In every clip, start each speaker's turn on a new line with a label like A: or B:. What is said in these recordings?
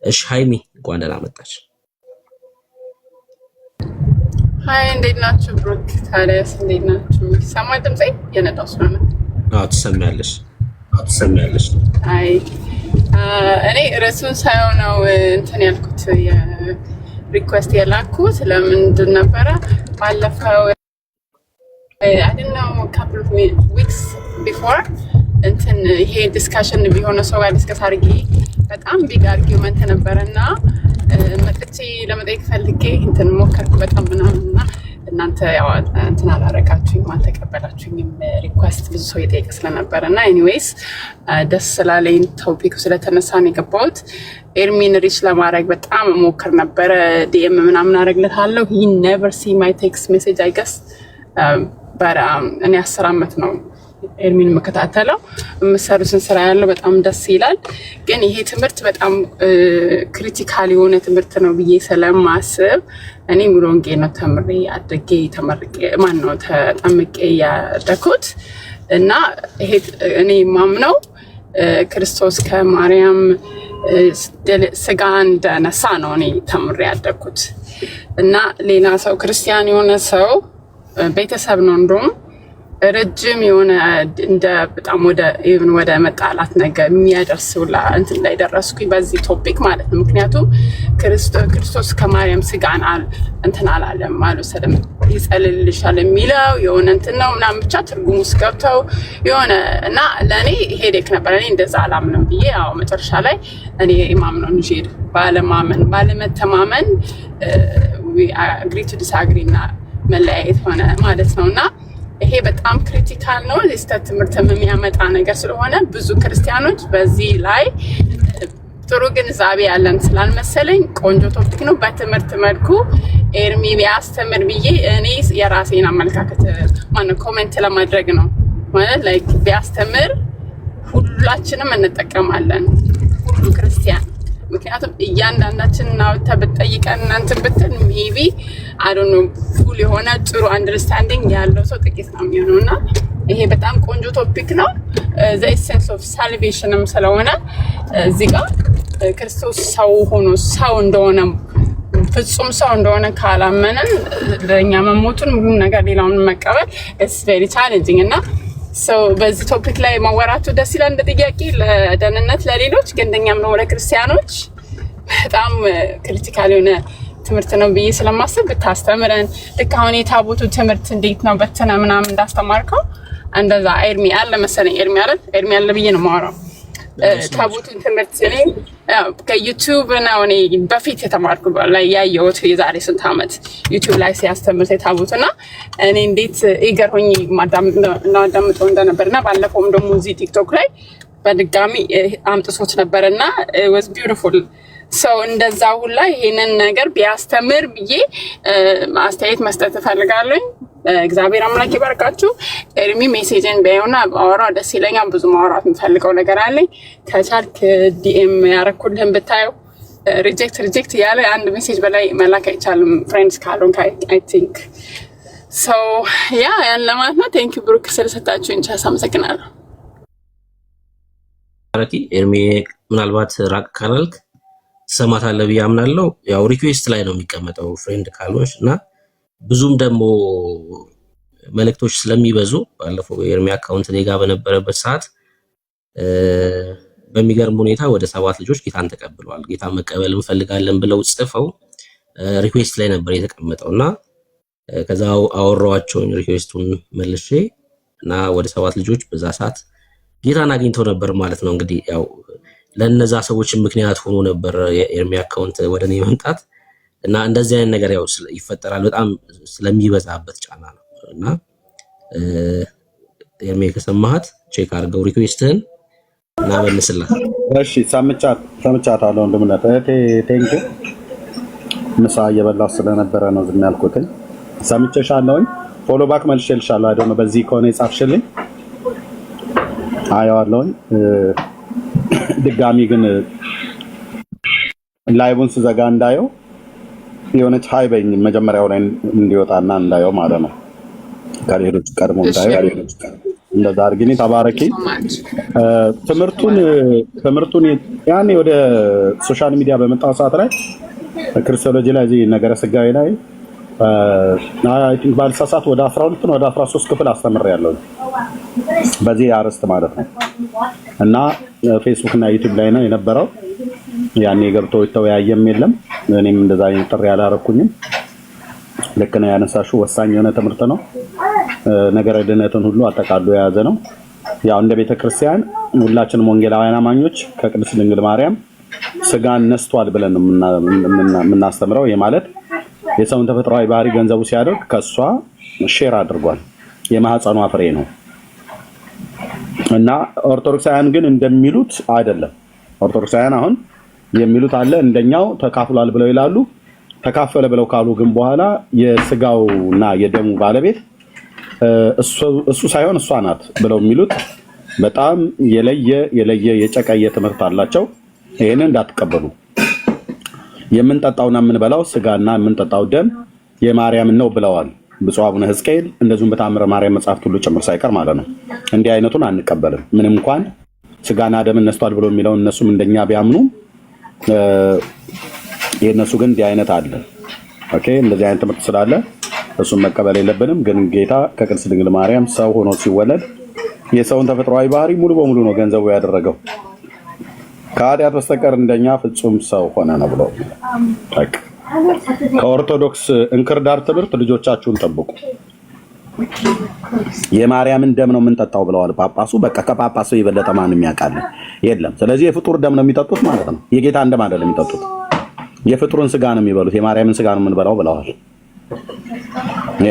A: እሺ ሃይሚ እንኳን ደህና መጣች።
B: ሃይ እንዴት ናችሁ? ብሩክ ታዲያስ እንዴት ናችሁ? ሰማይ ድምጼ የነዳው ስለሆነ
A: ትሰሚያለሽ።
B: አይ እኔ ርዕሱን ሳየው ነው እንትን ያልኩት የሪኩዌስት የላኩት ለምንድን ነበረ ባለፈው I don't know couple of weeks before እንትን ይሄ ዲስካሽን ቢሆነ ሰው ጋር ዲስከስ አድርጌ በጣም ቢግ አርጊውመንት ነበረና መጥቼ ለመጠየቅ ፈልጌ እንትን ሞከርኩ በጣም ምናምንና እናንተ ያው እንትን አላረጋችሁኝም አልተቀበላችሁኝም ሪኩዌስት ብዙ ሰው የጠየቀ ስለነበረና ኤኒዌይስ ደስ ስላለኝ ቶፒኩ ስለተነሳ ነው የገባሁት። ኤርሚን ሪች ለማድረግ በጣም ሞክር ነበረ ዲኤም ምናምን አረግለታለሁ he never see my text message I guess እኔ 10 ዓመት ነው ኤርሚን መከታተለው የምሰሩትን ስራ ያለው በጣም ደስ ይላል። ግን ይሄ ትምህርት በጣም ክሪቲካል የሆነ ትምህርት ነው ብዬ ስለማስብ እኔ ሙሉ ወንጌል ነው ተምሬ አድጌ ተመርቄ ተጠምቄ ያደኩት እና ይሄ እኔ ማምነው ክርስቶስ ከማርያም ስጋ እንደነሳ ነው እኔ ተምሬ ያደኩት እና ሌላ ሰው ክርስቲያን የሆነ ሰው ቤተሰብ ነው እንደውም ረጅም የሆነ እንደ በጣም ወደ መጣላት ነገር የሚያደርሱላ እንትን ላይ ደረስኩኝ በዚህ ቶፒክ ማለት ነው። ምክንያቱም ክርስቶስ ከማርያም ስጋን እንትን አላለም አልወሰደም ይጸልልሻል የሚለው የሆነ እንትን ነው ምናምን ብቻ ትርጉሙ ውስጥ ገብተው የሆነ እና ለእኔ ሄዴክ ነበር። እኔ እንደዛ አላምንም ብዬ ያው መጨረሻ ላይ እኔ ኢማም ነው እንጂ ባለመተማመን አግሪ ቱ ዲስአግሪ እና መለያየት ሆነ ማለት ነውና ይሄ በጣም ክሪቲካል ነው። የስተት ትምህርት የሚያመጣ ነገር ስለሆነ ብዙ ክርስቲያኖች በዚህ ላይ ጥሩ ግንዛቤ ያለን ስላልመሰለኝ ቆንጆ ቶፒክ ነው። በትምህርት መልኩ ኤርሚ ቢያስተምር ብዬ እኔ የራሴን አመለካከት ኮሜንት ለማድረግ ነው ማለት ላይክ ቢያስተምር ሁላችንም እንጠቀማለን ሁሉ ክርስቲያን። ምክንያቱም እያንዳንዳችን እናውታ ብትጠይቀን እናንተን ብትን ሜቢ አይ ዶንት ኖ ፉል የሆነ ጥሩ አንደርስታንዲንግ ያለው ሰው ጥቂት ነው የሚሆነውና ይሄ በጣም ቆንጆ ቶፒክ ነው። ዘ ኤሰንስ ኦፍ ሳልቬሽንም ስለሆነ እዚህ ጋር ክርስቶስ ሰው ሆኖ ሰው እንደሆነ ፍጹም ሰው እንደሆነ ካላመንን ለኛ መሞቱን ሁሉ ነገር ሌላውን መቀበል ኢትስ ቬሪ ቻሌንጂንግ እና በዚህ ቶፒክ ላይ ማወራቱ ደስ ይላል እንደ ጥያቄ ለደህንነት ለሌሎች ግን እንደኛም ነው ለክርስቲያኖች በጣም ክሪቲካል የሆነ ትምህርት ነው ብዬ ስለማስብ ብታስተምረን ልክ አሁን የታቦቱ ትምህርት እንዴት ነው በተና ምናምን እንዳስተማርከው እንደዛ ኤርሚ አለ መሰለኝ ኤርሚ አለ ብዬ ነው የማወራው ታቦቱን ትምህርት እኔ ከዩቲዩብ ነው እኔ በፊት የተማርኩ ላይ ያየሁት የዛሬ ስንት ዓመት ዩቲዩብ ላይ ሲያስተምር ታቦቱና እኔ እንዴት ኢገር ሆኜ ማዳምጠው እንደነበርና ባለፈውም ደግሞ እዚህ ቲክቶክ ላይ በድጋሚ አምጥሶት ነበርና it was beautiful ሰው እንደዛ ሁላ ይሄንን ነገር ቢያስተምር ብዬ አስተያየት መስጠት ፈልጋለሁ። እግዚአብሔር አምላክ ይባርካችሁ። ኤርሚ ሜሴጅን በየውና አወራ ደስ ይለኛል። ብዙ ማውራት የምፈልገው ነገር አለኝ። ከቻልክ ዲኤም ያረኩልህን ብታየው ሪጀክት ያለ አንድ ሜሴጅ በላይ መላክ አይቻልም ፍሬንድስ ካልሆንክ አይ ቲንክ ሶ ያን ለማለት ነው። ቴንክ ዩ ብሩክ ስለሰጣችሁኝ ቻንስ አመሰግናለሁ።
A: ኤርሚ ምናልባት ራቅ ካላልክ ሰማታለህ ብዬ አምናለሁ። ያው ሪኩዌስት ላይ ነው የሚቀመጠው ፍሬንድ ካልሆንሽ እና ብዙም ደግሞ መልእክቶች ስለሚበዙ ባለፈው የኤርሚ አካውንት እኔ ጋር በነበረበት ሰዓት በሚገርም ሁኔታ ወደ 7 ልጆች ጌታን ተቀብለዋል። ጌታን መቀበል እንፈልጋለን ብለው ጽፈው ሪኩዌስት ላይ ነበር የተቀመጠውና ከዛው አወራዋቸውን ሪኩዌስቱን መልሼ እና ወደ 7 ልጆች በዛ ሰዓት ጌታን አግኝተው ነበር ማለት ነው። እንግዲህ ያው ለነዛ ሰዎች ምክንያት ሆኖ ነበር የኤርሚ አካውንት ወደኔ መምጣት እና እንደዚህ አይነት ነገር ያው ይፈጠራል በጣም ስለሚበዛበት ጫና ነው እና ኤርሚ ከሰማሃት ቼክ አድርገው ሪኩዌስትህን እና መልስላት።
C: እሺ ሰምቻታለሁ እንደምነታ ቴንክ ምሳ እየበላሁ ስለነበረ ነው ዝም ያልኩት። ሰምቼሻለሁኝ ፎሎ ባክ መልሼልሻለሁ። አይደል ነው በዚህ ከሆነ የጻፍሽልኝ አያዋለሁኝ። ድጋሚ ግን ላይቡን ስዘጋ እንዳየው የሆነች ሃይበኝ መጀመሪያው ላይ እንዲወጣና እንዳየው ማለት ነው። ከሌሎች ቀድሞ እንዳየው እንደዛ አድርጊ። ተባረኪ። ትምህርቱን ያኔ ወደ ሶሻል ሚዲያ በመጣ ሰዓት ላይ ክርስቶሎጂ ላይ እዚህ ነገረ ስጋዊ ላይ አይ ቲንክ ባልሳሳት ወደ 12 ነው ወደ 13 ክፍል አስተምሬያለሁ በዚህ አርዕስት ማለት ነው። እና ፌስቡክ እና ዩቲዩብ ላይ ነው የነበረው። ያኔ ገብቶ የተወያየም የለም። እኔም እንደዛ አይነት ጥሪ አላረኩኝም። ልክ ነው ያነሳሽው፣ ወሳኝ የሆነ ትምህርት ነው። ነገረ ድነትን ሁሉ አጠቃሎ የያዘ ነው። ያው እንደ ቤተክርስቲያን ሁላችንም ወንጌላውያን አማኞች ከቅድስት ድንግል ማርያም ስጋን ነስቷል ብለን የምናስተምረው። ይሄ ማለት የሰውን ተፈጥሯዊ ባህሪ ገንዘቡ ሲያደርግ ከሷ ሼር አድርጓል። የማህፀኗ ፍሬ ነው እና ኦርቶዶክሳውያን ግን እንደሚሉት አይደለም። ኦርቶዶክሳውያን አሁን የሚሉት አለ እንደኛው ተካፍሏል ብለው ይላሉ። ተካፈለ ብለው ካሉ ግን በኋላ የስጋውና የደሙ ባለቤት እሱ ሳይሆን እሷ ናት ብለው የሚሉት በጣም የለየ የጨቀየ ትምህርት አላቸው። ይሄንን እንዳትቀበሉ። የምንጠጣውና የምንበላው ስጋና የምንጠጣው ደም የማርያም ነው ብለዋል ብፁዕ አቡነ ሕዝቅኤል። እንደዚሁም በታምረ ማርያም መጽሐፍት ሁሉ ጭምር ሳይቀር ማለት ነው። እንዲህ አይነቱን አንቀበልም። ምንም እንኳን ስጋና ደም ነስቷል ብሎ የሚለውን እነሱም እንደኛ ቢያምኑ የእነሱ ግን እንዲህ አይነት አለ። ኦኬ፣ እንደዚህ አይነት ትምህርት ስላለ እሱን መቀበል የለብንም። ግን ጌታ ከቅድስት ድንግል ማርያም ሰው ሆኖ ሲወለድ የሰውን ተፈጥሯዊ ባህሪ ሙሉ በሙሉ ነው ገንዘቡ ያደረገው። ከኃጢአት በስተቀር እንደኛ ፍጹም ሰው ሆነ ነው ብሎ ከኦርቶዶክስ እንክርዳድ ትምህርት ልጆቻችሁን ጠብቁ። የማርያምን ደም ነው የምንጠጣው ብለዋል ጳጳሱ። በቃ ከጳጳሱ የበለጠ ማንም ያውቃል የለም። ስለዚህ የፍጡር ደም ነው የሚጠጡት ማለት ነው። የጌታን ደም አይደለም የሚጠጡት። የፍጡርን ስጋ ነው የሚበሉት። የማርያምን ስጋ ነው የምንበላው ብለዋል።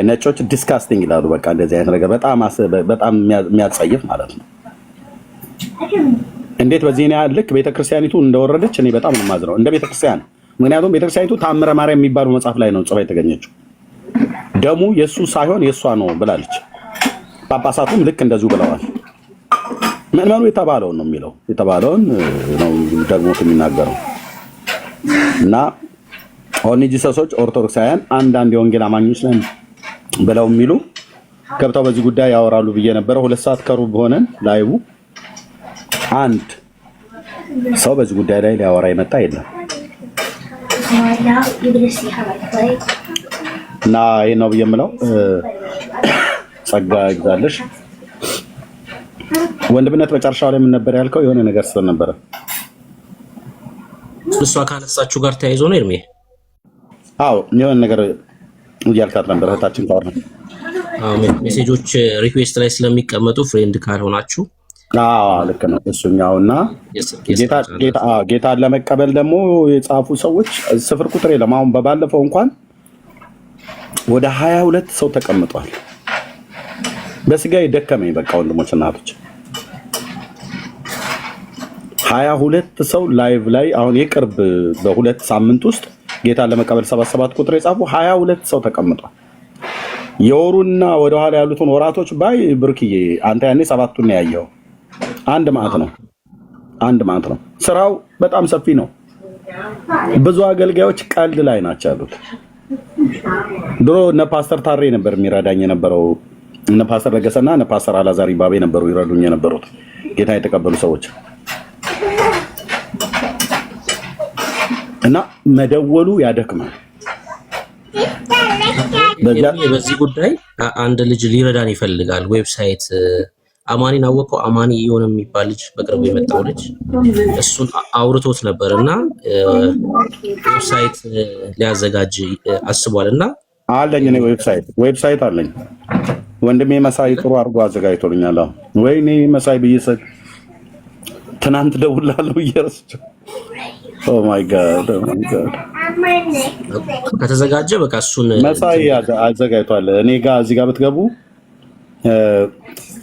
C: ነጮች ዲስካስቲንግ ይላሉ። በቃ እንደዚህ አይነት ነገር በጣም የሚያጸይፍ ማለት ነው። እንዴት በዚህ ልክ ቤተክርስቲያኒቱ እንደወረደች እኔ በጣም ነው የማዝነው እንደ ቤተክርስቲያን። ምክንያቱም ቤተክርስቲያኒቱ ታምረ ማርያም የሚባለው መጽሐፍ ላይ ነው ጽፋ የተገኘችው። ደሙ የሱ ሳይሆን የሷ ነው ብላለች። ጳጳሳቱም ልክ እንደዚሁ ብለዋል። ምዕመኑ የተባለውን ነው የሚለው፣ የተባለውን ነው ደግሞ የሚናገረው። እና ኦኒ ጂሰሶች ኦርቶዶክሳውያን አንዳንድ የወንጌል አማኞች ነን ብለው የሚሉ ገብተው በዚህ ጉዳይ ያወራሉ ብዬ ነበረ። 2 ሰዓት ከሩብ ሆነን ላይቡ አንድ ሰው በዚህ ጉዳይ ላይ ሊያወራ የመጣ የለም። እና ይሄን ነው ብዬ የምለው። ጸጋ ይግዛልሽ ወንድምነት። መጨረሻው ላይ ምን ነበር ያልከው? የሆነ ነገር ስለነበረ
A: እሷ ካነሳችሁ ጋር ተያይዞ ነው እርሜ።
C: አዎ የሆነ ነገር እያልካት ነበር እህታችን ታወራ።
A: ሜሴጆች ሪኩዌስት ላይ ስለሚቀመጡ ፍሬንድ ካልሆናችሁ
C: ልክ ነው እሱኛውና ጌታን ለመቀበል ደግሞ የጻፉ ሰዎች ስፍር ቁጥር የለም። አሁን በባለፈው እንኳን ወደ 22 ሰው ተቀምጧል። በስጋ ደከመኝ በቃ ወንድሞች እናቶች 22 ሰው ላይቭ ላይ አሁን የቅርብ በ2 ሳምንት ውስጥ ጌታን ለመቀበል 77 ቁጥር የጻፉ 22 ሰው ተቀምጧል። የወሩና ወደ ኋላ ያሉትን ወራቶች ባይ ብርክዬ አንተ ያኔ 7ቱን ያየው አንድ ማለት ነው። ስራው በጣም ሰፊ ነው። ብዙ አገልጋዮች ቀልድ ላይ ናቸው ያሉት። ድሮ እነ ፓስተር ታሬ ነበር የሚረዳኝ የነበረው። እነ ፓስተር ለገሰና እነ ፓስተር አላዛር ባቤ ነበሩ ይረዱኝ የነበሩት ጌታ የተቀበሉ ሰዎች። እና መደወሉ ያደክማል።
A: በዚህ ጉዳይ አንድ ልጅ ሊረዳን ይፈልጋል። ዌብሳይት አማኒን አወቀው። አማኒ የሆነ የሚባል ልጅ በቅርቡ የመጣው ልጅ እሱን አውርቶት ነበርና ዌብሳይት ሊያዘጋጅ አስቧል። እና
C: አለኝ እኔ ዌብሳይት አለኝ። ወንድሜ መሳይ ጥሩ አድርጎ አዘጋጅቶልኛል። ወይኔ መሳይ ብዬሽ ትናንት ደውላለሁ እየረስቸው ኦ ማይ ጋድ
A: ከተዘጋጀ በቃ እሱን
C: መሳይ አዘጋጅቷል። እኔ ጋር እዚህ ጋር ብትገቡ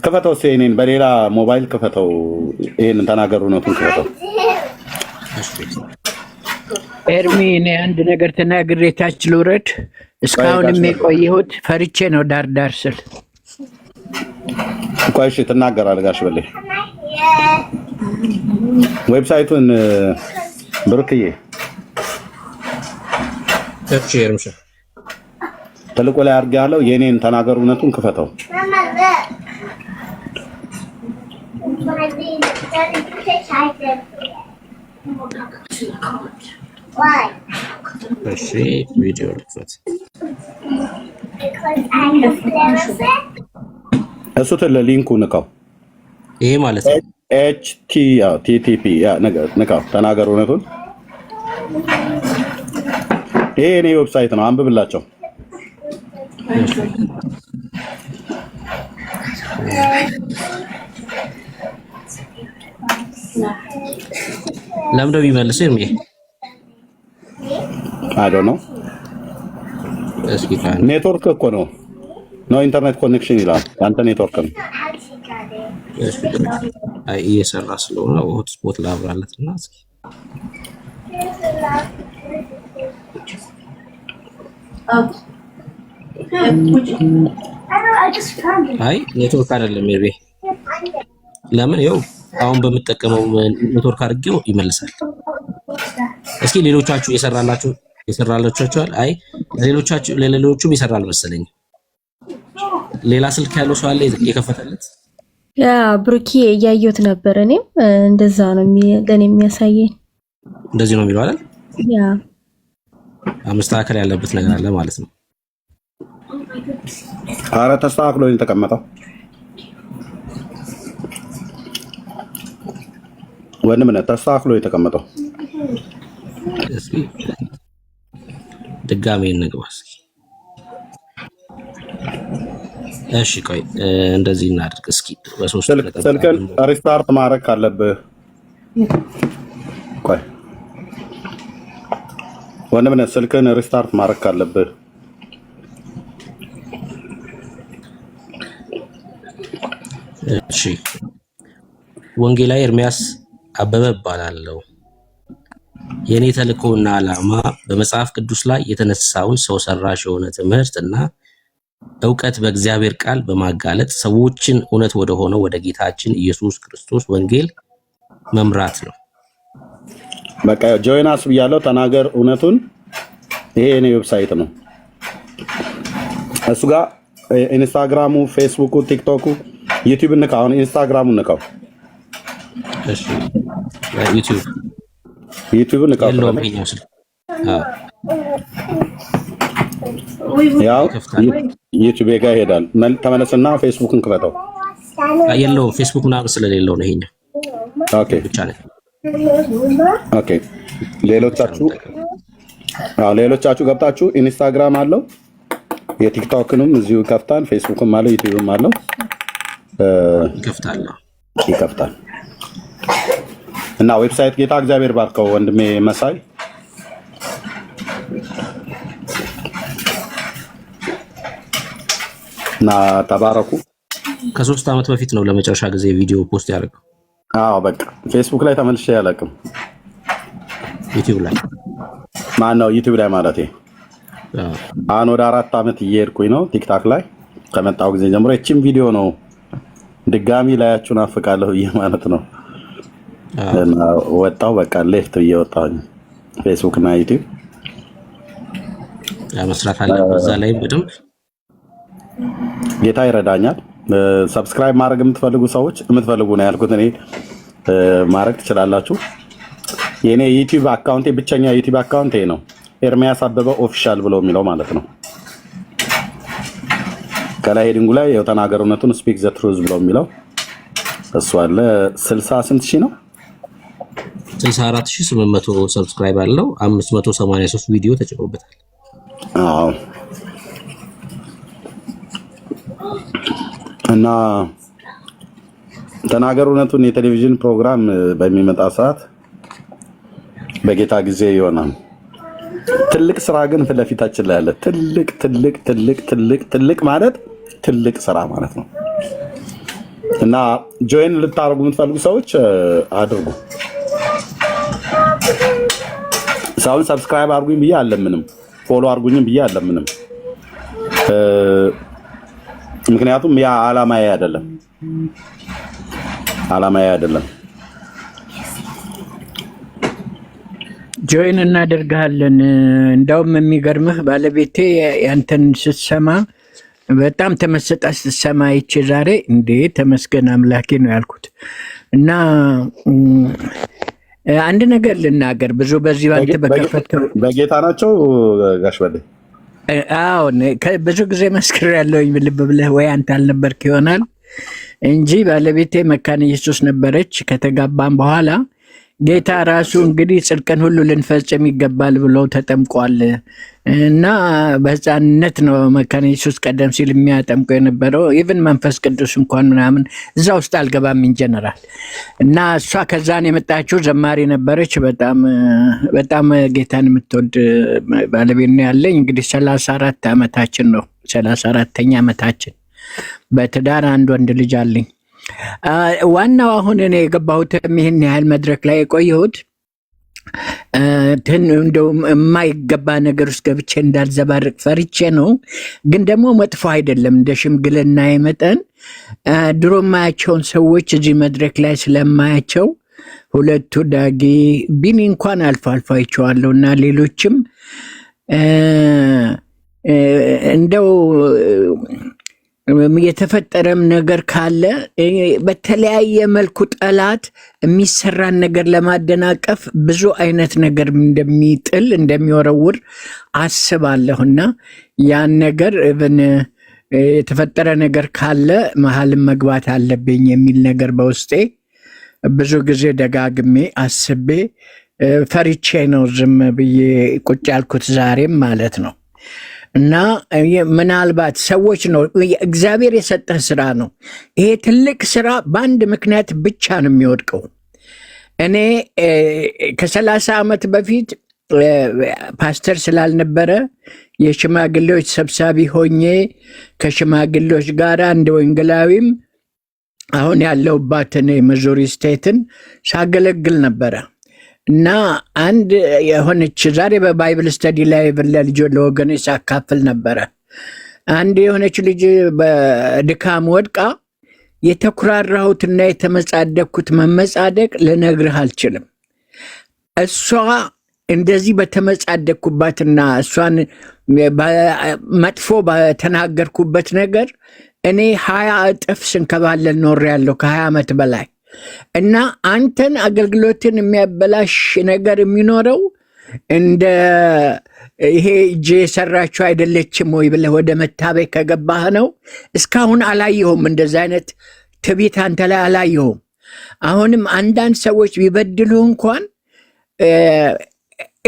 C: ክፈተው እኔን በሌላ ሞባይል ክፈተው። ይሄንን ተናገሩ ነው ክፈተው።
D: ኤርሚ እኔ አንድ ነገር ተናግሬ ታች ልውረድ። እስካሁን የቆየሁት ፈርቼ ነው ዳር ስል።
C: ቆይ እሺ ትናገራለህ ጋሽ በለኝ። ዌብሳይቱን ብሩክዬ
A: ተቼርምሽ
C: ተልቆ ላይ አድርጌያለሁ። የኔን ተናገሩ እውነቱን ክፈተው።
A: እሺ ቪዲዮ ልክፈት።
C: እሱ ሊንኩ ንካው።
A: ይሄ ማለት ነው
C: HTTP ንካው። ተናገር እውነቱን። ይሄ የኔ ዌብሳይት ነው፣ አንብብላቸው።
A: ለምን የሚመልሰው ይሄ
C: አይ ዶንት ኖ።
A: እስኪ ካን
C: ኔትወርክ እኮ ነው ኢንተርኔት ኮኔክሽን ይላል። አንተ ኔትወርክ ነው።
A: አይ እየሰራ ስለሆነ ሆትስፖት ላብራለት እና እስኪ አይ ኔትወርክ አይደለም ሜቢ ለምን ይኸው አሁን በመጠቀመው ኔትወርክ አድርጌው ይመልሳል። እስኪ ሌሎቻችሁ የሰራላችሁ አይ ለሌሎቹም ይሰራል መሰለኝ። ሌላ ስልክ ያለው ሰው አለ የከፈተለት?
E: ያ ብሩኪ እያየሁት ነበር። እኔም እንደዛ ነው ለኔ የሚያሳየኝ።
A: እንደዚህ ነው የሚለው አይደል?
E: ያ
A: መስተካከል ያለበት ነገር አለ ማለት ነው።
C: ኧረ ተስተካክሎ ነው የተቀመጠው። ወንድም ነህ ተስተካክሎ የተቀመጠው።
A: እስኪ ድጋሜ እንግባ እስኪ። እሺ ቆይ እንደዚህ እናድርግ እስኪ። በሶስት
C: ስልክን ሪስታርት ማድረግ ካለብህ ቆይ ወንድም ነህ ስልክን ሪስታርት ማድረግ ካለብህ
A: እሺ። ወንጌላዊ ኤርሚያስ አበበ እባላለሁ። የኔ ተልእኮና ዓላማ በመጽሐፍ ቅዱስ ላይ የተነሳውን ሰው ሰራሽ የሆነ ትምህርትና ዕውቀት በእግዚአብሔር ቃል በማጋለጥ ሰዎችን እውነት ወደ ሆነው ወደ ጌታችን ኢየሱስ ክርስቶስ ወንጌል መምራት ነው።
C: በቃ ጆይናስ ብያለሁ። ተናገር እውነቱን። ይሄ የኔ ዌብሳይት ነው። እሱ ጋር ኢንስታግራሙ፣ ፌስቡኩ፣ ቲክቶኩ፣ ዩቲዩብ ንካው። አሁን ኢንስታግራሙ ንካው።
A: እሺ ዩቲዩብ ንካው። ያው ዩቲዩብ ጋር ይሄዳል። ተመለስና ፌስቡክን ክፈተው። የለውም ፌስቡክ ምናምን ስለሌለው ነው ይሄኛው።
C: ኦኬ
A: ብቻ ነው።
C: ኦኬ ሌሎቻችሁ ገብታችሁ ኢንስታግራም አለው፣ የቲክቶክንም እዚሁ ይከፍታል፣ ፌስቡክም አለው፣ ዩቲዩብም አለው ይከፍታል። እና ዌብሳይት ጌታ እግዚአብሔር ባርከው ወንድሜ መሳይ እና ተባረኩ።
A: ከ3 ዓመት በፊት ነው ለመጨረሻ ጊዜ ቪዲዮ ፖስት ያደረገው።
C: አዎ በቃ ፌስቡክ ላይ ተመልሼ አላውቅም።
A: ዩቲዩብ ላይ
C: ማነው ዩቲዩብ ላይ ማለት አሁን ወደ 4 ዓመት እየሄድኩኝ ነው። ቲክታክ ላይ ከመጣው ጊዜ ጀምሮ እቺም ቪዲዮ ነው ድጋሚ ላያችሁን አፍቃለሁ ማለት ነው። እና ወጣው በቃ ሌፍት እየወጣኝ ፌስቡክ እና ዩቲዩብ
A: መስራት አለ። በዛ ላይ በደንብ
C: ጌታ ይረዳኛል። ሰብስክራይብ ማድረግ የምትፈልጉ ሰዎች የምትፈልጉ ነው ያልኩት እኔ ማድረግ ትችላላችሁ። የኔ ዩቲዩብ አካውንቴ ብቸኛ ዩቲዩብ አካውንቴ ነው ኤርሚያስ አበበ ኦፊሻል ብሎ የሚለው ማለት ነው። ከላይ ሄዲንጉ ላይ የተናገር እውነቱን ስፒክ ዘ ትሩዝ ብሎ የሚለው እሱ አለ። 60 ስንት ሺህ ነው?
A: 64800 ሰብስክራይብ አለው። 583 ቪዲዮ ተጭኖበታል።
C: አዎ እና ተናገር እውነቱን የቴሌቪዥን ፕሮግራም በሚመጣ ሰዓት በጌታ ጊዜ ይሆናል። ትልቅ ስራ ግን ፊት ለፊታችን ላይ አለ። ትልቅ ማለት ትልቅ ስራ ማለት ነው። እና ጆይን ልታደርጉ የምትፈልጉ ሰዎች አድርጉ። ሰውን ሰብስክራይብ አድርጉኝ ብዬ አለምንም፣ ፎሎ አድርጉኝም ብዬ አለምንም። ምክንያቱም ያ አላማዬ አይደለም።
D: ጆይን እናደርጋለን። እንዳውም የሚገርምህ ባለቤቴ ያንተን ስትሰማ በጣም ተመሰጣ ስትሰማ ይቼ ዛሬ እንዴ ተመስገን አምላኬ ነው ያልኩት። እና አንድ ነገር ልናገር ብዙ በዚህ ባንተ በከፈተው
C: በጌታ ናቸው ጋሽ በል
D: አሁን ብዙ ጊዜ መስክር ያለውኝ ልብ ብለህ ወይ አንተ አልነበርክ ይሆናል እንጂ ባለቤቴ መካነ ኢየሱስ ነበረች። ከተጋባን በኋላ ጌታ ራሱ እንግዲህ ጽድቅን ሁሉ ልንፈጽም ይገባል ብሎ ተጠምቋል እና በሕፃንነት ነው መካነ ኢየሱስ ቀደም ሲል የሚያጠምቀው የነበረው። ኢቭን መንፈስ ቅዱስ እንኳን ምናምን እዛ ውስጥ አልገባም ኢንጀነራል። እና እሷ ከዛን የመጣችው ዘማሪ ነበረች። በጣም ጌታን የምትወድ ባለቤት ነው ያለኝ። እንግዲህ 34 ዓመታችን ነው 34ኛ ዓመታችን። በትዳር አንድ ወንድ ልጅ አለኝ። ዋናው አሁን እኔ የገባሁት ይህን ያህል መድረክ ላይ የቆየሁት እንደው የማይገባ ነገር ውስጥ ገብቼ እንዳልዘባርቅ ፈርቼ ነው። ግን ደግሞ መጥፎ አይደለም። እንደ ሽምግልና መጠን ድሮ ማያቸውን ሰዎች እዚህ መድረክ ላይ ስለማያቸው ሁለቱ ዳጊ ቢኒ እንኳን አልፎ አልፎ አይቼዋለሁ እና ሌሎችም እንደው የተፈጠረም ነገር ካለ በተለያየ መልኩ ጠላት የሚሰራን ነገር ለማደናቀፍ ብዙ አይነት ነገር እንደሚጥል እንደሚወረውር አስባለሁና ያን ነገር የተፈጠረ ነገር ካለ መሀልም መግባት አለብኝ የሚል ነገር በውስጤ ብዙ ጊዜ ደጋግሜ አስቤ ፈሪቼ ነው ዝም ብዬ ቁጭ ያልኩት ዛሬም ማለት ነው። እና ምናልባት ሰዎች ነው እግዚአብሔር የሰጠህ ስራ ነው። ይሄ ትልቅ ስራ በአንድ ምክንያት ብቻ ነው የሚወድቀው። እኔ ከ30 ዓመት በፊት ፓስተር ስላልነበረ የሽማግሌዎች ሰብሳቢ ሆኜ ከሽማግሌዎች ጋር እንደ ወንጌላዊም አሁን ያለሁባትን ሚዙሪ ስቴትን ሳገለግል ነበረ። እና አንድ የሆነች ዛሬ በባይብል ስተዲ ላይ ለልጆች ለወገኖች ሳካፍል ነበረ። አንድ የሆነች ልጅ በድካም ወድቃ የተኩራራሁትና የተመጻደቅኩት መመጻደቅ ልነግርህ አልችልም። እሷ እንደዚህ በተመጻደቅኩባትና እሷን መጥፎ በተናገርኩበት ነገር እኔ 20 እጥፍ ስንከባለል ኖሬያለሁ ከ20 ዓመት በላይ። እና አንተን አገልግሎትን የሚያበላሽ ነገር የሚኖረው እንደ ይሄ እጄ የሰራችው አይደለችም ወይ ብለህ ወደ መታበይ ከገባህ ነው። እስካሁን አላየሁም፣ እንደዚ አይነት ትዕቢት አንተ ላይ አላየሁም። አሁንም አንዳንድ ሰዎች ቢበድሉህ እንኳን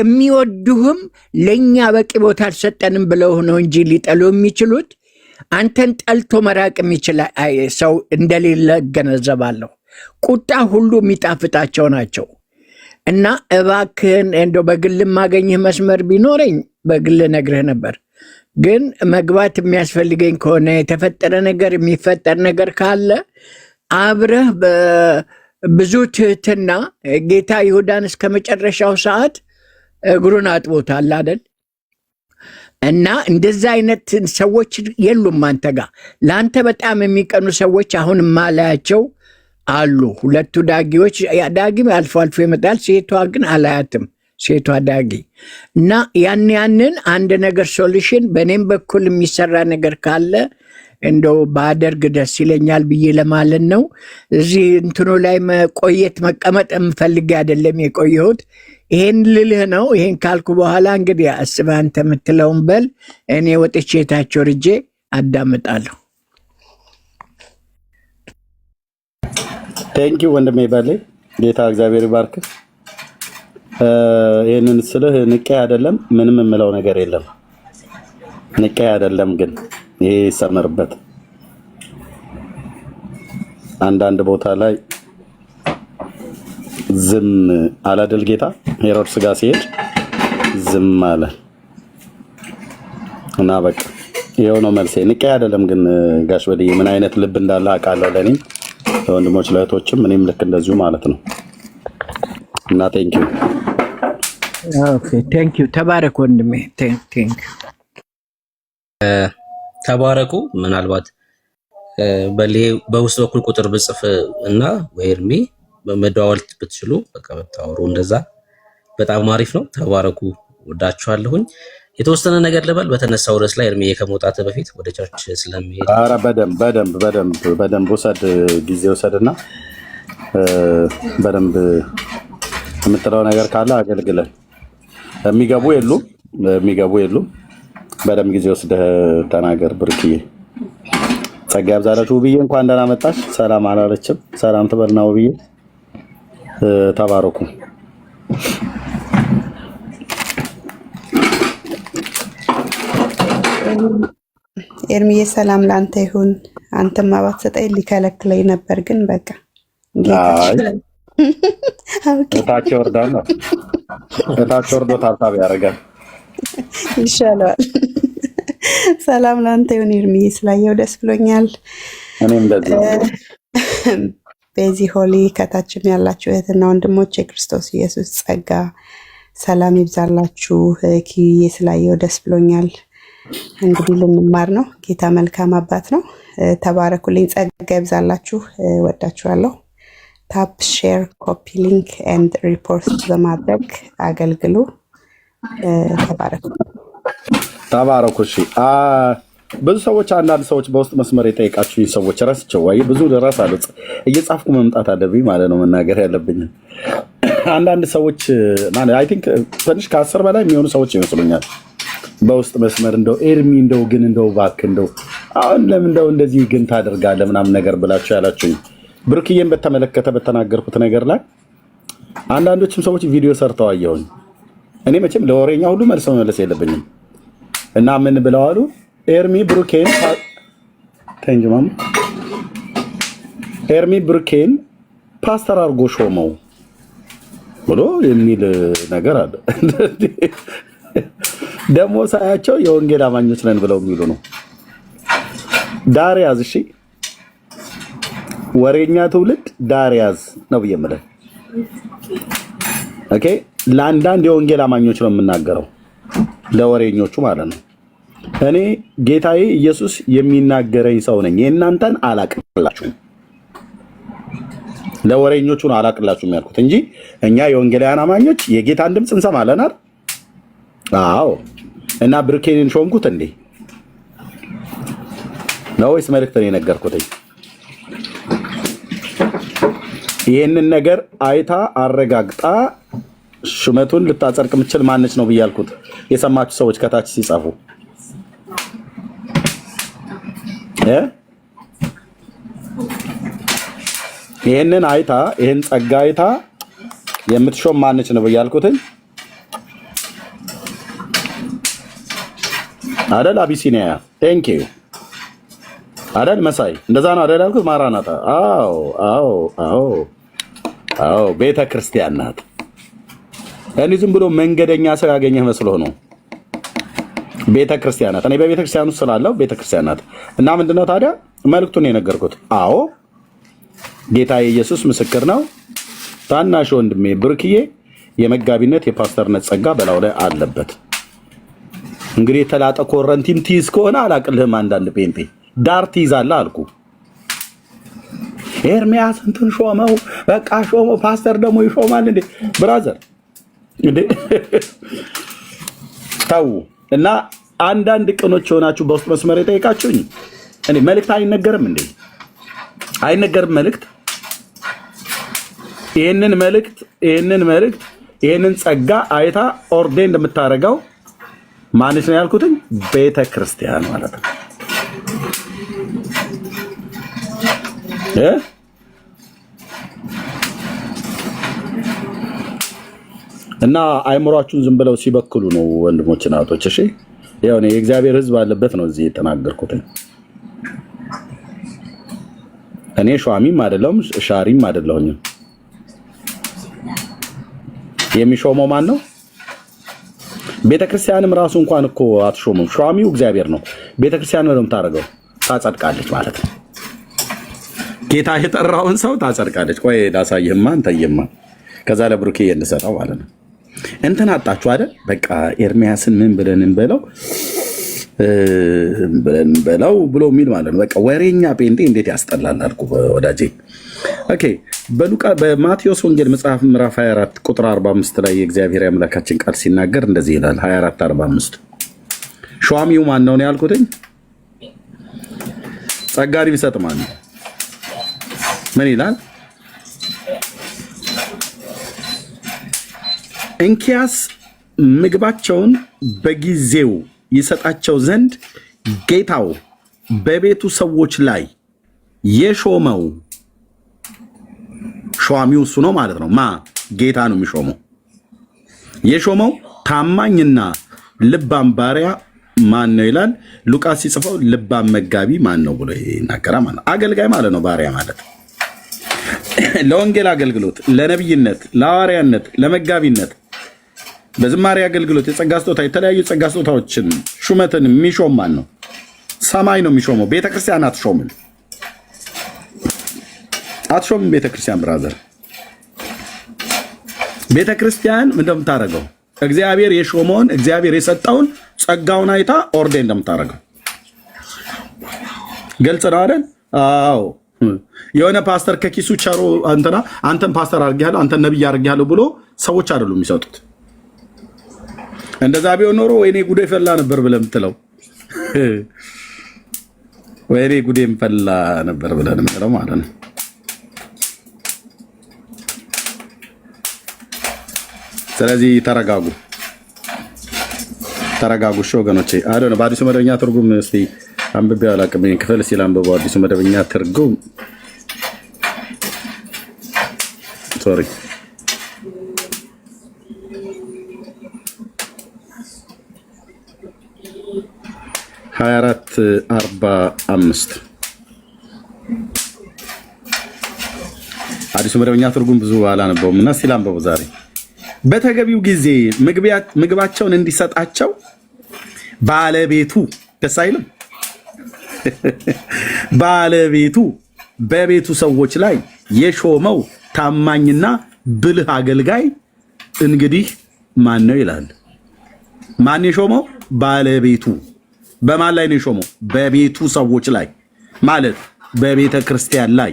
D: የሚወዱህም ለእኛ በቂ ቦታ አልሰጠንም ብለው ነው እንጂ ሊጠሉ የሚችሉት አንተን ጠልቶ መራቅ የሚችል ሰው እንደሌለ እገነዘባለሁ። ቁጣ ሁሉ የሚጣፍጣቸው ናቸው። እና እባክህን እንደው በግል ማገኝህ መስመር ቢኖረኝ በግል ነግርህ ነበር። ግን መግባት የሚያስፈልገኝ ከሆነ የተፈጠረ ነገር የሚፈጠር ነገር ካለ አብረህ በብዙ ትህትና ጌታ ይሁዳን እስከ መጨረሻው ሰዓት እግሩን አጥቦታል አይደል? እና እንደዛ አይነት ሰዎች የሉም አንተ ጋር። ለአንተ በጣም የሚቀኑ ሰዎች አሁን ማላያቸው አሉ። ሁለቱ ዳጊዎች፣ ዳጊ አልፎ አልፎ ይመጣል፣ ሴቷ ግን አላያትም፣ ሴቷ ዳጊ። እና ያንን አንድ ነገር ሶሉሽን በእኔም በኩል የሚሰራ ነገር ካለ እንደው ባደርግ ደስ ይለኛል ብዬ ለማለት ነው። እዚህ እንትኑ ላይ መቆየት መቀመጥ የምፈልግ አይደለም የቆየሁት። ይሄን ልልህ ነው። ይሄን ካልኩ በኋላ እንግዲህ አስበህ አንተ የምትለውን በል። እኔ ወጥቼ የታቸው ርጄ አዳምጣለሁ።
C: ቴንኪው ወንድሜ በሌ፣ ጌታ እግዚአብሔር ይባርክ። ይህንን ስልህ ንቄ አይደለም፣ ምንም የምለው ነገር የለም። ንቄ አይደለም፣ ግን ይሄ ይሰመርበት። አንዳንድ ቦታ ላይ ዝም አላደል ጌታ ሄሮድስ ጋር ሲሄድ ዝም አለ እና በቃ ይኸው ነው መልሴ። ንቄ አይደለም ግን ጋሽ በልዬ ምን አይነት ልብ እንዳለ አውቃለሁ። ለእኔም ለወንድሞች ለእህቶችም እኔም ልክ እንደዚሁ ማለት ነው። እና ቴንኪው
D: ቴንኪው። ተባረክ ወንድሜ። ቴንኪው
A: ተባረኩ። ምናልባት በውስጥ በኩል ቁጥር ብጽፍ እና ወይርሚ በመደዋወል ብትችሉ በቃ ብታወሩ እንደዛ በጣም አሪፍ ነው። ተባረኩ። ወዳችኋለሁኝ። የተወሰነ ነገር ልበል በተነሳው ርዕስ ላይ እርምዬ ከመውጣት በፊት ወደ ቸርች ስለሚሄድ።
C: ኧረ በደንብ ውሰድ፣ ጊዜ ውሰድና በደንብ የምትለው ነገር ካለ አገልግለን። የሚገቡ የሉም። በደንብ ጊዜ ወስደህ ተናገር ብርክዬ። ጸጋ ያብዛላችሁ። ውብዬ እንኳን ደህና መጣሽ። ሰላም አላለችም። ሰላም ትበልና ውብዬ። ተባረኩ።
F: ኤርሚዬ ሰላም ላንተ ይሁን። አንተም አባት ሰጠኝ ሊከለክለኝ ነበር፣ ግን በቃ
C: እታቸው ወርዶ ታብታብ ያደርጋል
F: ይሻለዋል። ሰላም ላንተ ይሁን ኤርሚዬ፣ ስላየው ደስ ብሎኛል።
C: እኔም እንደዚህ
F: በዚህ ሆሊ ከታችም ያላችሁ እህትና ወንድሞች የክርስቶስ ኢየሱስ ጸጋ ሰላም ይብዛላችሁ። ኪዩዬ ስላየው ደስ ብሎኛል። እንግዲህ ልንማር ነው። ጌታ መልካም አባት ነው። ተባረኩልኝ። ጸጋ ይብዛላችሁ። ወዳችኋለሁ። ታፕ ሼር፣ ኮፒ ሊንክ ኤንድ ሪፖርት በማድረግ አገልግሉ።
C: ተባረኩ። እሺ ብዙ ሰዎች አንዳንድ ሰዎች በውስጥ መስመር የጠየቃችሁኝ ሰዎች ረስቸው ወይ ብዙ እረሳለሁ። እየጻፍኩ መምጣት አለብኝ ማለት ነው መናገር ያለብኝ። አንዳንድ ሰዎች አይ ቲንክ ትንሽ ከ10 በላይ የሚሆኑ ሰዎች ይመስሉኛል በውስጥ መስመር እንደው ኤርሚ ግን እባክህ አሁን ለምን እንደዚህ ግን ታደርጋለህ ምናምን ነገር ብላችሁ ያላችሁኝ ብሩክዬን በተመለከተ በተናገርኩት ነገር ላይ አንዳንዶችም ሰዎች ቪዲዮ ሰርተው አየሁኝ። እኔ መቼም ለወሬኛ ሁሉ መልስ መመለስ የለብኝም እና ምን ብለዋሉ? ኤርሚ ብሩኬን ፓስተር አድርጎ ሾመው ብሎ የሚል ነገር አለ። ደግሞ ሳያቸው የወንጌል አማኞች ነን ብለው የሚሉ ነው። ዳር ያዝ። እሺ ወሬኛ ትውልድ ዳር ያዝ ነው ብዬ የምልህ። ኦኬ ለአንዳንድ የወንጌል አማኞች ነው የምናገረው፣ ለወሬኞቹ ማለት ነው። እኔ ጌታዬ ኢየሱስ የሚናገረኝ ሰው ነኝ። የእናንተን አላቅላችሁም፣ ለወሬኞቹ ነው አላቅላችሁም ያልኩት እንጂ እኛ የወንጌላውያን አማኞች የጌታን ድምፅ እንሰማለን አይደል? አዎ። እና ብሩኬንን ሾምኩት እንዴ ነው ወይስ መልእክት ነው የነገርኩት? ይህንን ነገር አይታ አረጋግጣ ሹመቱን ልታጸድቅ የምትችል ማነች ነው ብያልኩት። የሰማችሁ ሰዎች ከታች ሲጻፉ ይህንን አይታ ይህን ጸጋ አይታ የምትሾም ማነች ነው ብያልኩትኝ አይደል? አቢሲኒያ ቴንክ ዩ አይደል? መሳይ እንደዛ ነው አይደል ያልኩት? ማራናታ አዎ ቤተ ክርስቲያን ናት። እኔ ዝም ብሎ መንገደኛ ሰው ያገኘህ መስሎ ነው። ቤተ ክርስቲያን ናት። እኔ በቤተ ክርስቲያን ውስጥ ስላለው ቤተ ክርስቲያን ናት። እና ምንድነው ታዲያ መልእክቱን የነገርኩት? አዎ ጌታ ኢየሱስ ምስክር ነው። ታናሽ ወንድሜ ብሩክዬ የመጋቢነት የፓስተርነት ጸጋ በላው ላይ አለበት። እንግዲህ የተላጠ ኮረንቲም ትይዝ ከሆነ አላቅልህም። አንዳንድ ጴንጤ ዳር ትይዛለህ አልኩ። ኤርሚያስ እንትን ሾመው፣ በቃ ሾመው። ፓስተር ደግሞ ይሾማል እንዴ? ብራዘር እንዴ ታው እና አንዳንድ ቅኖች ሆናችሁ በውስጥ መስመር የጠየቃችሁኝ እኔ መልእክት አይነገርም እንዴ? አይነገርም መልእክት? ይሄንን መልእክት ይሄንን ጸጋ አይታ ኦርዴን እንደምታረጋው ማንስ ነው ያልኩትኝ? ቤተ ክርስቲያን ማለት ነው። እና አይምሯችሁን ዝም ብለው ሲበክሉ ነው ወንድሞች እናቶች። እሺ ያው ነው የእግዚአብሔር ሕዝብ አለበት ነው እዚህ የተናገርኩት። እኔ ሿሚም አይደለሁም ሻሪም አይደለሁኝም። የሚሾመው ማን ነው? ቤተክርስቲያንም ራሱ እንኳን እኮ አትሾምም። ሿሚው እግዚአብሔር ነው። ቤተክርስቲያን ነው የምታደርገው፣ ታጸድቃለች ማለት ነው። ጌታ የጠራውን ሰው ታጸድቃለች። ቆይ ላሳይህማ እንተይማ፣ ከዛ ለብሩኬ እንሰጠው ማለት ነው። እንትን አጣችሁ አይደል? በቃ ኤርሚያስን ምን ብለን እንበለው ብሎ የሚል ማለት ነው። በቃ ወሬኛ ጴንጤ እንዴት ያስጠላል አልኩ ወዳጄ። ኦኬ በማቴዎስ ወንጌል መጽሐፍ ምዕራፍ 24 ቁጥር 45 ላይ የእግዚአብሔር አምላካችን ቃል ሲናገር እንደዚህ ይላል። 24:45 ሿሚው ማን ነው ያልኩትኝ? ጸጋን የሚሰጥ ማን ነው? ምን ይላል? እንኪያስ ምግባቸውን በጊዜው ይሰጣቸው ዘንድ ጌታው በቤቱ ሰዎች ላይ የሾመው ሿሚው እሱ ነው ማለት ነው። ጌታ ነው የሚሾመው። የሾመው ታማኝና ልባም ባሪያ ማን ነው ይላል ሉቃስ ሲጽፈው። ልባም መጋቢ ማን ነው ብሎ ይናገራል ማለት ነው። አገልጋይ ማለት ነው ባሪያ ማለት። ለወንጌል አገልግሎት፣ ለነብይነት፣ ለሐዋርያነት፣ ለመጋቢነት፣ በዝማሬ አገልግሎት የጸጋ ስጦታ የተለያዩ ጸጋ ስጦታዎችን ሹመትን የሚሾም ማን ነው? ሰማይ ነው የሚሾመው። ቤተክርስቲያን አትሾምም። ቤተክርስቲያን ብራዘር፣ ቤተክርስቲያን እንደምታረገው እግዚአብሔር የሾመውን እግዚአብሔር የሰጠውን ጸጋውን አይታ ኦርዴን እንደምታረገው ግልጽ ነው አይደል? አዎ። የሆነ ፓስተር ከኪሱ ቸሮ አንተን ፓስተር አድርጌያለሁ አንተን ነብይ አድርጌያለሁ ብሎ ሰዎች አይደሉም የሚሰጡት። እንደዛ ቢሆን ኖሮ ወይኔ ጉዴ ፈላ ነበር ብለህ የምትለው ወይኔ ጉዴም ፈላ ነበር ብለህ የምትለው ማለት ነው። ስለዚህ ተረጋጉ። እሺ ወገኖቼ። ነው በአዲሱ መደበኛ ትርጉም እስቲ አንብቤ አላቅም። ክፍል ሲል አንብበው አዲሱ መደበኛ ትርጉም ሶሪ 24:45 አዲሱ መደበኛ ትርጉም ብዙ አላነበውም እና ሲል አንብበው ዛሬ በተገቢው ጊዜ ምግባቸውን እንዲሰጣቸው ባለቤቱ ደስ አይልም? ባለቤቱ በቤቱ ሰዎች ላይ የሾመው ታማኝና ብልህ አገልጋይ እንግዲህ ማን ነው ይላል። ማን የሾመው? ባለቤቱ። በማን ላይ ነው የሾመው? በቤቱ ሰዎች ላይ ማለት በቤተ ክርስቲያን ላይ።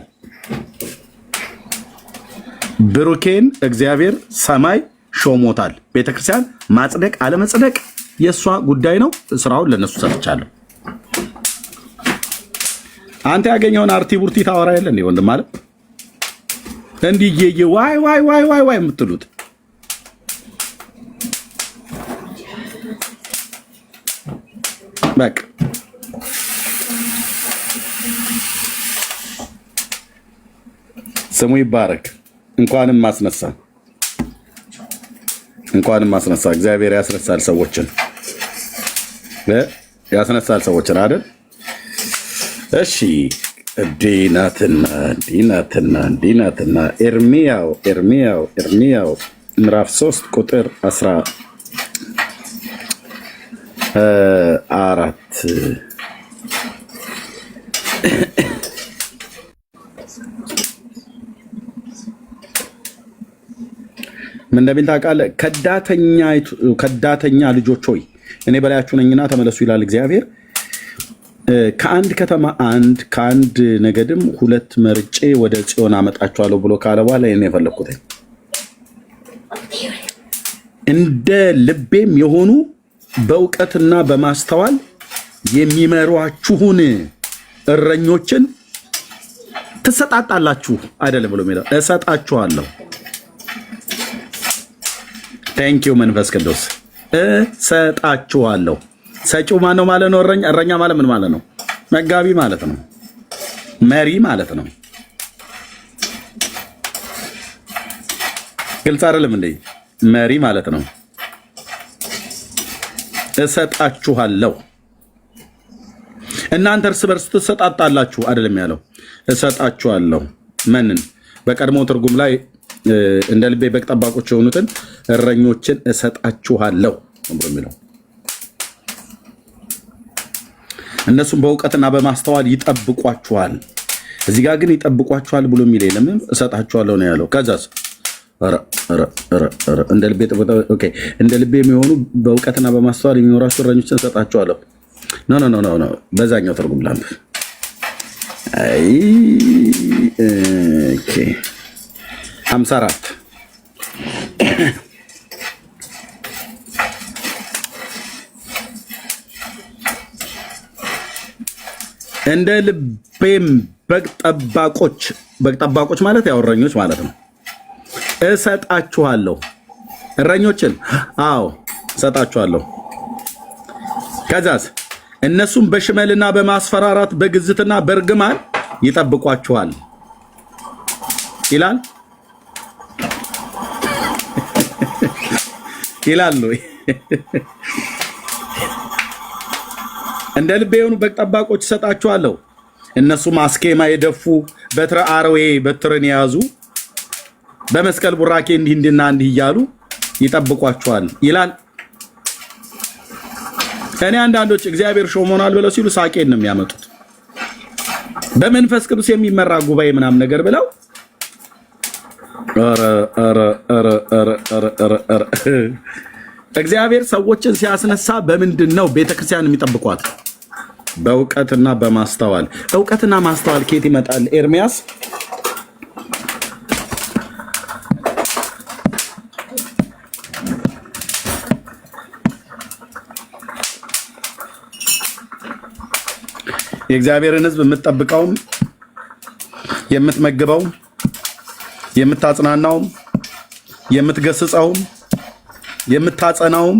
C: ብሩኬን እግዚአብሔር ሰማይ ሾሞታል። ቤተክርስቲያን ማጽደቅ አለመጽደቅ የሷ ጉዳይ ነው። ስራውን ለነሱ ሰጥቻለሁ። አንተ ያገኘውን አርቲ ቡርቲ ታወራ የለ እንዴ ወንድም ማለት እንዲህ ዋይ ዋይ ዋይ ዋይ ዋይ የምትሉት በቃ ስሙ ይባረክ። እንኳንም ማስነሳ እግዚአብሔር ያስነሳል ሰዎችን አይደል? እሺ ዲናትና ኤርሚያው ምዕራፍ 3 ቁጥር 14 ምን እንደሚል ታውቃለህ? ከዳተኛ ልጆች ሆይ እኔ በላያችሁ ነኝና ተመለሱ ይላል እግዚአብሔር። ከአንድ ከተማ ከአንድ ነገድም 2 መርጬ ወደ ጽዮን አመጣችኋለሁ ብሎ ካለ በኋላ እኔ የፈለኩት እንደ ልቤም የሆኑ በእውቀትና በማስተዋል የሚመሯችሁን እረኞችን ትሰጣጣላችሁ አይደለም ብሎ የሚለው እሰጣችኋለሁ። ቴንኪው መንፈስ ቅዱስ። እሰጣችኋለሁ። ሰጪው ማን ነው ማለት ነው? እረኛ ማለት ምን ማለት ነው? መጋቢ ማለት ነው። መሪ ማለት ነው። ግልጽ አይደለም እንዴ? መሪ ማለት ነው። እሰጣችኋለሁ። እናንተ እርስ በርስ ትሰጣጣላችሁ አይደለም ያለው? እሰጣችኋለሁ። ማንን? በቀድሞ ትርጉም ላይ እንደ ልቤ በግ ጠባቆች የሆኑትን እረኞችን እሰጣችኋለሁ ነው የሚለው። እነሱም በእውቀትና በማስተዋል ይጠብቋችኋል። እዚህ ጋር ግን ይጠብቋችኋል ብሎ የሚል የለም። እሰጣችኋለሁ ነው ያለው። ከዛስ እንደ ልቤ የሚሆኑ በእውቀትና በማስተዋል የሚኖራቸው እረኞችን እሰጣችኋለሁ። ኖ በዛኛው ትርጉም ላንብብ። ኦኬ 54 እንደ ልቤም በግ ጠባቆች ማለት ያው እረኞች ማለት ነው። እረኞችን አዎ ሰጣችኋለሁ። ከዛስ እነሱም በሽመልና በማስፈራራት በግዝትና በርግማን ይጠብቋችኋል ይላል ይላሉ። እንደ ልቤ የሆኑ በግ ጠባቆች ሰጣችኋለሁ። እነሱም አስኬማ የደፉ በትረ አርዌ በትርን የያዙ በመስቀል ቡራኬ እንዲህና እንዲህ እያሉ ይጠብቋችኋል ይላል። እኔ አንዳንዶች እግዚአብሔር ሾሞናል ብለው ሲሉ ሳቄን ነው የሚያመጡት። በመንፈስ ቅዱስ የሚመራ ጉባኤ ምናምን ነገር ብለው እግዚአብሔር ሰዎችን ሲያስነሳ በምንድን ነው ቤተክርስቲያን የሚጠብቋት? በእውቀትና በማስተዋል። እውቀትና ማስተዋል ከየት ይመጣል? ኤርሚያስ የእግዚአብሔርን ሕዝብ የምትጠብቀውም የምትመግበውም የምታጽናናውም የምትገስጸውም የምታጸናውም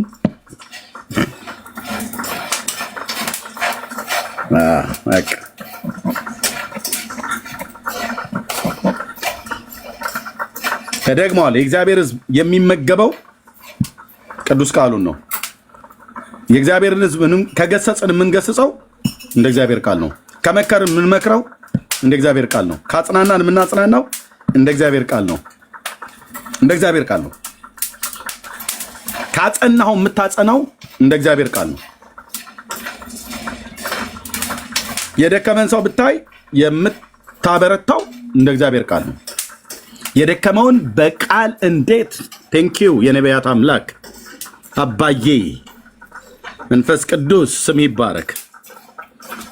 C: ተደግሟል። የእግዚአብሔር ሕዝብ የሚመገበው ቅዱስ ቃሉን ነው። የእግዚአብሔርን ሕዝብ ከገሰጽን የምንገስጸው እንደ እግዚአብሔር ቃል ነው። ከመከርን የምንመክረው እንደ እግዚአብሔር ቃል ነው። ካጽናናን የምናጽናናው እንደ እግዚአብሔር ቃል ነው። እንደ እግዚአብሔር ቃል ነው። ካጸናው የምታጸናው እንደ እግዚአብሔር ቃል ነው። የደከመን ሰው ብታይ የምታበረታው እንደ እግዚአብሔር ቃል ነው። የደከመውን በቃል እንዴት ቴንኪው የነቢያት አምላክ አባዬ መንፈስ ቅዱስ ስም ይባረክ።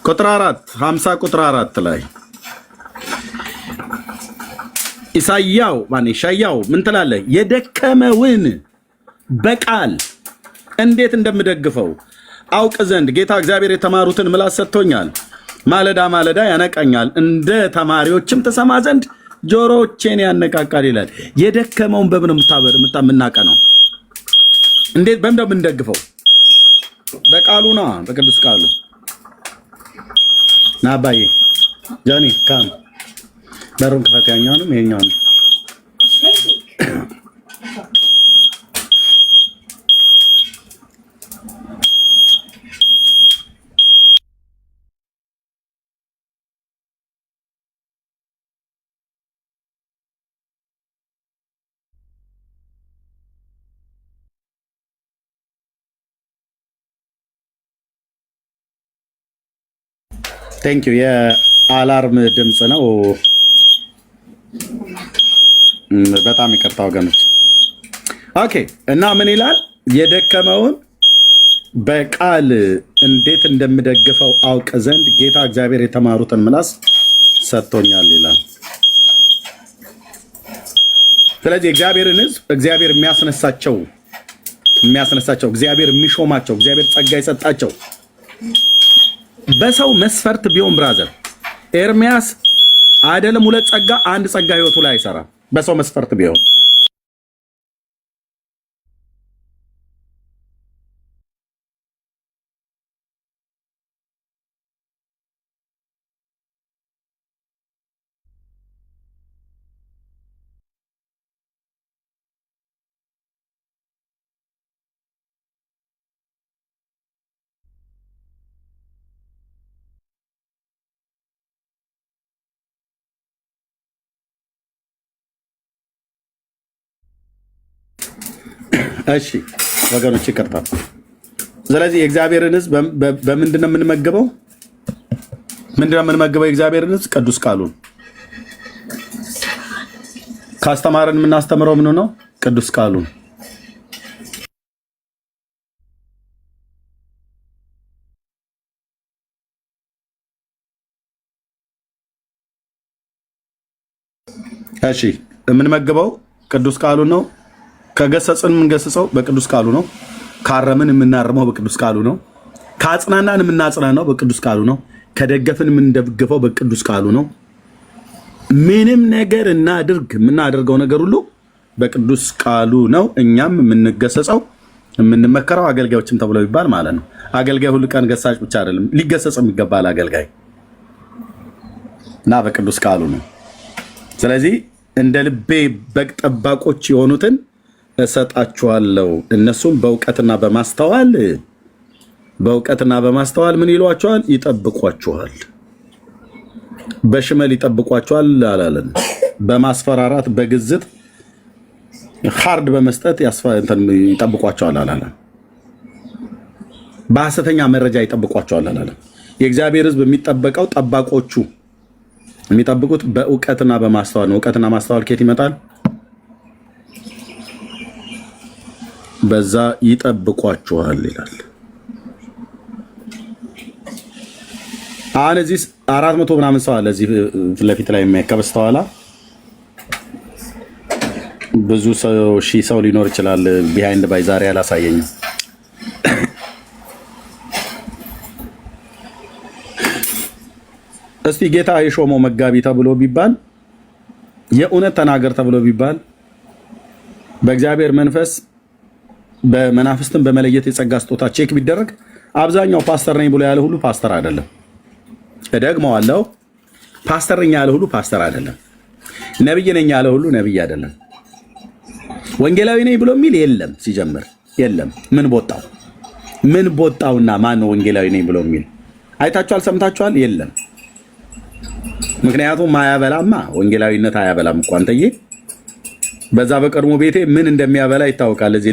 C: ቁጥር 4 50 ቁጥር 4 ላይ ኢሳያው ምን ትላለህ? የደከመውን በቃል እንዴት እንደምደግፈው አውቅ ዘንድ ጌታ እግዚአብሔር የተማሩትን ምላስ ሰጥቶኛል። ማለዳ ማለዳ ያነቃኛል፣ እንደ ተማሪዎችም ተሰማ ዘንድ ጆሮቼን ያነቃቃል ይላል። የደከመውን በምን የምናቀነው? እንዴት በምን እንደምንደግፈው? በቃሉ ነው፣ በቅዱስ ቃሉ። ናባዬ ጆኒ ካም በሩን ክፈት። ያኛውንም ይሄኛውንም ቴንኪው። የአላርም ድምፅ ነው። በጣም ይቅርታ ወገኖች። ኦኬ። እና ምን ይላል? የደከመውን በቃል እንዴት እንደምደግፈው አውቅ ዘንድ ጌታ እግዚአብሔር የተማሩትን ምላስ ሰጥቶኛል ይላል። ስለዚህ እግዚአብሔርን ሕዝብ እግዚአብሔር የሚያስነሳቸው እግዚአብሔር የሚሾማቸው እግዚአብሔር ጸጋ የሰጣቸው በሰው መስፈርት ቢሆን ብራዘር ኤርሚያስ አይደለም 2 ጸጋ 1 ጸጋ ህይወቱ ላይ አይሰራም። በሰው መስፈርት ቢሆን እሺ ወገኖች ይቅርታ። ስለዚህ የእግዚአብሔርን ሕዝብ በምንድን ነው የምንመግበው? ምንድን ነው የምንመግበው? የእግዚአብሔርን ሕዝብ ቅዱስ ቃሉን ካስተማረን የምናስተምረው ምኑ ነው? ቅዱስ ቃሉን። እሺ የምንመግበው ቅዱስ ቃሉን ነው። ከገሰጽን የምንገስጸው በቅዱስ ቃሉ ነው። ካረምን የምናርመው በቅዱስ ቃሉ ነው። ካጽናናን የምናጽናናው በቅዱስ ቃሉ ነው። ከደገፍን የምንደግፈው በቅዱስ ቃሉ ነው። ምንም ነገር እናድርግ፣ የምናደርገው ነገር ሁሉ በቅዱስ ቃሉ ነው እኛም የምንገሰጸው የምንመከረው አገልጋዮችም ተብሎ ይባል ማለት ነው። አገልጋይ ሁሉ ቀን ገሳጭ ብቻ አይደለም፣ ሊገሰጽም ይገባል አገልጋይ እና በቅዱስ ቃሉ ነው። ስለዚህ እንደ ልቤ በግ ጠባቆች የሆኑትን እሰጣችኋለሁ፣ እነሱም በእውቀትና በማስተዋል ምን ይሏቸዋል? ይጠብቋችኋል። በሽመል ይጠብቋችኋል አላለን። በማስፈራራት በግዝት ሃርድ በመስጠት ይጠብቋቸዋል አላለን። በሐሰተኛ መረጃ ይጠብቋቸዋል አላለን። የእግዚአብሔር ሕዝብ የሚጠበቀው ጠባቆቹ የሚጠብቁት በእውቀትና በማስተዋል ነው። እውቀትና ማስተዋል ከየት ይመጣል? በዛ ይጠብቋችኋል ይላል። አሁን እዚህ 400 ምናምን ሰው አለ እዚህ ፊት ለፊት ላይ ከበስተኋላ ብዙ ሰው ሺህ ሰው ሊኖር ይችላል። ቢሃይንድ ባይ ዛሬ አላሳየኝም። እስቲ ጌታ የሾመው መጋቢ ተብሎ ቢባል የእውነት ተናገር ተብሎ ቢባል በእግዚአብሔር መንፈስ በመናፍስትን በመለየት የጸጋ ስጦታ ቼክ ቢደረግ አብዛኛው ፓስተር ነኝ ብሎ ያለ ሁሉ ፓስተር አይደለም። እደግመዋለሁ፣ ፓስተር ነኝ ያለ ሁሉ ፓስተር አይደለም። ነብይ ነኝ ያለ ሁሉ ነብይ አይደለም። ወንጌላዊ ነኝ ብሎ የሚል የለም። ሲጀምር የለም። ምን ቦጣውና ማን ነው ወንጌላዊ ነኝ ብሎ የሚል አይታችኋል? ሰምታችኋል? የለም። ምክንያቱም አያበላማ፣ ወንጌላዊነት አያበላም እኮ አንተዬ። በዛ በቀድሞ ቤቴ ምን እንደሚያበላ ይታወቃል። እዚህ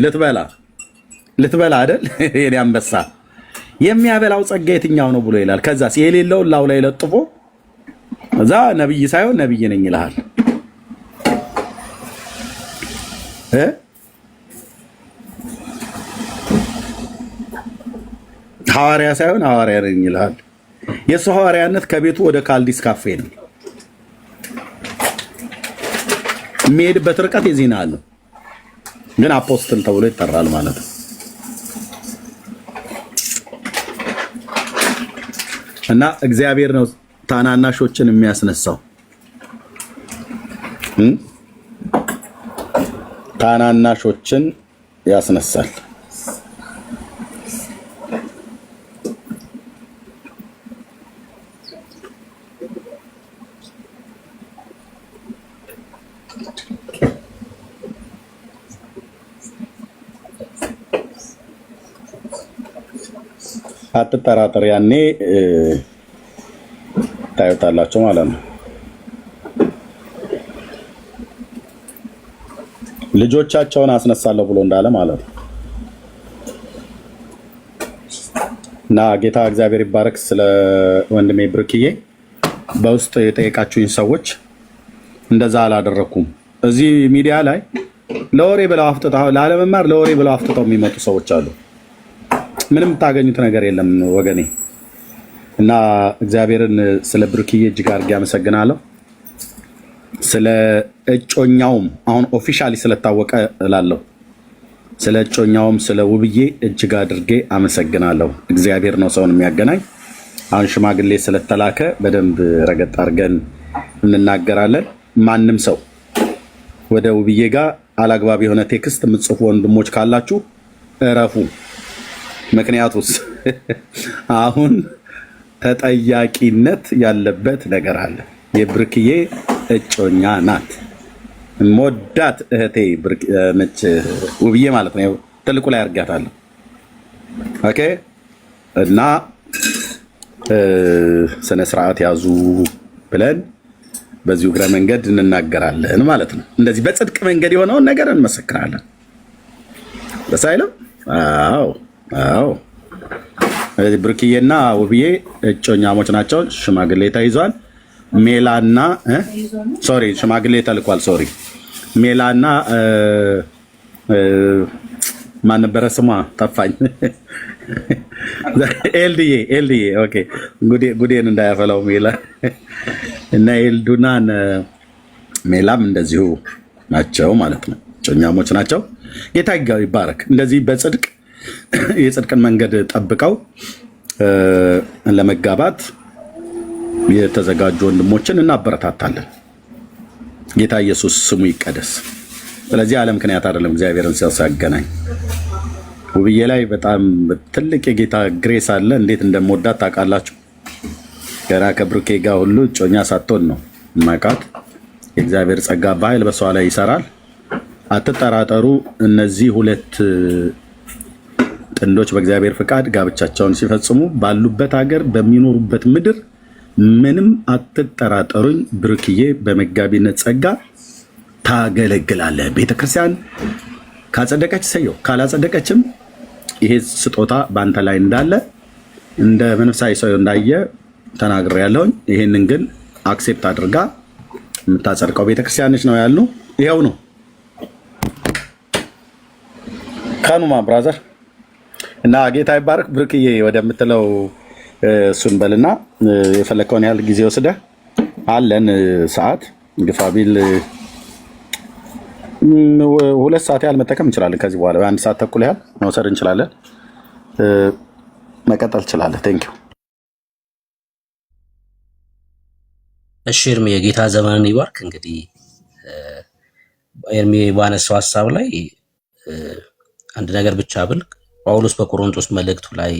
C: ልትበላ አይደል? የኔ አንበሳ የሚያበላው ጸጋ የትኛው ነው ብሎ ይላል። ከዛ የሌለውን ላው ላይ ለጥፎ እዛ ነብይ ሳይሆን ነብይ ነኝ ይልሃል። ሐዋርያ ሳይሆን ሐዋርያ ነኝ ይልሃል። የሱ ሐዋርያነት ከቤቱ ወደ ካልዲስ ካፌ ነው የሚሄድበት ርቀት የዚህና አለ፣ ግን አፖስትል ተብሎ ይጠራል ማለት ነው። እና እግዚአብሔር ነው ታናናሾችን የሚያስነሳው። ታናናሾችን ያስነሳል። አትጠራጠር፣ ያኔ ታዩታላችሁ ማለት ነው። ልጆቻቸውን አስነሳለሁ ብሎ እንዳለ ማለት ነው። እና ጌታ እግዚአብሔር ይባረክ። ስለ ወንድሜ ብርክዬ በውስጥ የጠየቃችሁኝ ሰዎች እንደዛ አላደረኩም። እዚህ ሚዲያ ላይ ለወሬ ብለው አፍጥጠው ላለመማር ለወሬ ብለው አፍጥጠው የሚመጡ ሰዎች አሉ። ምንም ታገኙት ነገር የለም ወገኔ። እና እግዚአብሔርን ስለ ብርክዬ እጅግ አድርጌ አመሰግናለሁ። ስለ እጮኛውም አሁን ኦፊሻሊ ስለታወቀ እላለሁ። ስለ እጮኛውም ስለ ውብዬ እጅግ አድርጌ አመሰግናለሁ። እግዚአብሔር ነው ሰውን የሚያገናኝ። አሁን ሽማግሌ ስለተላከ በደንብ ረገጥ አድርገን እንናገራለን። ማንም ሰው ወደ ውብዬ ጋር አላግባብ የሆነ ቴክስት የምትጽፉ ወንድሞች ካላችሁ እረፉ። ምክንያቱስ አሁን ተጠያቂነት ያለበት ነገር አለ። የብርክዬ እጮኛ ናት። ሞዳት እህቴ ነች ውብዬ ማለት ነው። ትልቁ ላይ አርጋታለሁ። ኦኬ። እና ስነ ስርዓት ያዙ ብለን በዚሁ እግረ መንገድ እንናገራለን ማለት ነው። እንደዚህ በጽድቅ መንገድ የሆነውን ነገር እንመሰክራለን። ደስ አይልም? አዎ። ብርክዬና ውብዬ እጮኛሞች ናቸው። ሽማግሌ ተይዟል። ሜላና ሽማግሌ ተልኳል። ሜላና ማን ነበረ ስሟ ጠፋኝ። ኤልድዬ ኦኬ። ጉዴን እንዳያፈላው ሜላ እና ኤልዱና ሜላም እንደዚሁ ናቸው ማለት ነው። እጮኛሞች ናቸው። ጌታ ይባረክ። እንደዚህ በጽድቅ የጽድቅን መንገድ ጠብቀው ለመጋባት የተዘጋጁ ወንድሞችን እናበረታታለን። ጌታ ኢየሱስ ስሙ ይቀደስ። ስለዚህ ያለ ምክንያት አይደለም እግዚአብሔርን ሲያገናኝ። ውብዬ ላይ በጣም ትልቅ የጌታ ግሬስ አለ። እንዴት እንደምወዳት ታውቃላችሁ። ገና ከብሩኬ ጋር ሁሉ እጮኛ ሳትሆን ነው ማቃት። የእግዚአብሔር ጸጋ በኃይል በሷ ላይ ይሰራል። አትጠራጠሩ። እነዚህ ሁለት ጥንዶች በእግዚአብሔር ፍቃድ ጋብቻቸውን ሲፈጽሙ ባሉበት ሀገር በሚኖሩበት ምድር ምንም አትጠራጠሩኝ፣ ብሩክዬ በመጋቢነት ጸጋ ታገለግላለህ። ቤተክርስቲያን ካጸደቀች ሰየው፣ ካላጸደቀችም ይሄ ስጦታ በአንተ ላይ እንዳለ እንደ መንፈሳዊ ሰው እንዳየ ተናግሬ ያለሁኝ። ይሄንን ግን አክሴፕት አድርጋ የምታጸድቀው ቤተክርስቲያንች ነው ያሉ። ይሄው ነው ካኑማ ብራዘር እና ጌታ ይባርክ። ብሩክዬ ወደምትለው እሱን በልና የፈለከውን ያህል ጊዜ ወስደህ አለን ሰዓት ግፋቢል 2 ሰዓት ያህል መጠቀም እንችላለን። ከዚህ በኋላ 1 ሰዓት ተኩል ያህል መውሰድ እንችላለን። መቀጠል እንችላለን። ቴንክ ዩ።
A: እሺ ኤርሚ የጌታ ዘመንን ይባርክ። እንግዲህ ኤርሚ ባነሳው ሀሳብ ላይ አንድ ነገር ብቻ ብል ጳውሎስ በቆሮንቶስ መልእክቱ ላይ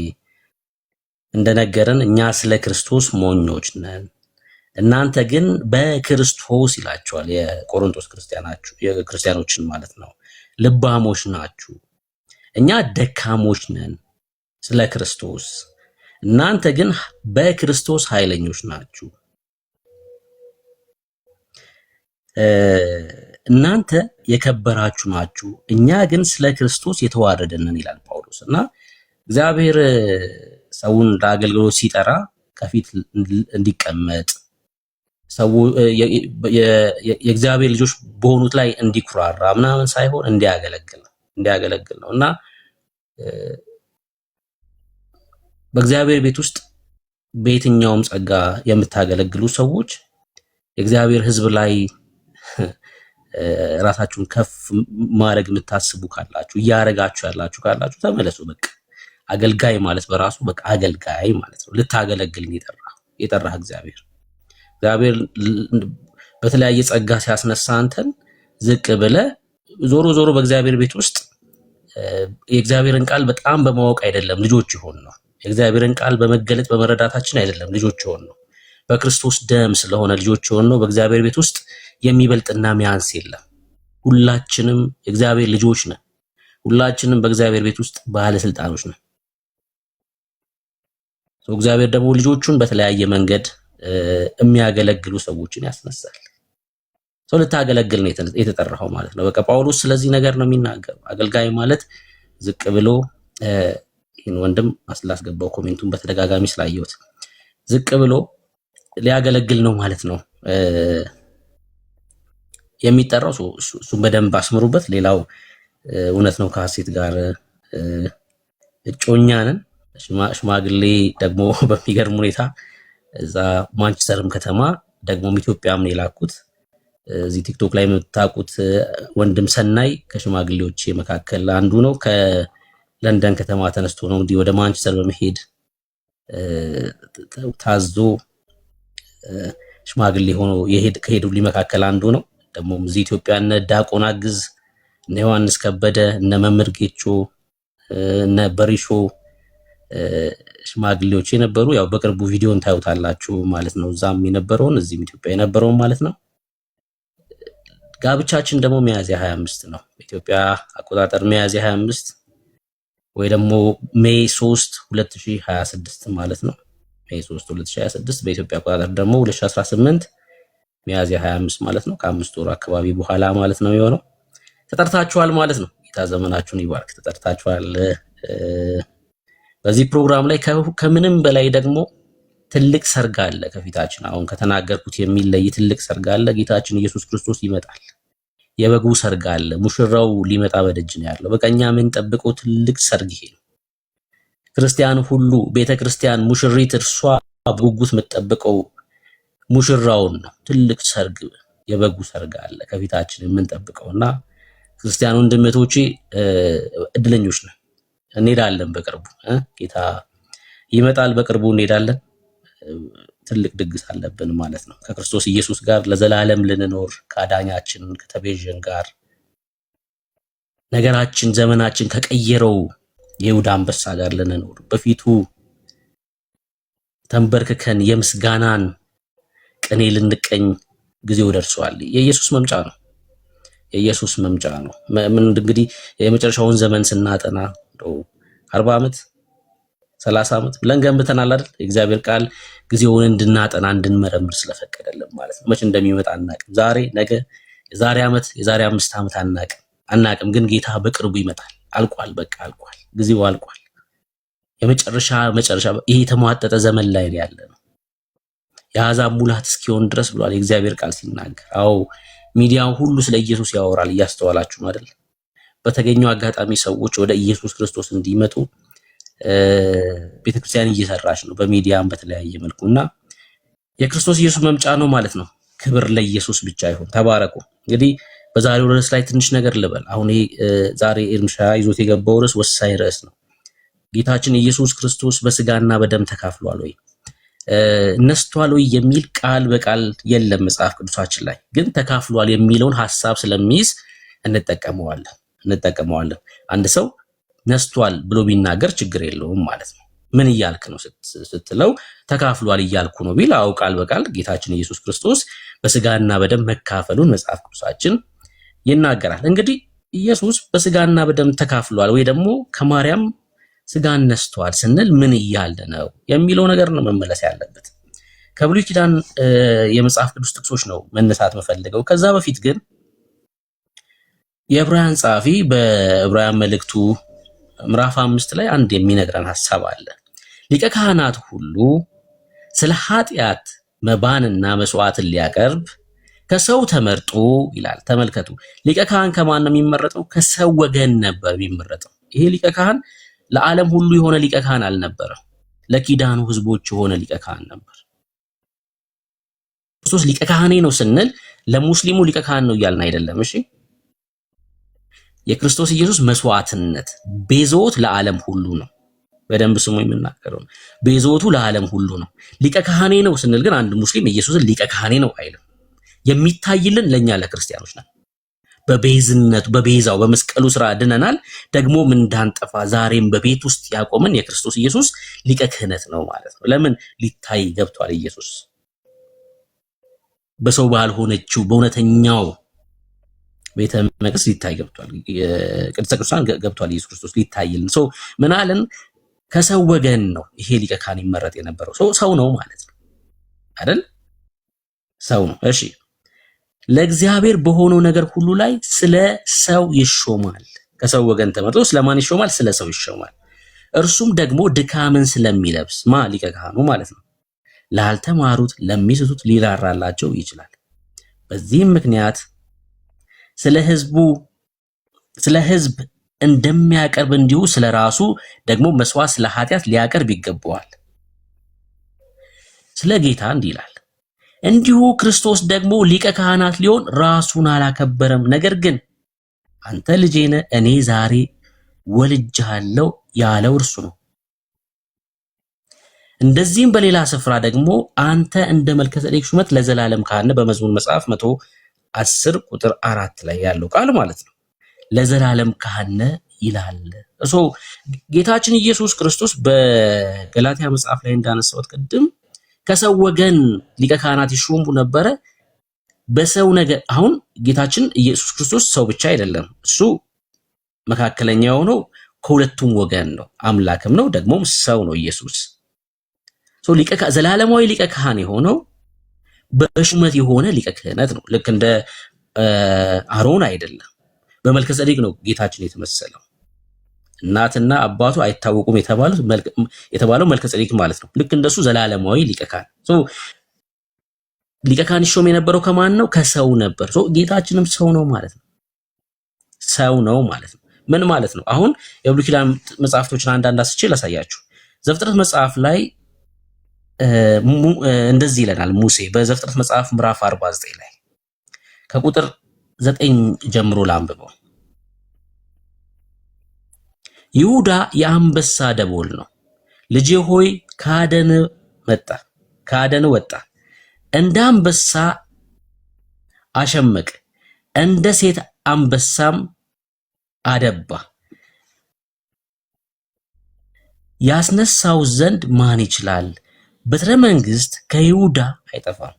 A: እንደነገረን እኛ ስለ ክርስቶስ ሞኞች ነን፣ እናንተ ግን በክርስቶስ ይላቸዋል። የቆሮንቶስ ክርስቲያኖችን ማለት ነው። ልባሞች ናችሁ፣ እኛ ደካሞች ነን ስለ ክርስቶስ፣ እናንተ ግን በክርስቶስ ኃይለኞች ናችሁ። እናንተ የከበራችሁ ናችሁ፣ እኛ ግን ስለ ክርስቶስ የተዋረድንን ይላል ጳውሎስ። እና እግዚአብሔር ሰውን ለአገልግሎት ሲጠራ ከፊት እንዲቀመጥ ሰው የእግዚአብሔር ልጆች በሆኑት ላይ እንዲኩራራ ምናምን ሳይሆን እንዲያገለግል ነው። እና በእግዚአብሔር ቤት ውስጥ በየትኛውም ጸጋ የምታገለግሉ ሰዎች የእግዚአብሔር ሕዝብ ላይ ራሳችሁን ከፍ ማድረግ የምታስቡ ካላችሁ እያረጋችሁ ያላችሁ ካላችሁ ተመለሱ። በቃ አገልጋይ ማለት በራሱ በቃ አገልጋይ ማለት ነው። ልታገለግል የጠራህ እግዚአብሔር በተለያየ ጸጋ ሲያስነሳ አንተን ዝቅ ብለህ ዞሮ በእግዚአብሔር ቤት ውስጥ የእግዚአብሔርን ቃል በጣም በማወቅ አይደለም ልጆች ይሆን ነው። የእግዚአብሔርን ቃል በመገለጥ በመረዳታችን አይደለም ልጆች ይሆን ነው። በክርስቶስ ደም ስለሆነ ልጆች ይሆን ነው። በእግዚአብሔር ቤት ውስጥ የሚበልጥና ሚያንስ የለም። ሁላችንም የእግዚአብሔር ልጆች ነን። ሁላችንም በእግዚአብሔር ቤት ውስጥ ባለስልጣኖች ነን። እግዚአብሔር ደግሞ ልጆቹን በተለያየ መንገድ የሚያገለግሉ ሰዎችን ያስነሳል። ሰው ልታገለግል ነው የተጠራኸው ማለት ነው። በቃ ጳውሎስ ስለዚህ ነገር ነው የሚናገረው። አገልጋይ ማለት ዝቅ ብሎ ይህን ወንድም አስላስገባው ኮሜንቱን በተደጋጋሚ ስላየሁት ዝቅ ብሎ ሊያገለግል ነው ማለት ነው የሚጠራው። እሱም በደንብ አስምሩበት። ሌላው እውነት ነው ከሐሴት ጋር እጮኛ ነን። ሽማግሌ ደግሞ በሚገርም ሁኔታ እዛ ማንቸስተርም ከተማ ደግሞም ኢትዮጵያም ነው የላኩት። እዚህ ቲክቶክ ላይ የምታውቁት ወንድም ሰናይ ከሽማግሌዎች መካከል አንዱ ነው። ከለንደን ከተማ ተነስቶ ነው እንግዲህ ወደ ማንቸስተር በመሄድ ታዞ ሽማግሌ ሆኖ ከሄዱ መካከል አንዱ ነው። ደግሞ እዚህ ኢትዮጵያ እነ ዲያቆን አግዝ፣ እነ ዮሐንስ ከበደ፣ እነ መምህር ጌቾ፣ እነ በሪሾ ሽማግሌዎች የነበሩ ያው በቅርቡ ቪዲዮን ታዩታላችሁ ማለት ነው። እዛም የነበረውን እዚህም ኢትዮጵያ የነበረውን ማለት ነው። ጋብቻችን ደግሞ ሚያዝያ 25 ነው በኢትዮጵያ አቆጣጠር ሚያዝያ 25 ወይ ደግሞ ሜይ 3 2026 ማለት ነው። ሜይ 3 2026 በኢትዮጵያ አቆጣጠር ደግሞ 2018 ሚያዝያ 25 ማለት ነው። ከ5 ወር አካባቢ በኋላ ማለት ነው የሆነው። ተጠርታችኋል ማለት ነው። ጌታ ዘመናችሁን ይባርክ። ተጠርታችኋል። በዚህ ፕሮግራም ላይ ከምንም በላይ ደግሞ ትልቅ ሰርግ አለ ከፊታችን። አሁን ከተናገርኩት የሚለይ ትልቅ ሰርግ አለ። ጌታችን ኢየሱስ ክርስቶስ ይመጣል። የበጉ ሰርግ አለ። ሙሽራው ሊመጣ በደጅ ነው ያለው። በቀኛ ምን ጠብቀው ትልቅ ሰርግ ይሄ ነው። ክርስቲያን ሁሉ ቤተክርስቲያን ሙሽሪት እርሷ በጉጉት የምትጠብቀው ሙሽራውን ነው። ትልቅ ሰርግ የበጉ ሰርግ አለ ከፊታችን የምንጠብቀውና ክርስቲያን ወንድሞቼ እድለኞች ነን። እንሄዳለን በቅርቡ ጌታ ይመጣል። በቅርቡ እንሄዳለን። ትልቅ ድግስ አለብን ማለት ነው። ከክርስቶስ ኢየሱስ ጋር ለዘላለም ልንኖር ከአዳኛችን ከተቤዠን ጋር ነገራችን ዘመናችን ከቀየረው የይሁዳ አንበሳ ጋር ልንኖር በፊቱ ተንበርክከን የምስጋናን ቅኔ ልንቀኝ ጊዜው ደርሷል። የኢየሱስ መምጫ ነው። የኢየሱስ መምጫ ነው። ምን እንግዲህ የመጨረሻውን ዘመን ስናጠና 40 ዓመት 30 ዓመት ብለን ገንብተናል አይደል? የእግዚአብሔር ቃል ጊዜውን እንድናጠና እንድንመረምር ስለፈቀደልን ማለት ነው። መቼ እንደሚመጣ አናቅም። ዛሬ፣ ነገ፣ የዛሬ ዓመት፣ የዛሬ 5 ዓመት አናቅም። ግን ጌታ በቅርቡ ይመጣል። አልቋል። በቃ አልቋል። ጊዜው አልቋል። መጨረሻ ይሄ የተሟጠጠ ዘመን ላይ ያለ ነው። የአሕዛብ ሙላት እስኪሆን ድረስ ብሏል የእግዚአብሔር ቃል ሲናገር። አዎ ሚዲያው ሁሉ ስለ ኢየሱስ ያወራል። እያስተዋላችሁ ነው አይደል? በተገኘው አጋጣሚ ሰዎች ወደ ኢየሱስ ክርስቶስ እንዲመጡ ቤተክርስቲያን እየሰራች ነው፣ በሚዲያም በተለያየ መልኩና የክርስቶስ ኢየሱስ መምጫ ነው ማለት ነው። ክብር ለኢየሱስ ብቻ ይሁን። ተባረኩ። እንግዲህ በዛሬው ርዕስ ላይ ትንሽ ነገር ልበል። አሁን ይሄ ዛሬ ኤርምሻ ይዞት የገባው ርዕስ ወሳኝ ርዕስ ነው። ጌታችን ኢየሱስ ክርስቶስ በስጋና በደም ተካፍሏል ወይ ነስቷል ወይ የሚል ቃል በቃል የለም መጽሐፍ ቅዱሳችን ላይ፣ ግን ተካፍሏል የሚለውን ሐሳብ ስለሚይዝ እንጠቀመዋለን። አንድ ሰው ነስቷል ብሎ ቢናገር ችግር የለውም ማለት ነው። ምን እያልክ ነው ስትለው ተካፍሏል እያልኩ ነው ቢል አው ቃል በቃል ጌታችን ኢየሱስ ክርስቶስ በስጋና በደም መካፈሉን መጽሐፍ ቅዱሳችን ይናገራል። እንግዲህ ኢየሱስ በስጋና በደም ተካፍሏል ወይ ደግሞ ከማርያም ስጋን ነስቷል ስንል ምን እያለ ነው የሚለው ነገር ነው መመለስ ያለበት። ከብሉይ ኪዳን የመጽሐፍ ቅዱስ ጥቅሶች ነው መነሳት መፈልገው። ከዛ በፊት ግን የዕብራውያን ጸሐፊ በዕብራውያን መልእክቱ ምዕራፍ 5 ላይ አንድ የሚነግረን ሐሳብ አለ። ሊቀ ካህናት ሁሉ ስለ ኃጢአት መባንና መስዋዕትን ሊያቀርብ ከሰው ተመርጦ ይላል። ተመልከቱ፣ ሊቀ ካህን ከማን ነው የሚመረጠው? ከሰው ወገን ነበር የሚመረጠው። ይሄ ሊቀ ካህን ለዓለም ሁሉ የሆነ ሊቀ ካህን አልነበረም። ለኪዳኑ ህዝቦች የሆነ ሊቀ ካህን ነበር። ክርስቶስ ሊቀ ካህኔ ነው ስንል ለሙስሊሙ ሊቀ ካህን ነው እያልን አይደለም። እሺ፣ የክርስቶስ ኢየሱስ መስዋዕትነት ቤዞት ለዓለም ሁሉ ነው። በደንብ ስሙ የምናገረው ቤዞቱ ለዓለም ሁሉ ነው። ሊቀ ካህኔ ነው ስንል ግን አንድ ሙስሊም ኢየሱስን ሊቀ ካህኔ ነው አይልም። የሚታይልን ለኛ ለክርስቲያኖች ነው። በቤዝነቱ በቤዛው በመስቀሉ ስራ ድነናል። ደግሞ ምን እንዳንጠፋ ዛሬም በቤት ውስጥ ያቆመን የክርስቶስ ኢየሱስ ሊቀ ክህነት ነው ማለት ነው። ለምን ሊታይ ገብቷል። ኢየሱስ በሰው ባልሆነችው በእውነተኛው ቤተ መቅደስ ሊታይ ገብቷል። ቅድስተ ቅዱሳን ገብቷል። ኢየሱስ ክርስቶስ ሊታይልን ሰው ምን አለን? ከሰው ወገን ነው ይሄ ሊቀ ካህን ይመረጥ የነበረው። ሰው ነው ማለት ነው አይደል? ሰው ነው። እሺ፣ ለእግዚአብሔር በሆነው ነገር ሁሉ ላይ ስለ ሰው ይሾማል። ከሰው ወገን ተመርጦ ስለማን ይሾማል? ስለ ሰው ይሾማል። እርሱም ደግሞ ድካምን ስለሚለብስ ሊቀ ካህኑ ማለት ነው። ላልተማሩት ለሚስቱት ሊራራላቸው ይችላል። በዚህም ምክንያት ስለ ሕዝብ እንደሚያቀርብ እንዲሁ ስለ ራሱ ደግሞ መስዋዕት ስለ ኃጢአት ሊያቀርብ ይገባዋል። ስለ ጌታ እንዲህ ይላል፣ እንዲሁ ክርስቶስ ደግሞ ሊቀ ካህናት ሊሆን ራሱን አላከበረም። ነገር ግን አንተ ልጄ ነህ፣ እኔ ዛሬ ወልጄሃለሁ ያለው እርሱ ነው። እንደዚህም በሌላ ስፍራ ደግሞ አንተ እንደ መልከጼዴቅ ሹመት ለዘላለም ካህን ነህ። በመዝሙር መጽሐፍ 110 ቁጥር 4 ላይ ያለው ቃል ማለት ነው። ለዘላለም ካህን ነህ ይላል። ጌታችን ኢየሱስ ክርስቶስ በገላትያ መጽሐፍ ላይ እንዳነሳሁት ቅድም ከሰው ወገን ሊቀ ካህናት ይሾሙ ነበረ። በሰው ነገር አሁን ጌታችን ኢየሱስ ክርስቶስ ሰው ብቻ አይደለም። እሱ መካከለኛ የሆነው ከሁለቱም ወገን ነው። አምላክም ነው ደግሞም ሰው ነው። ኢየሱስ ዘላለማዊ ሊቀ ካህን የሆነው በሹመት የሆነ ሊቀ ክህነት ነው። ልክ እንደ አሮን አይደለም። በመልከጼዴቅ ነው ጌታችን የተመሰለው። እናትና አባቱ አይታወቁም የተባለው መልከጼዴቅ ማለት ነው። ልክ እንደሱ ዘላለማዊ ሊቀ ካህን ሊቀ ካህን ይሾም የነበረው ከማን ነው? ከሰው ነበር። ጌታችንም ሰው ነው ማለት ነው። ሰው ነው ማለት ነው። ምን ማለት ነው? አሁን የብሉይ ኪዳን መጽሐፍቶችን አንዳንድ አስቼ ላሳያችሁ። ዘፍጥረት መጽሐፍ ላይ እንደዚህ ይለናል ሙሴ በዘፍጥረት መጽሐፍ ምዕራፍ 49 ላይ ከቁጥር 9 ጀምሮ ላንብበው። ይሁዳ የአንበሳ ደቦል ነው። ልጄ ሆይ ከአደን ወጣ፣ እንደ አንበሳ አሸመቅ፣ እንደ ሴት አንበሳም አደባ። ያስነሳው ዘንድ ማን ይችላል? በትረ መንግስት ከይሁዳ አይጠፋም።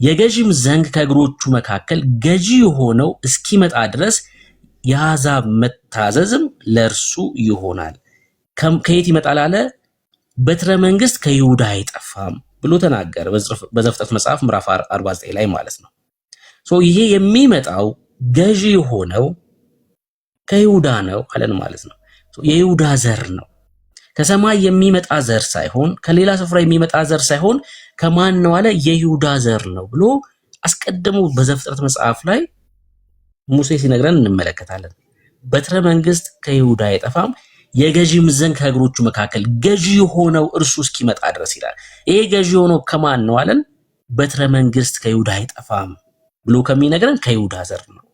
A: የገዥም ዘንግ ከእግሮቹ መካከል ገዢ የሆነው እስኪመጣ ድረስ የአሕዛብ መታዘዝም ለእርሱ ይሆናል። ከየት ይመጣል አለ? በትረ መንግስት ከይሁዳ አይጠፋም ብሎ ተናገረ በዘፍጥረት መጽሐፍ ምዕራፍ 49 ላይ ማለት ነው። ይሄ የሚመጣው ገዢ የሆነው ከይሁዳ ነው አለን ማለት ነው። የይሁዳ ዘር ነው። ከሰማይ የሚመጣ ዘር ሳይሆን ከሌላ ስፍራ የሚመጣ ዘር ሳይሆን ከማን ነው አለ? የይሁዳ ዘር ነው ብሎ አስቀድሞ በዘፍጥረት መጽሐፍ ላይ ሙሴ ሲነግረን እንመለከታለን። በትረ መንግስት ከይሁዳ አይጠፋም፣ የገዢም ዘንግ ከእግሮቹ መካከል ገዢ የሆነው እርሱ እስኪመጣ ድረስ ይላል። ይሄ ገዢ የሆነው ከማን ነው አለን? በትረ መንግስት ከይሁዳ አይጠፋም ብሎ ከሚነግረን ከይሁዳ ዘር ነው።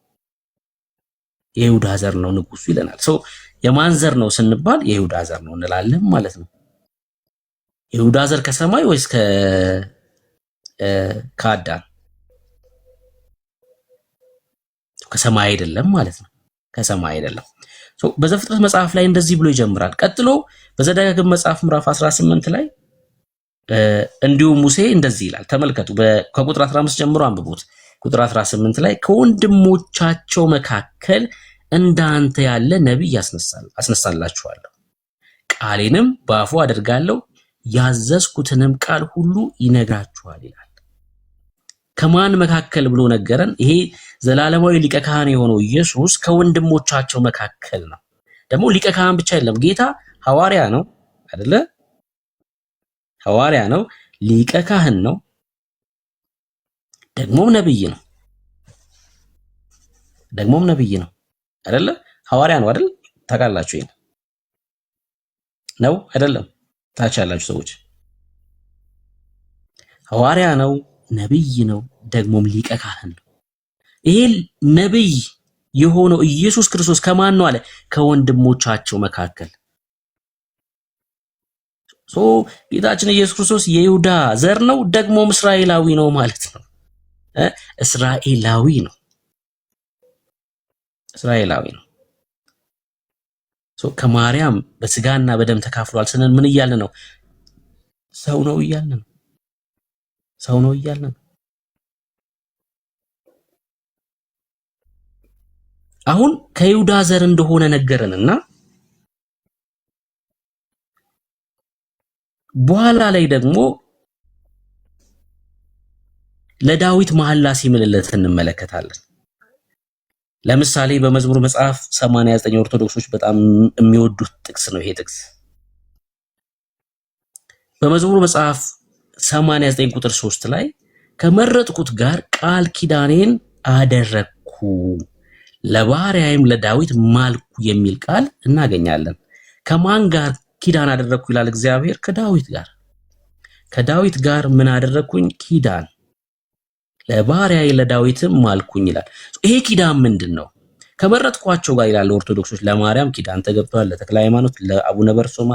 A: የይሁዳ ዘር ነው ንጉሱ ይለናል። የማን ዘር ነው ስንባል የይሁዳ ዘር ነው እንላለን ማለት ነው። የይሁዳ ዘር ከሰማይ ወይስ ከአዳም? ከሰማይ አይደለም ማለት ነው። ከሰማይ አይደለም። በዘፍጥረት መጽሐፍ ላይ እንደዚህ ብሎ ይጀምራል። ቀጥሎ በዘዳግም መጽሐፍ ምዕራፍ 18 ላይ እንዲሁም ሙሴ እንደዚህ ይላል። ተመልከቱ፣ ከቁጥር 15 ጀምሮ አንብቡት። ቁጥር 18 ላይ ከወንድሞቻቸው መካከል እንዳንተ ያለ ነቢይ አስነሳላችኋለሁ፣ ቃሌንም በአፉ አደርጋለሁ፣ ያዘዝኩትንም ቃል ሁሉ ይነግራችኋል ይላል። ከማን መካከል ብሎ ነገረን? ይሄ ዘላለማዊ ሊቀ ካህን የሆነው ኢየሱስ ከወንድሞቻቸው መካከል ነው። ደግሞ ሊቀ ካህን ብቻ አይደለም፣ ጌታ ሐዋርያ ነው አይደለ? ሐዋርያ ነው፣ ሊቀ ካህን ነው፣ ደግሞም ነብይ ነው። ደግሞም ነብይ ነው አይደለ? ሐዋርያ ነው አይደል? ታውቃላችሁ ይሄን ነው አይደለም? ታች ያላችሁ ሰዎች ሐዋርያ ነው፣ ነብይ ነው፣ ደግሞም ሊቀ ካህን ነው። ይሄ ነብይ የሆነው ኢየሱስ ክርስቶስ ከማን ነው አለ? ከወንድሞቻቸው መካከል። ጌታችን ኢየሱስ ክርስቶስ የይሁዳ ዘር ነው፣ ደግሞም እስራኤላዊ ነው ማለት ነው። እስራኤላዊ ነው። እስራኤላዊ ነው። ከማርያም በስጋና በደም ተካፍሏል ስንል ምን እያልን ነው? ሰው ነው እያልን ነው። ሰው ነው እያልን ነው። አሁን ከይሁዳ ዘር እንደሆነ ነገረንና በኋላ ላይ ደግሞ ለዳዊት መሐላ ሲምልለት እንመለከታለን። ለምሳሌ በመዝሙር መጽሐፍ 89 ኦርቶዶክሶች በጣም የሚወዱት ጥቅስ ነው ይሄ ጥቅስ። በመዝሙር መጽሐፍ 89 ቁጥር 3 ላይ ከመረጥኩት ጋር ቃል ኪዳኔን አደረግኩ ለባሪያዬም ለዳዊት ማልኩ የሚል ቃል እናገኛለን። ከማን ጋር ኪዳን አደረግኩ ይላል እግዚአብሔር? ከዳዊት ጋር። ከዳዊት ጋር ምን አደረግኩኝ? ኪዳን ለባሪያዬ ለዳዊትም ማልኩኝ ይላል። ይሄ ኪዳን ምንድን ነው? ከመረጥኳቸው ጋር ይላል ኦርቶዶክሶች። ለማርያም ኪዳን ተገብቷል፣ ለተክለ ሃይማኖት፣ ለአቡነ በርሶማ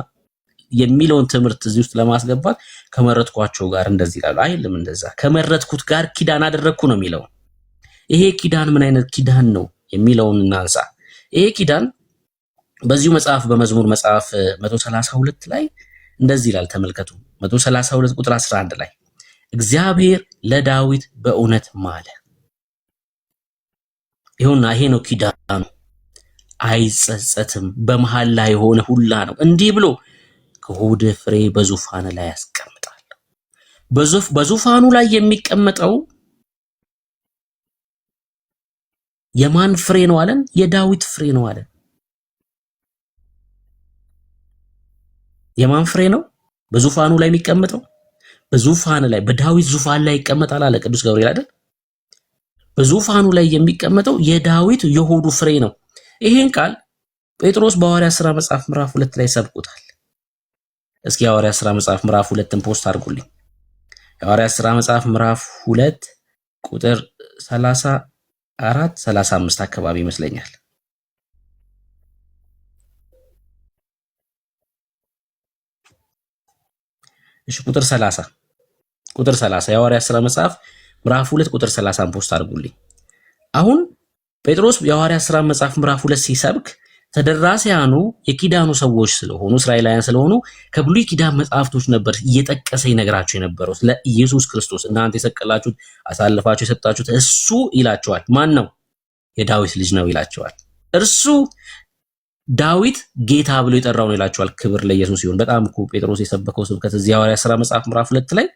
A: የሚለውን ትምህርት እዚህ ውስጥ ለማስገባት ከመረጥኳቸው ጋር እንደዚህ ይላሉ። አይልም እንደዛ። ከመረጥኩት ጋር ኪዳን አደረግኩ ነው የሚለው። ይሄ ኪዳን ምን አይነት ኪዳን ነው የሚለውን እናንሳ። ይሄ ኪዳን በዚሁ መጽሐፍ በመዝሙር መጽሐፍ 132 ላይ እንደዚህ ይላል። ተመልከቱ 132 ቁጥር 11 ላይ እግዚአብሔር ለዳዊት በእውነት ማለ። ይሁንና ይሄ ነው ኪዳኑ፣ አይጸጸትም፣ በመሐላ የሆነ ሁላ ነው። እንዲህ ብሎ ከሆድ ፍሬ በዙፋን ላይ ያስቀምጣል። በዙፋኑ ላይ የሚቀመጠው የማን ፍሬ ነው አለን? የዳዊት ፍሬ ነው አለን። የማን ፍሬ ነው በዙፋኑ ላይ የሚቀመጠው? በዙፋን ላይ በዳዊት ዙፋን ላይ ይቀመጣል አለ ቅዱስ ገብርኤል አይደል? በዙፋኑ ላይ የሚቀመጠው የዳዊት የሆዱ ፍሬ ነው። ይሄን ቃል ጴጥሮስ በሐዋርያት ሥራ መጽሐፍ ምዕራፍ 2 ላይ ሰብቆታል። እስኪ የሐዋርያት ሥራ መጽሐፍ ምዕራፍ 2ን ፖስት አድርጉልኝ። የሐዋርያት ሥራ መጽሐፍ ምዕራፍ 2 ቁጥር 34 35 አካባቢ ይመስለኛል። እሺ ቁጥር 30 የሐዋርያት ሥራ መጽሐፍ ምዕራፍ 2 ቁጥር 30 ፖስት አድርጉልኝ። አሁን ጴጥሮስ የሐዋርያት ሥራ መጽሐፍ ምዕራፍ 2 ሲሰብክ ተደራሲያኑ የኪዳኑ ሰዎች ስለሆኑ እስራኤላውያን ስለሆኑ ከብሉይ ኪዳን መጽሐፍቶች ነበር እየጠቀሰ ይነግራቸው የነበረው ስለ ኢየሱስ ክርስቶስ። እናንተ የሰቀላችሁት አሳልፋችሁ የሰጣችሁት እሱ ይላቸዋል። ማን ነው? የዳዊት ልጅ ነው ይላቸዋል። እርሱ ዳዊት ጌታ ብሎ የጠራው ነው ይላቸዋል። ክብር ለኢየሱስ ይሁን። በጣም እኮ ጴጥሮስ የሰበከው ስብከት እዚህ ሐዋርያት ሥራ መጽሐፍ ምዕራፍ 2 ላይ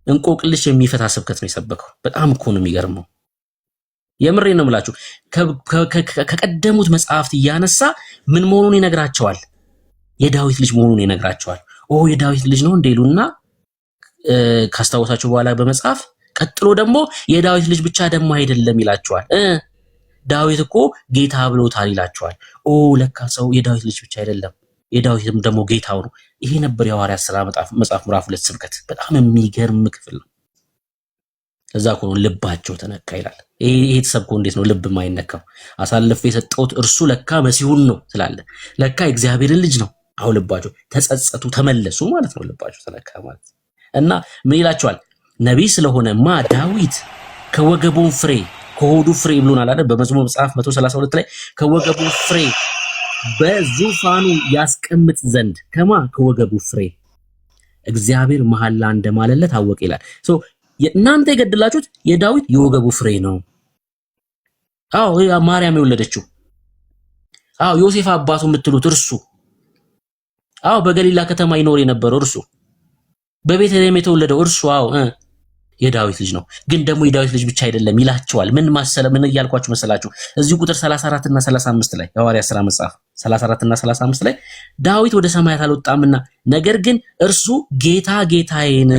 A: እንቆቅልሽ የሚፈታ ስብከት ነው የሰበከው። በጣም እኮ ነው የሚገርመው። የምሬ ነው የምላችሁ። ከቀደሙት መጽሐፍት እያነሳ ምን መሆኑን ይነግራቸዋል? የዳዊት ልጅ መሆኑን ይነግራቸዋል። ኦ የዳዊት ልጅ ነው እንደሉና ካስታወሳችሁ በኋላ በመጽሐፍ ቀጥሎ ደግሞ የዳዊት ልጅ ብቻ ደግሞ አይደለም ይላቸዋል። ዳዊት እኮ ጌታ ብሎታል ይላቸዋል። ኦ ለካ ሰው የዳዊት ልጅ ብቻ አይደለም የዳዊትም ደግሞ ጌታው ነው። ይሄ ነበር የሐዋርያት ሥራ መጽሐፍ ምዕራፍ 2 ስብከት። በጣም የሚገርም ክፍል ነው። ከዛ እኮ ነው ልባቸው ተነካ ይላል። ይሄ ተሰብኮ እንዴት ነው ልብ የማይነካው? አሳልፌ የሰጠሁት እርሱ ለካ መሲሁን ነው ትላለ። ለካ የእግዚአብሔርን ልጅ ነው። አሁን ልባቸው ተጸጸቱ፣ ተመለሱ ማለት ነው። ልባቸው ተነካ ማለት እና ምን ይላቸዋል? ነቢይ ስለሆነማ ዳዊት ከወገቡ ፍሬ ከሆዱ ፍሬ ብሎናል አይደል? በመዝሙር መጽሐፍ 132 ላይ ከወገቡ ፍሬ በዙፋኑ ያስቀምጥ ዘንድ ከወገቡ ፍሬ እግዚአብሔር መሐላ እንደማለለት አወቀ ይላል። እናንተ የገደላችሁት የዳዊት የወገቡ ፍሬ ነው። አዎ ማርያም የወለደችው፣ አዎ ዮሴፍ አባቱ የምትሉት እርሱ፣ አዎ በገሊላ ከተማ ይኖር የነበረው እርሱ፣ በቤተልሔም የተወለደው እርሱ፣ አዎ የዳዊት ልጅ ነው። ግን ደግሞ የዳዊት ልጅ ብቻ አይደለም ይላቸዋል። ምን እያልኳችሁ መሰላችሁ? እዚህ ቁጥር 34 እና 35 ላይ የሐዋርያት ሥራ መጽሐፍ 34 እና 35 ላይ ዳዊት ወደ ሰማያት አልወጣምና ነገር ግን እርሱ ጌታ ጌታዬን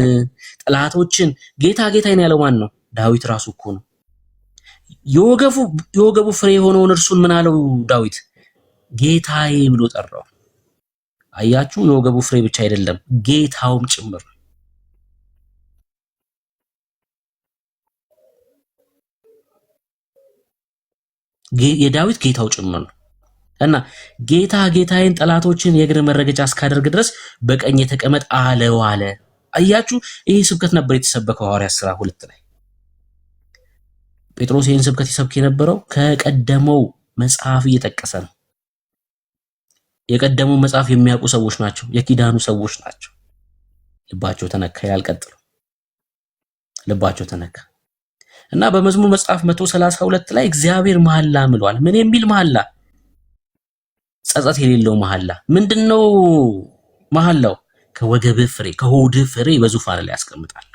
A: ጠላቶችን ጌታ ጌታዬን ያለው ማን ነው? ዳዊት ራሱ እኮ ነው። የወገቡ ፍሬ የሆነውን እርሱን ምን አለው ዳዊት? ጌታዬ ብሎ ጠራው። አያችሁ፣ የወገቡ ፍሬ ብቻ አይደለም ጌታውም ጭምር። የዳዊት ጌታው ጭምር ነው እና ጌታ ጌታዬን ጠላቶችን የእግር መረገጫ እስካደርግ ድረስ በቀኝ የተቀመጥ አለው አለ። አያችሁ፣ ይህ ስብከት ነበር የተሰበከው ሐዋርያት ሥራ 2 ላይ። ጴጥሮስ ይህን ስብከት ይሰብክ የነበረው ከቀደመው መጽሐፍ እየጠቀሰ ነው። የቀደመው መጽሐፍ የሚያውቁ ሰዎች ናቸው፣ የኪዳኑ ሰዎች ናቸው። ልባቸው ተነካ ይላል። ቀጥሎ ልባቸው ተነካ እና በመዝሙር መጽሐፍ 132 ላይ እግዚአብሔር መሐላ ምሏል። ምን የሚል መሐላ? ጸጸት የሌለው መሐላ። ምንድነው መሐላው? ከወገብ ፍሬ ከሆድ ፍሬ በዙፋን ላይ ያስቀምጣል።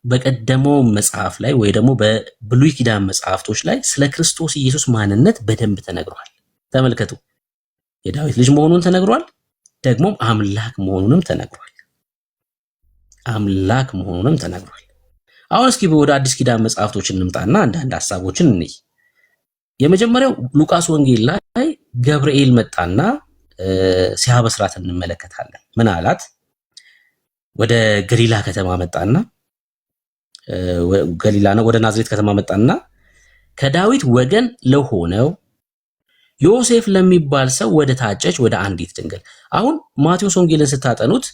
A: በቀደመው መጽሐፍ ላይ ወይ ደግሞ በብሉይ ኪዳን መጽሐፍቶች ላይ ስለ ክርስቶስ ኢየሱስ ማንነት በደንብ ተነግሯል። ተመልከቱ፣ የዳዊት ልጅ መሆኑን ተነግሯል። ደግሞ አምላክ መሆኑንም ተነግሯል። አምላክ መሆኑንም ተነግሯል። አሁን እስኪ ወደ አዲስ ኪዳን መጽሐፍቶች እንምጣና አንዳንድ ሐሳቦችን እንይ። የመጀመሪያው ሉቃስ ወንጌል ላይ ገብርኤል መጣና ሲያበስራት እንመለከታለን። ምን አላት? ወደ ገሊላ ከተማ መጣና ገሊላ ነው፣ ወደ ናዝሬት ከተማ መጣና ከዳዊት ወገን ለሆነው ዮሴፍ ለሚባል ሰው ወደ ታጨች ወደ አንዲት ድንግል። አሁን ማቴዎስ ወንጌልን ስታጠኑት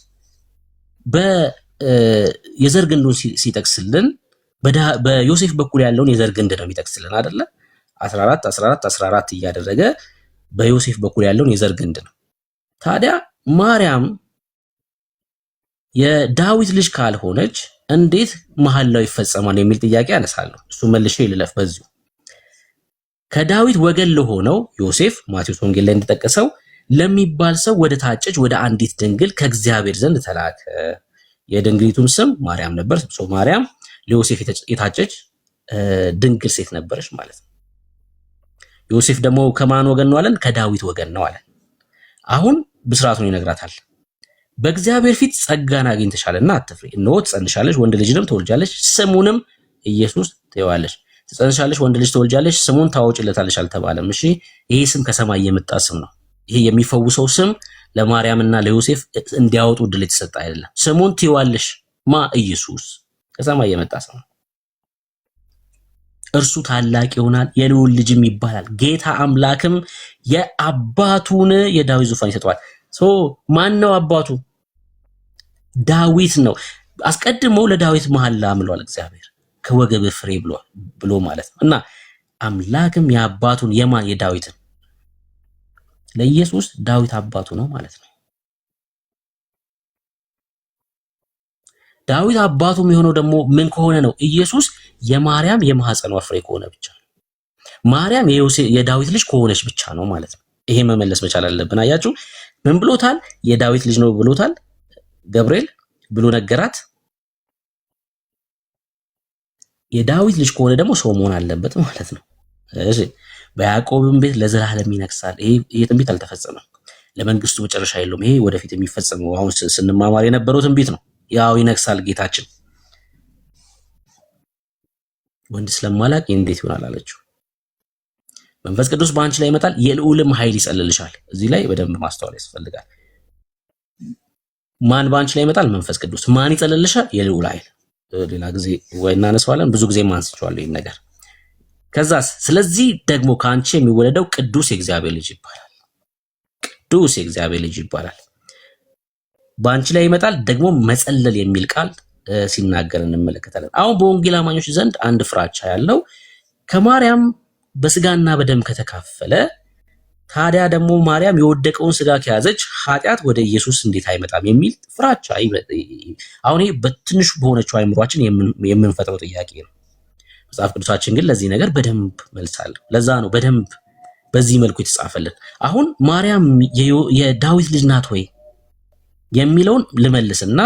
A: የዘር ግንዱን ሲጠቅስልን በዮሴፍ በኩል ያለውን የዘር ግንድ ነው የሚጠቅስልን አይደለ? 14 14 14 እያደረገ በዮሴፍ በኩል ያለውን የዘር ግንድ ነው። ታዲያ ማርያም የዳዊት ልጅ ካልሆነች እንዴት መሐላው ይፈጸማል የሚል ጥያቄ አነሳለሁ። እሱ መልሼ ልለፍ በዚሁ። ከዳዊት ወገን ለሆነው ዮሴፍ ማቴዎስ ወንጌል ላይ እንደተጠቀሰው ለሚባል ሰው ወደ ታጨች ወደ አንዲት ድንግል ከእግዚአብሔር ዘንድ ተላከ። የድንግሊቱም ስም ማርያም ነበር። ማርያም ለዮሴፍ የታጨች ድንግል ሴት ነበረች ማለት ነው። ዮሴፍ ደግሞ ከማን ወገን ነው አለን? ከዳዊት ወገን ነው አለን። አሁን ብስራቱን ይነግራታል። በእግዚአብሔር ፊት ጸጋን አግኝተሻልና አትፍሪ፣ እነሆ ትጸንሻለሽ፣ ወንድ ልጅንም ትወልጃለሽ፣ ስሙንም ኢየሱስ ትይዋለሽ። ትጸንሻለሽ፣ ወንድ ልጅ ትወልጃለሽ፣ ስሙን ታወጪለታለሽ አልተባለም። እሺ፣ ይሄ ስም ከሰማይ የመጣ ስም ነው። ይሄ የሚፈውሰው ስም ለማርያምና ለዮሴፍ እንዲያወጡ ዕድል የተሰጠ አይደለም። ስሙን ትይዋለሽ ማ ኢየሱስ፣ ከሰማይ የመጣ ስም ነው። እርሱ ታላቅ ይሆናል፣ የልዑል ልጅም ይባላል። ጌታ አምላክም የአባቱን የዳዊት ዙፋን ይሰጠዋል። ማን ነው አባቱ? ዳዊት ነው። አስቀድሞ ለዳዊት መሐላ ምሏል እግዚአብሔር ከወገብ ፍሬ ብሎ ማለት ነው። እና አምላክም የአባቱን የዳዊትን ለኢየሱስ ዳዊት አባቱ ነው ማለት ነው። ዳዊት አባቱ የሚሆነው ደግሞ ምን ከሆነ ነው? ኢየሱስ የማርያም የማህፀኗ ፍሬ ከሆነ ብቻ ነው። ማርያም የዳዊት ልጅ ከሆነች ብቻ ነው ማለት ነው። ይሄ መመለስ መቻል አለብን። አያችሁ ምን ብሎታል? የዳዊት ልጅ ነው ብሎታል ገብርኤል ብሎ ነገራት። የዳዊት ልጅ ከሆነ ደግሞ ሰው መሆን አለበት ማለት ነው። እሺ በያዕቆብም ቤት ለዘላለም ይነግሳል። ይሄ ትንቢት አልተፈጸመም፣ ለመንግስቱ መጨረሻ የለውም። ይሄ ወደፊት የሚፈጸመው አሁን ስንማማር የነበረው ትንቢት ነው። ያው ይነግሳል ጌታችን። ወንድ ስለማላቅ እንዴት ይሆናል አለችው። መንፈስ ቅዱስ በአንቺ ላይ ይመጣል፣ የልዑልም ኃይል ይጸልልሻል። እዚህ ላይ በደንብ ማስተዋል ያስፈልጋል። ማን በአንቺ ላይ ይመጣል? መንፈስ ቅዱስ። ማን ይጸልልሻል? የልዑል ኃይል። ሌላ ጊዜ ወይ እናነሳዋለን፣ ብዙ ጊዜ ማንስቻለሁ ይሄን ነገር። ከዛስ ስለዚህ ደግሞ ከአንቺ የሚወለደው ቅዱስ የእግዚአብሔር ልጅ ይባላል። ቅዱስ የእግዚአብሔር ልጅ ይባላል። በአንቺ ላይ ይመጣል ደግሞ መጸለል የሚል ቃል ሲናገር እንመለከታለን። አሁን በወንጌል አማኞች ዘንድ አንድ ፍራቻ ያለው ከማርያም በስጋና በደም ከተካፈለ ታዲያ ደግሞ ማርያም የወደቀውን ስጋ ከያዘች ኃጢአት ወደ ኢየሱስ እንዴት አይመጣም የሚል ፍራቻ። አሁን ይሄ በትንሹ በሆነችው አይምሯችን የምንፈጥረው ጥያቄ ነው። መጽሐፍ ቅዱሳችን ግን ለዚህ ነገር በደንብ መልሳለሁ። ለዛ ነው በደንብ በዚህ መልኩ የተጻፈልን። አሁን ማርያም የዳዊት ልጅ ናት ወይ የሚለውን ልመልስና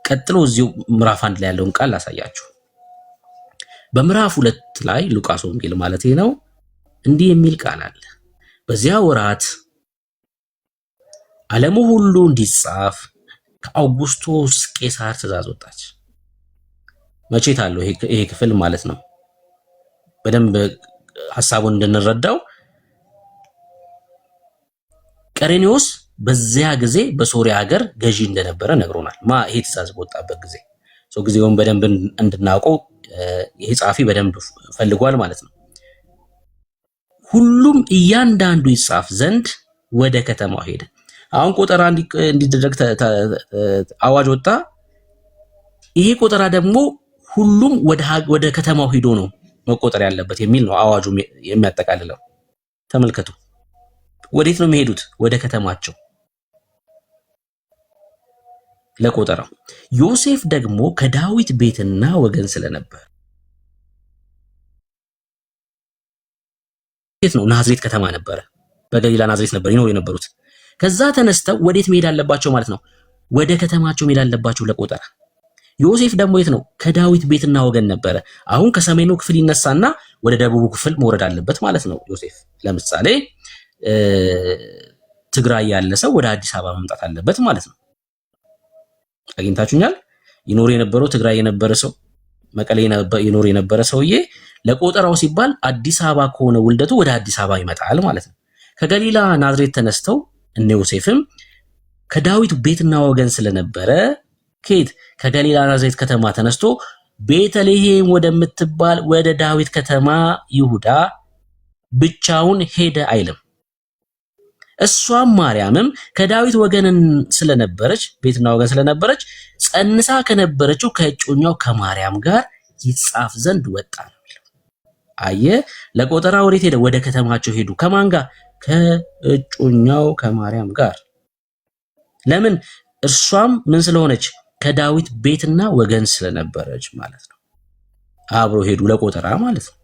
A: ቀጥሎ እዚሁ ምዕራፍ 1 ላይ ያለውን ቃል ላሳያችሁ። በምዕራፍ 2 ላይ ሉቃስ ወንጌል ማለት ነው እንዲህ የሚል ቃል አለ። በዚያ ወራት ዓለሙ ሁሉ እንዲጻፍ ከአውጉስቶስ ቄሳር ትእዛዝ ወጣች። መቼት አለው ይሄ ክፍል ማለት ነው። በደንብ ሐሳቡን እንድንረዳው ቀሬኒዮስ በዚያ ጊዜ በሶሪያ ሀገር ገዢ እንደነበረ ነግሮናል። ይሄ ትእዛዝ በወጣበት ጊዜ ጊዜውን በደንብ እንድናውቀው ይሄ ጻፊ በደንብ ፈልጓል ማለት ነው። ሁሉም እያንዳንዱ ይጻፍ ዘንድ ወደ ከተማው ሄደ። አሁን ቆጠራ እንዲደረግ አዋጅ ወጣ። ይሄ ቆጠራ ደግሞ ሁሉም ወደ ከተማው ሄዶ ነው መቆጠር ያለበት የሚል ነው አዋጁ የሚያጠቃልለው። ተመልከቱ፣ ወዴት ነው የሚሄዱት? ወደ ከተማቸው ለቆጠራው። ዮሴፍ ደግሞ ከዳዊት ቤትና ወገን ስለነበር ነው ናዝሬት ከተማ ነበረ። በገሊላ ናዝሬት ነበር ይኖሩ የነበሩት። ከዛ ተነስተው ወዴት መሄድ አለባቸው ማለት ነው? ወደ ከተማቸው መሄድ አለባቸው ለቆጠራ። ዮሴፍ ደግሞ የት ነው? ከዳዊት ቤትና ወገን ነበረ። አሁን ከሰሜኑ ክፍል ይነሳና ወደ ደቡቡ ክፍል መውረድ አለበት ማለት ነው ዮሴፍ። ለምሳሌ ትግራይ ያለ ሰው ወደ አዲስ አበባ መምጣት አለበት ማለት ነው። አግኝታችሁኛል? ይኖር የነበረው ትግራይ የነበረ ሰው መቀሌ ይኖር የነበረ ሰውዬ ለቆጠራው ሲባል አዲስ አበባ ከሆነ ውልደቱ ወደ አዲስ አበባ ይመጣል ማለት ነው። ከገሊላ ናዝሬት ተነስተው እነ ዮሴፍም ከዳዊት ቤትና ወገን ስለነበረ ከየት? ከገሊላ ናዝሬት ከተማ ተነስቶ ቤተልሔም ወደምትባል ወደ ዳዊት ከተማ ይሁዳ ብቻውን ሄደ አይልም። እሷም ማርያምም ከዳዊት ወገን ስለነበረች ቤትና ወገን ስለነበረች ጸንሳ ከነበረችው ከእጮኛው ከማርያም ጋር ይጻፍ ዘንድ ወጣ ነው የሚለው። አየ ለቆጠራ ወዴት ሄደ? ወደ ከተማቸው ሄዱ። ከማን ጋር? ከእጮኛው ከማርያም ጋር። ለምን? እርሷም ምን ስለሆነች? ከዳዊት ቤትና ወገን ስለነበረች ማለት ነው። አብሮ ሄዱ ለቆጠራ ማለት ነው።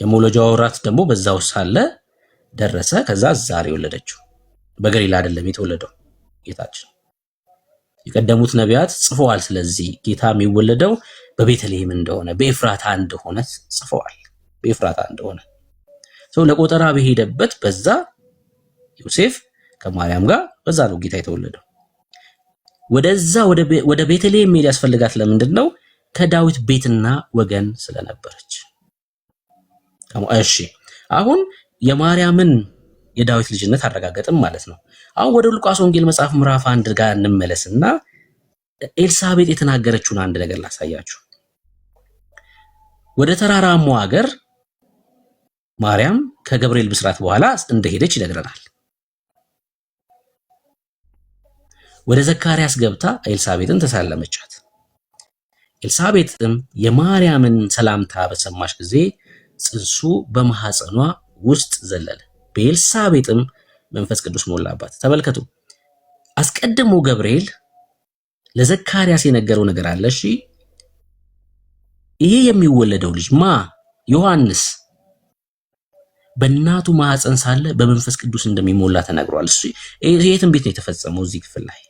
A: የመውለጃው ወራት ደግሞ በዛው ሳለ ደረሰ። ከዛ ዛሬ ወለደችው። በገሊላ አይደለም የተወለደው ጌታችን። የቀደሙት ነቢያት ጽፈዋል። ስለዚህ ጌታ የሚወለደው በቤተልሔም እንደሆነ በኤፍራታ እንደሆነ ጽፈዋል። በኤፍራታ እንደሆነ ሰው ለቆጠራ በሄደበት በዛ ዮሴፍ ከማርያም ጋር በዛ ነው ጌታ የተወለደው። ወደዛ ወደ ቤተልሔም መሄድ ያስፈልጋት ለምንድን ነው? ከዳዊት ቤትና ወገን ስለነበረች። እሺ አሁን የማርያምን የዳዊት ልጅነት አረጋገጥም ማለት ነው። አሁን ወደ ሉቃስ ወንጌል መጽሐፍ ምዕራፍ 1 ጋር እንመለስና ኤልሳቤጥ የተናገረችውን አንድ ነገር ላሳያችሁ። ወደ ተራራማው ሀገር ማርያም ከገብርኤል ብስራት በኋላ እንደሄደች ይነግረናል። ወደ ዘካርያስ ገብታ ኤልሳቤጥን ተሳለመቻት። ኤልሳቤጥም የማርያምን ሰላምታ በሰማች ጊዜ ጽንሱ በማህፀኗ ውስጥ ዘለለ፣ በኤልሳቤጥም መንፈስ ቅዱስ ሞላባት። ተመልከቱ፣ አስቀድሞ ገብርኤል ለዘካርያስ የነገረው ነገር አለ። እሺ ይሄ የሚወለደው ልጅ ዮሐንስ በእናቱ ማህፀን ሳለ በመንፈስ ቅዱስ እንደሚሞላ ተነግሯል። እሺ ይሄ ትንቢት ነው የተፈጸመው እዚህ ክፍል ላይ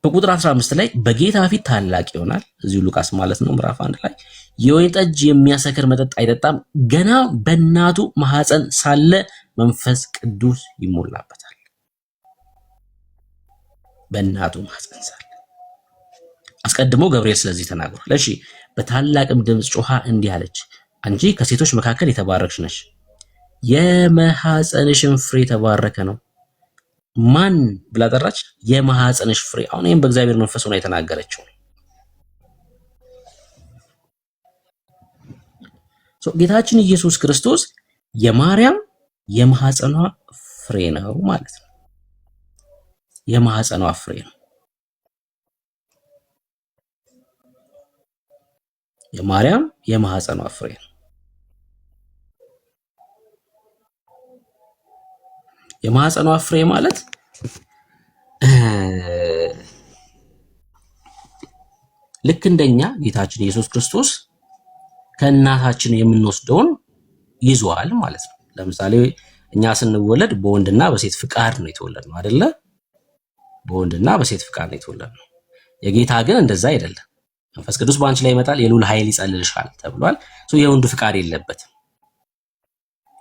A: በቁጥር 15 ላይ በጌታ ፊት ታላቅ ይሆናል። እዚሁ ሉቃስ ማለት ነው ምዕራፍ 1 ላይ የወይን ጠጅ የሚያሰክር መጠጥ አይጠጣም፣ ገና በእናቱ ማህፀን ሳለ መንፈስ ቅዱስ ይሞላበታል። በእናቱ ማህፀን ሳለ አስቀድሞ ገብርኤል ስለዚህ ተናግሯል። እሺ በታላቅም ድምፅ ጮኻ እንዲህ አለች፣ አንቺ ከሴቶች መካከል የተባረክሽ ነሽ፣ የማህፀንሽም ፍሬ የተባረከ ነው። ማን ብላ ጠራች? የማህፀንሽ ፍሬ። አሁን ይሄን በእግዚአብሔር መንፈስ ሆና የተናገረችው ጌታችን ኢየሱስ ክርስቶስ የማርያም የማህፀኗ ፍሬ ነው ማለት ነው። የማህፀኗ ፍሬ ነው። የማርያም የማህፀኗ ፍሬ ነው። የማህፀኗ ፍሬ ማለት ልክ እንደኛ ጌታችን ኢየሱስ ክርስቶስ ከእናታችን የምንወስደውን ይዟል ማለት ነው። ለምሳሌ እኛ ስንወለድ በወንድና በሴት ፍቃድ ነው የተወለድነው አይደለ? በወንድና በሴት ፍቃድ ነው የተወለድነው። የጌታ ግን እንደዛ አይደለም። መንፈስ ቅዱስ በአንቺ ላይ ይመጣል፣ የልዑል ኃይል ይጸልልሻል ተብሏል። የወንድ ፍቃድ የለበትም።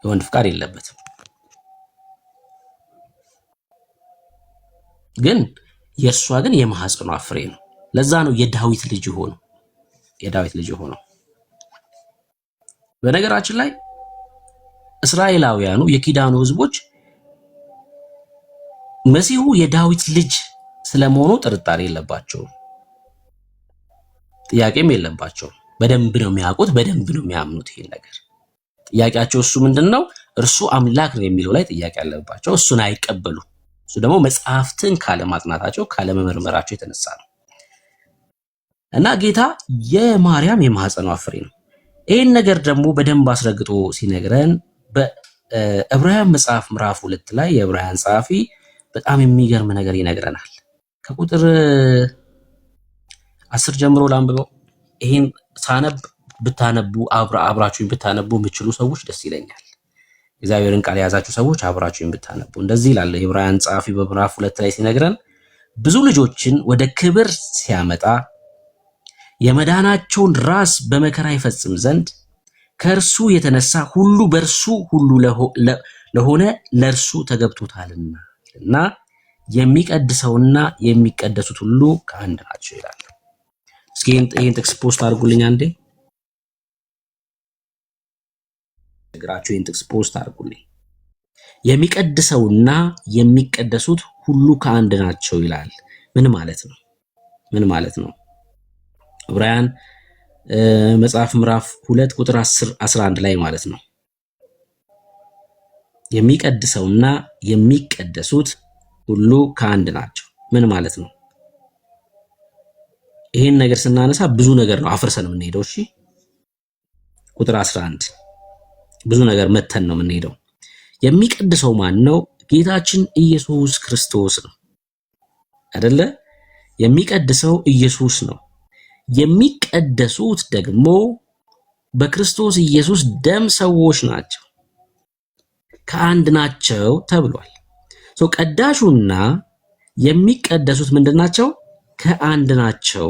A: የወንድ ፍቃድ የለበትም። ግን የእሷ ግን የማህፀኗ ፍሬ ነው። ለዛ ነው የዳዊት ልጅ ሆኖ የዳዊት ልጅ ሆኖ። በነገራችን ላይ እስራኤላውያኑ የኪዳኑ ህዝቦች መሲሁ የዳዊት ልጅ ስለመሆኑ ጥርጣሬ የለባቸውም፣ ጥያቄም የለባቸውም። በደንብ ነው የሚያውቁት፣ በደንብ ነው የሚያምኑት ይሄን ነገር። ጥያቄያቸው እሱ ምንድነው? እርሱ አምላክ ነው የሚለው ላይ ጥያቄ አለባቸው። እሱን አይቀበሉ። እሱ ደግሞ መጽሐፍትን ካለማጥናታቸው ካለመመርመራቸው የተነሳ ነው። እና ጌታ የማርያም የማህፀኗ ፍሬ ነው። ይህን ነገር ደግሞ በደንብ አስረግጦ ሲነግረን በዕብራውያን መጽሐፍ ምዕራፍ 2 ላይ የዕብራውያን ጸሐፊ በጣም የሚገርም ነገር ይነግረናል። ከቁጥር 10 ጀምሮ ላንብበው። ይህን ሳነብ ብታነቡ አብራችሁኝ ብታነቡ የምትችሉ ሰዎች ደስ ይለኛል። እግዚአብሔርን ቃል የያዛችሁ ሰዎች አብራችሁኝ ብታነቡ እንደዚህ ይላል። የዕብራውያን ጸሐፊ በምዕራፍ 2 ላይ ሲነግረን ብዙ ልጆችን ወደ ክብር ሲያመጣ የመዳናቸውን ራስ በመከራ ይፈጽም ዘንድ ከእርሱ የተነሳ ሁሉ በእርሱ ሁሉ ለሆነ ለእርሱ ተገብቶታልና እና የሚቀድሰውና የሚቀደሱት ሁሉ ከአንድ ናቸው ይላል። እስኪ ይህን ጥቅስ ፖስት አድርጉልኝ አንዴ። እግራችሁ ይህን ጥቅስ ፖስት አድርጉልኝ። የሚቀድሰውና የሚቀደሱት ሁሉ ከአንድ ናቸው ይላል። ምን ማለት ነው? ምን ማለት ነው? ዕብራውያን መጽሐፍ ምዕራፍ 2 ቁጥር 11 ላይ ማለት ነው። የሚቀድሰውና የሚቀደሱት ሁሉ ከአንድ ናቸው። ምን ማለት ነው? ይሄን ነገር ስናነሳ ብዙ ነገር ነው አፍርሰን የምንሄደው። እሺ ቁጥር 11 ብዙ ነገር መተን ነው የምንሄደው። የሚቀድሰው ማን ነው? ጌታችን ኢየሱስ ክርስቶስ ነው አይደለ? የሚቀድሰው ኢየሱስ ነው። የሚቀደሱት ደግሞ በክርስቶስ ኢየሱስ ደም ሰዎች ናቸው፣ ከአንድ ናቸው ተብሏል። ቀዳሹና የሚቀደሱት ምንድን ናቸው? ከአንድ ናቸው።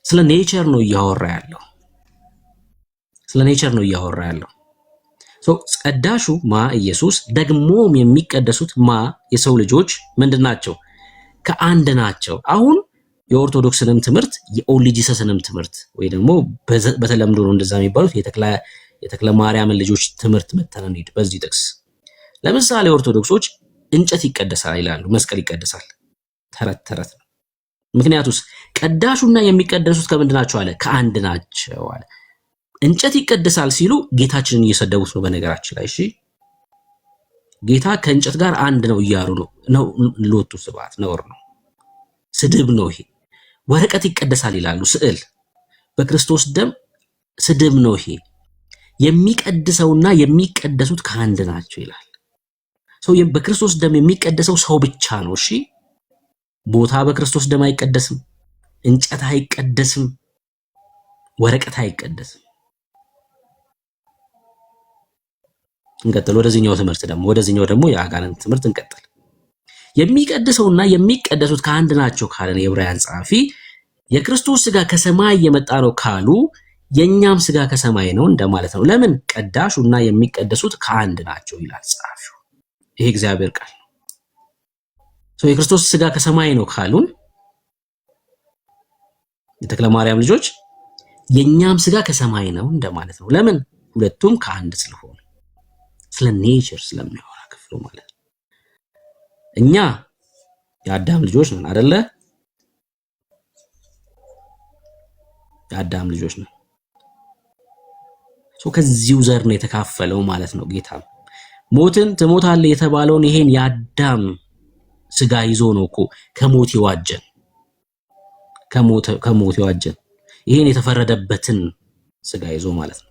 A: ስለ ኔቸር ነው እያወራ ያለው። ስለ ኔቸር ነው እያወራ ያለው። ቀዳሹ ኢየሱስ፣ ደግሞም የሚቀደሱት የሰው ልጆች ምንድን ናቸው? ከአንድ ናቸው። አሁን የኦርቶዶክስንም ትምህርት የኦንሊ ጂሰስንም ትምህርት ወይ ደግሞ በተለምዶ ነው እንደዛ የሚባሉት የተክለ ማርያምን ልጆች ትምህርት መተን እንሂድ። በዚህ ጥቅስ ለምሳሌ ኦርቶዶክሶች እንጨት ይቀደሳል ይላሉ፣ መስቀል ይቀደሳል። ተረት ተረት ነው። ምክንያቱስ ቀዳሹና የሚቀደሱት ከምንድን ናቸው አለ? ከአንድ ናቸው አለ። እንጨት ይቀደሳል ሲሉ ጌታችንን እየሰደቡት ነው በነገራችን ላይ። እሺ ጌታ ከእንጨት ጋር አንድ ነው እያሉ ነው። ሎቱ ስብሐት ነውር ነው፣ ስድብ ነው ይሄ። ወረቀት ይቀደሳል ይላሉ፣ ስዕል በክርስቶስ ደም ስድብ ነው ይሄ። የሚቀድሰውና የሚቀደሱት ከአንድ ናቸው ይላል። ሰው በክርስቶስ ደም የሚቀደሰው ሰው ብቻ ነው። እሺ ቦታ በክርስቶስ ደም አይቀደስም፣ እንጨት አይቀደስም፣ ወረቀት አይቀደስም። እንቀጥል ወደዚህኛው ደግሞ የአጋንንት ትምህርት እንቀጥል። የሚቀድሰውና የሚቀደሱት ከአንድ ናቸው ካለን የዕብራውያን ጸሐፊ የክርስቶስ ሥጋ ከሰማይ የመጣ ነው ካሉ የኛም ሥጋ ከሰማይ ነው እንደማለት ነው። ለምን ቀዳሹና የሚቀደሱት ከአንድ ናቸው ይላል ጸሐፊው። ይሄ እግዚአብሔር ቃል ነው። የክርስቶስ ሥጋ ከሰማይ ነው ካሉን የተክለ ማርያም ልጆች የኛም ሥጋ ከሰማይ ነው እንደማለት ነው። ለምን ሁለቱም ከአንድ ስለሆኑ፣ ስለ ኔቸር ስለሚያወራ ክፍሉ ማለት ነው። እኛ የአዳም ልጆች ነን አይደለ? የአዳም ልጆች ነን። ከዚሁ ዘር ነው የተካፈለው ማለት ነው። ጌታ ሞትን ትሞታለህ የተባለውን ይሄን የአዳም ሥጋ ይዞ ነው እኮ ከሞት ይዋጀን፣ ከሞት ይዋጀን። ይሄን የተፈረደበትን ሥጋ ይዞ ማለት ነው።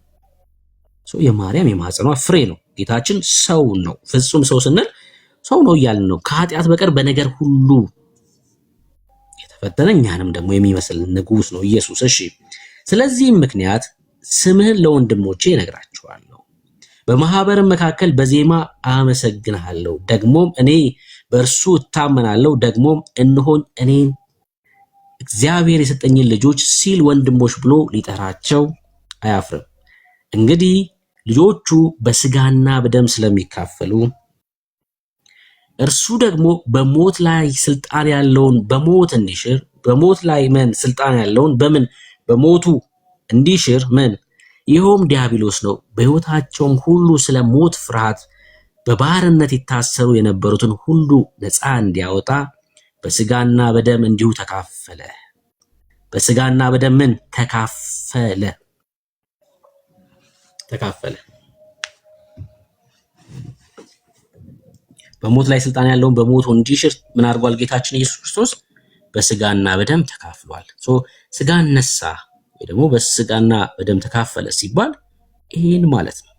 A: የማርያም የማህፀኗ ፍሬ ነው። ጌታችን ሰው ነው። ፍጹም ሰው ስንል ሰው ነው እያልን ነው። ከኃጢአት በቀር በነገር ሁሉ የተፈተነ እኛንም ደግሞ የሚመስል ንጉሥ ነው ኢየሱስ። እሺ ስለዚህም ምክንያት ስምህን ለወንድሞቼ እነግራቸዋለሁ፣ በማህበርም መካከል በዜማ አመሰግንሃለሁ። ደግሞም እኔ በእርሱ እታመናለሁ። ደግሞም እነሆኝ እኔን እግዚአብሔር የሰጠኝን ልጆች ሲል ወንድሞች ብሎ ሊጠራቸው አያፍርም። እንግዲህ ልጆቹ በስጋና በደም ስለሚካፈሉ እርሱ ደግሞ በሞት ላይ ስልጣን ያለውን በሞት እንዲሽር፣ በሞት ላይ ስልጣን ያለውን በሞቱ እንዲሽር ይኸውም ዲያብሎስ ነው። በሕይወታቸውም ሁሉ ስለ ሞት ፍርሃት በባርነት የታሰሩ የነበሩትን ሁሉ ነፃ እንዲያወጣ በስጋና በደም እንዲሁ ተካፈለ። በስጋና በደም ተካፈለ። በሞት ላይ ስልጣን ያለውን በሞቱ እንዲሽር ምን አድርጓል? ጌታችን ኢየሱስ ክርስቶስ በስጋና በደም ተካፍሏል። ስጋን ነሳ ወይ ደግሞ በስጋና በደም ተካፈለ ሲባል ይሄን ማለት ነው።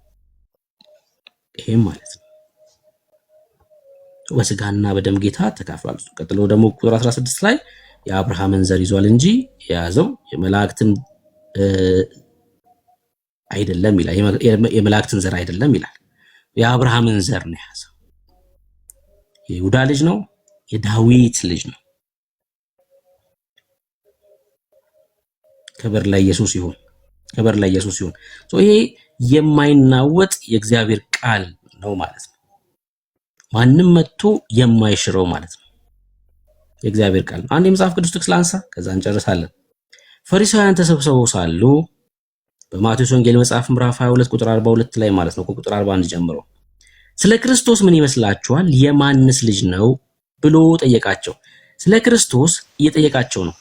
A: በስጋና በደም ጌታ ተካፍሏል። ቀጥሎ ደግሞ ቁጥር 16 ላይ የአብርሃምን ዘር ይዟል እንጂ የያዘው የመላእክትን አይደለም ይላል። የመላእክትን ዘር አይደለም ይላል። የአብርሃምን ዘር ነው የያዘው። የይሁዳ ልጅ ነው፣ የዳዊት ልጅ ነው። ክብር ለኢየሱስ ይሁን። ይሄ የማይናወጥ የእግዚአብሔር ቃል ነው ማለት ነው። ማንም መጥቶ የማይሽረው ማለት ነው። የእግዚአብሔር ቃል ነው። አንድ የመጽሐፍ ቅዱስ ጥቅስ ላንሳ፣ ከዛ እንጨርሳለን። ፈሪሳውያን ተሰብስበው ሳሉ በማቴዎስ ወንጌል መጽሐፍ ምዕራፍ 22 ቁጥር 42 ላይ ማለት ነው፣ ከቁጥር 41 ጀምሮ ስለ ክርስቶስ ምን ይመስላችኋል? የማንስ ልጅ ነው ብሎ ጠየቃቸው። ስለ ክርስቶስ እየጠየቃቸው ነው።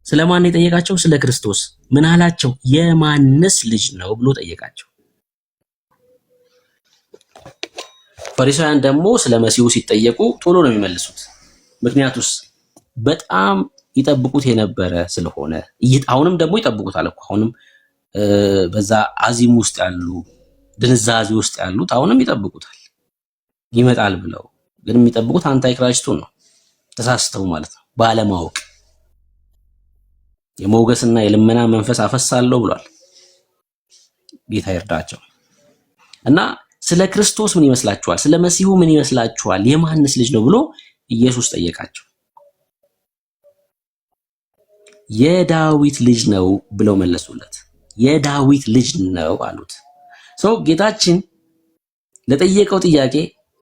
A: ስለማን የጠየቃቸው? ስለ ክርስቶስ። ምን አላቸው? የማንስ ልጅ ነው ብሎ ጠየቃቸው። ፈሪሳውያን ደግሞ ስለ መሲሁ ሲጠየቁ ቶሎ ነው የሚመልሱት። ምክንያቱስ በጣም ይጠብቁት የነበረ ስለሆነ፣ አሁንም ደግሞ ይጠብቁታል እኮ። አሁንም በዛ አዚም ውስጥ ያሉ ድንዛዜ ውስጥ ያሉት አሁንም ይጠብቁታል ይመጣል ብለው፣ ግን የሚጠብቁት አንታይ ክራይስቱን ነው። ተሳስተው ማለት ነው፣ ባለማወቅ። የሞገስና የልመና መንፈስ አፈሳለሁ ብሏል ጌታ ይርዳቸው። እና ስለ ክርስቶስ ምን ይመስላችኋል? ስለ መሲሁ ምን ይመስላችኋል? የማንስ ልጅ ነው ብሎ ኢየሱስ ጠየቃቸው። የዳዊት ልጅ ነው ብለው መለሱለት። የዳዊት ልጅ ነው አሉት። ጌታችን ለጠየቀው ጥያቄ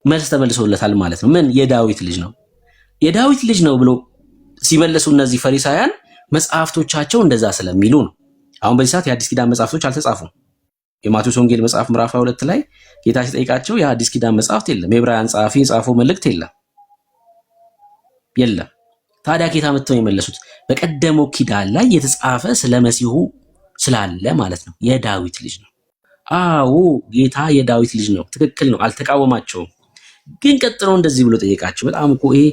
A: መልስ ተመልሶለታል ማለት ነው። ምን? የዳዊት ልጅ ነው። የዳዊት ልጅ ነው ብሎ ሲመለሱ እነዚህ ፈሪሳውያን መጽሐፍቶቻቸው እንደዛ ስለሚሉ ነው። አሁን በዚህ ሰዓት የአዲስ ኪዳን መጽሐፍቶች አልተጻፉም። የማቴዎስ ወንጌል መጽሐፍ ምዕራፍ 22 ላይ ጌታ ሲጠይቃቸው የአዲስ ኪዳን መጽሐፍት የለም፣ የዕብራውያን ጸሐፊ የጻፈው መልእክት የለም። ታዲያ ጌታ መጥተው የመለሱት በቀደመው ኪዳን ላይ የተጻፈ ስለ መሲሁ ስላለ ማለት ነው። የዳዊት ልጅ ነው። አዎ ጌታ የዳዊት ልጅ ነው። ትክክል ነው። አልተቃወማቸውም። ግን ቀጥሎ እንደዚህ ብሎ ጠየቃቸው። በጣም እኮ ይሄ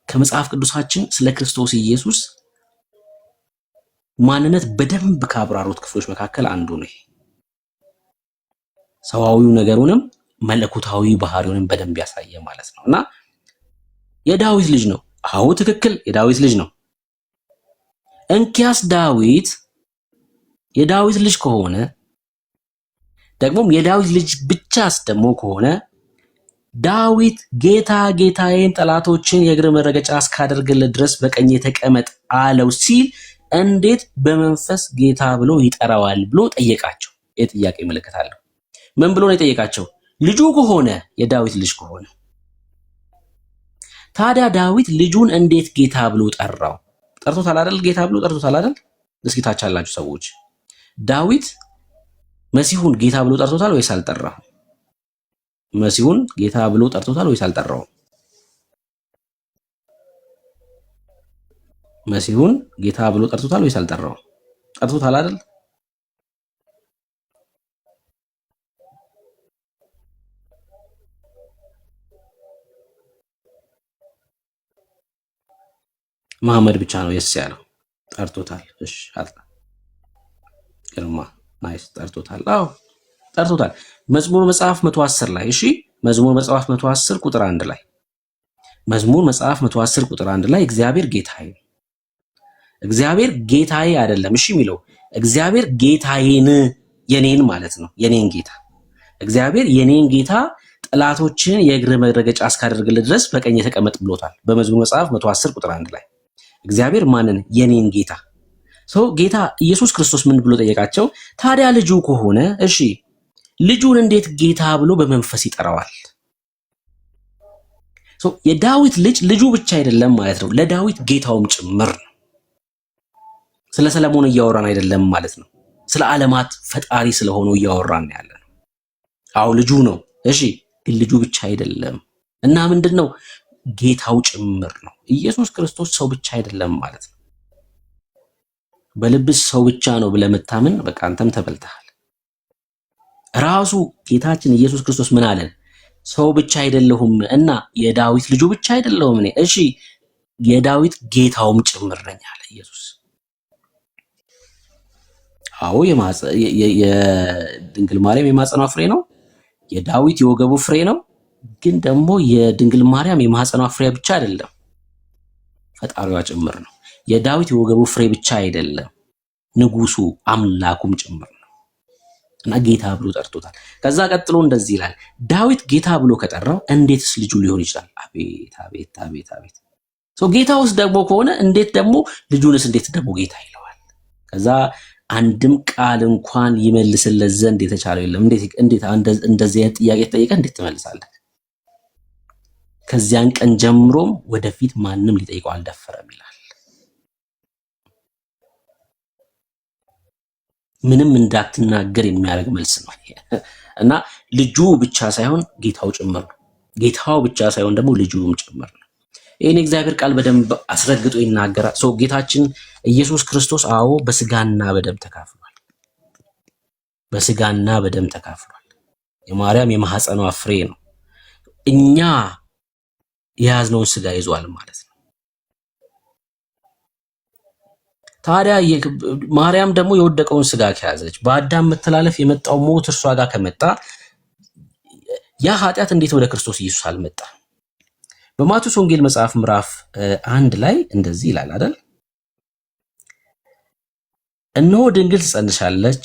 A: ከመጽሐፍ ቅዱሳችን ስለ ክርስቶስ ኢየሱስ ማንነት በደንብ ካብራሩት ክፍሎች መካከል አንዱ ነው። ሰዋዊው ነገሩንም መለኮታዊ ባህሪውንም በደንብ ያሳየ ማለት ነው። እና የዳዊት ልጅ ነው። አዎ ትክክል፣ የዳዊት ልጅ ነው። እንኪያስ ዳዊት የዳዊት ልጅ ከሆነ ደግሞም የዳዊት ልጅ ብቻስ ደግሞ ከሆነ ዳዊት ጌታ ጌታዬን ጠላቶችን የእግር መረገጫ እስካደርግልህ ድረስ በቀኜ ተቀመጥ አለው ሲል እንዴት በመንፈስ ጌታ ብሎ ይጠራዋል ብሎ ጠየቃቸው። የጥያቄ ምልክት አለው። ምን ብሎ ነው የጠየቃቸው? ልጁ ከሆነ የዳዊት ልጅ ከሆነ ታዲያ ዳዊት ልጁን እንዴት ጌታ ብሎ ጠራው? ጠርቶታል አይደል? ጌታ ብሎ ጠርቶታል አይደል? እስኪ ታች ያላችሁ ሰዎች ዳዊት መሲሁን ጌታ ብሎ ጠርቶታል ወይስ አልጠራው? መሲሁን ጌታ ብሎ ጠርቶታል ወይስ አልጠራው? መሲሁን ጌታ ብሎ ጠርቶታል ወይስ አልጠራው? ጠርቶታል አይደል? መሐመድ ብቻ ነው የስ ያለው። ጠርቶታል። እሺ አጥና ግርማ ናይስ። ጠርቶታል። አዎ ጠርቶታል። መዝሙር መጽሐፍ 110 ላይ እሺ፣ መዝሙር መጽሐፍ 110 ቁጥር 1 ላይ መዝሙር መጽሐፍ 110 ቁጥር 1 ላይ እግዚአብሔር ጌታዬ፣ እግዚአብሔር ጌታዬ አይደለም እሺ የሚለው እግዚአብሔር ጌታዬን፣ የኔን ማለት ነው። የኔን ጌታ እግዚአብሔር የኔን ጌታ ጠላቶችን የእግር መረገጫ እስካደርግልህ ድረስ በቀኝ ተቀመጥ ብሎታል። በመዝሙር መጽሐፍ 110 ቁጥር 1 ላይ እግዚአብሔር ማንን? የኔን ጌታ። ጌታ ኢየሱስ ክርስቶስ ምን ብሎ ጠየቃቸው? ታዲያ ልጁ ከሆነ እሺ ልጁን እንዴት ጌታ ብሎ በመንፈስ ይጠራዋል? የዳዊት ልጅ ልጁ ብቻ አይደለም ማለት ነው፣ ለዳዊት ጌታውም ጭምር ነው። ስለ ሰለሞን እያወራን አይደለም ማለት ነው። ስለ ዓለማት ፈጣሪ ስለሆነው እያወራን ያለ ነው። አዎ ልጁ ነው። እሺ ግን ልጁ ብቻ አይደለም እና ምንድነው? ጌታው ጭምር ነው። ኢየሱስ ክርስቶስ ሰው ብቻ አይደለም ማለት ነው። በልብስ ሰው ብቻ ነው ብለህ መታመን በቃ አንተም ተበልተሃል። ራሱ ጌታችን ኢየሱስ ክርስቶስ ምን አለን? ሰው ብቻ አይደለሁም እና የዳዊት ልጁ ብቻ አይደለሁም እኔ፣ እሺ የዳዊት ጌታውም ጭምር ነኝ አለ ኢየሱስ። አዎ የድንግል ማርያም የማህፀኗ ፍሬ ነው። የዳዊት የወገቡ ፍሬ ነው። ግን ደግሞ የድንግል ማርያም የማህፀኗ ፍሬ ብቻ አይደለም፣ ፈጣሪዋ ጭምር ነው። የዳዊት የወገቡ ፍሬ ብቻ አይደለም፣ ንጉሱ አምላኩም ጭምር ነው እና ጌታ ብሎ ጠርቶታል። ከዛ ቀጥሎ እንደዚህ ይላል፣ ዳዊት ጌታ ብሎ ከጠራው እንዴትስ ልጁ ሊሆን ይችላል? አቤት አቤት አቤት አቤት። ጌታውስ ደግሞ ከሆነ እንዴት ደግሞ ልጁንስ እንዴት ደግሞ ጌታ ይለዋል? ከዛ አንድም ቃል እንኳን ይመልስለት ዘንድ የተቻለው የለም። እንዴት እንደዚህ ጥያቄ ተጠየቀ እንዴት ትመልሳለህ? ከዚያን ቀን ጀምሮም ወደፊት ማንም ሊጠይቀው አልደፈረም ይላል። ምንም እንዳትናገር የሚያደርግ መልስ ነው እና ልጁ ብቻ ሳይሆን ጌታው ጭምር ነው። ጌታው ብቻ ሳይሆን ደግሞ ልጁም ጭምር ነው። ይህን እግዚአብሔር ቃል በደንብ አስረግጦ ይናገራል። ጌታችን ኢየሱስ ክርስቶስ አዎ በስጋና በደም ተካፍሏል። በስጋና በደም ተካፍሏል። የማርያም የማህፀኗ ፍሬ ነው። እኛ የያዝነውን ስጋ ይዟል ማለት ነው። ታዲያ ማርያም ደግሞ የወደቀውን ስጋ ከያዘች በአዳም መተላለፍ የመጣው ሞት እርሷ ጋር ከመጣ ያ ኃጢአት እንዴት ወደ ክርስቶስ ኢየሱስ አልመጣ? በማቴዎስ ወንጌል መጽሐፍ ምዕራፍ 1 ላይ እንደዚህ ይላል አይደል? እነሆ ድንግል ትጸንሳለች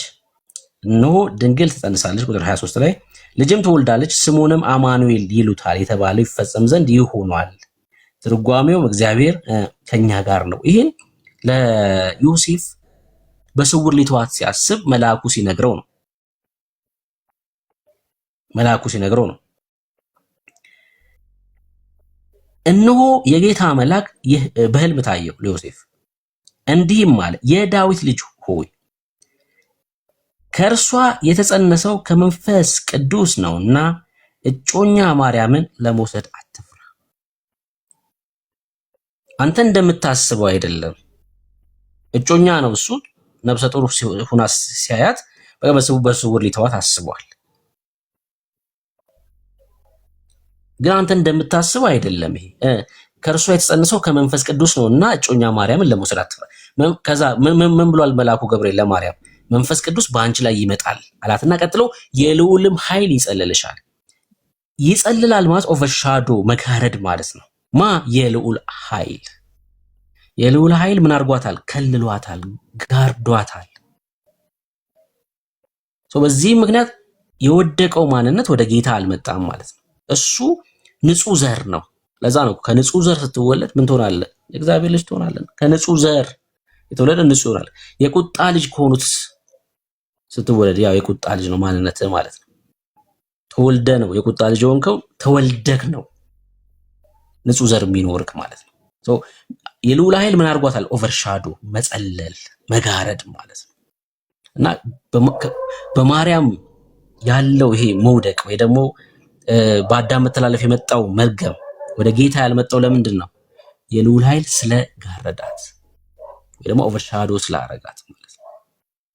A: ቁጥር 23 ላይ ልጅም ትወልዳለች ስሙንም አማኑኤል ይሉታል የተባለው ይፈጸም ዘንድ ይህ ሆኗል። ትርጓሜውም እግዚአብሔር ከኛ ጋር ነው። ይሄን ለዮሴፍ በስውር ሊተዋት ሲያስብ መልአኩ ሲነግረው ነው። እነሆ የጌታ መልአክ በሕልም ታየው ለዮሴፍ እንዲህም አለ፣ የዳዊት ልጅ ሆይ ከእርሷ የተጸነሰው ከመንፈስ ቅዱስ ነውና እጮኛ ማርያምን ለመውሰድ አትፍራ። አንተ እንደምታስበው አይደለም። እጮኛ ነው እሱ። ነፍሰ ጡር ሆና ሲያያት በስውር ሊተዋት አስቧል። ግን አንተ እንደምታስበው አይደለም። ይሄ ከእርሷ የተጸነሰው ከመንፈስ ቅዱስ ነውና እጮኛ ማርያምን ለመውሰድ አትፍራ። ከዛ ምን ብሏል መልአኩ ገብርኤል ለማርያም? መንፈስ ቅዱስ በአንቺ ላይ ይመጣል አላትና ቀጥሎ የልዑልም ኃይል ይጸልልሻል። ይጸልላል ማለት ኦቨርሻዶ መጋረድ ማለት ነው። የልዑል ኃይል የልዑል ኃይል ምን አድርጓታል? ከልሏታል፣ ጋርዷታል። በዚህ ምክንያት የወደቀው ማንነት ወደ ጌታ አልመጣም ማለት ነው። እሱ ንጹህ ዘር ነው። ለዛ ነው ከንጹህ ዘር ስትወለድ ምን ትሆናለህ? የእግዚአብሔር ልጅ ትሆናለህ። ከንጹህ ዘር የተወለደ ንጹህ ይሆናል። የቁጣ ልጅ ከሆኑት ስትወለድ ያው የቁጣ ልጅ ነው ማንነት ማለት ነው። ተወልደ ነው የቁጣ ልጅ ሆንከው፣ ተወልደክ ነው ንጹህ ዘር የሚኖርክ ማለት ነው። የልዑል ኃይል ምን አድርጓታል? ኦቨርሻዶ መጸለል፣ መጋረድ ማለት ነው። እና በማርያም ያለው ይሄ መውደቅ ወይ ደግሞ በአዳም መተላለፍ የመጣው መርገም ወደ ጌታ ያልመጣው ለምንድን ነው? የልዑል ኃይል ስለጋረዳት ወይ ደግሞ ኦቨርሻዶ ስላረጋት ማለት ነው።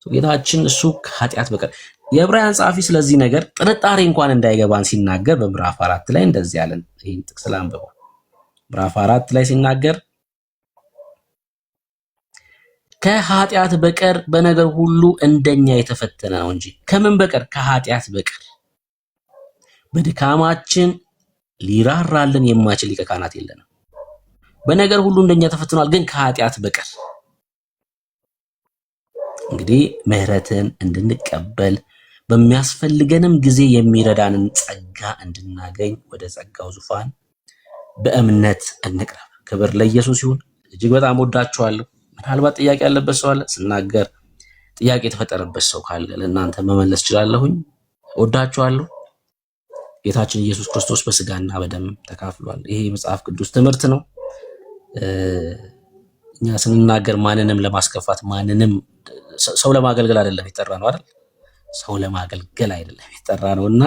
A: ጌታችን እሱ ከኃጢአት በቀር የዕብራውያን ጸሐፊ ስለዚህ ነገር ጥርጣሬ እንኳን እንዳይገባን ሲናገር በምዕራፍ 4 ላይ እንደዚህ ያለን። ይሄን ጥቅስ ላንብበው። ምዕራፍ 4 ላይ ሲናገር ከኃጢአት በቀር በነገር ሁሉ እንደኛ የተፈተነ ነው እንጂ ከምን በቀር? ከኃጢአት በቀር በድካማችን ሊራራልን የማይችል ሊቀ ካህናት የለንም። በነገር ሁሉ እንደኛ ተፈትኗል፣ ግን ከኃጢአት በቀር። እንግዲህ ምሕረትን እንድንቀበል በሚያስፈልገንም ጊዜ የሚረዳንን ጸጋ እንድናገኝ ወደ ጸጋው ዙፋን በእምነት እንቅረብ። ክብር ለኢየሱስ ይሁን። እጅግ በጣም ወዳችኋለሁ። ምናልባት ጥያቄ ያለበት ሰው አለ። ስናገር ጥያቄ የተፈጠረበት ሰው ካለ ለእናንተ መመለስ እችላለሁኝ። ወዳችኋለሁ። ጌታችን ኢየሱስ ክርስቶስ በስጋና በደም ተካፍሏል። ይሄ የመጽሐፍ ቅዱስ ትምህርት ነው። እኛ ስንናገር ማንንም ለማስከፋት ማንንም ሰው ለማገልገል አይደለም የጠራ ነው አይደል? ሰው ለማገልገል አይደለም የጠራ ነውና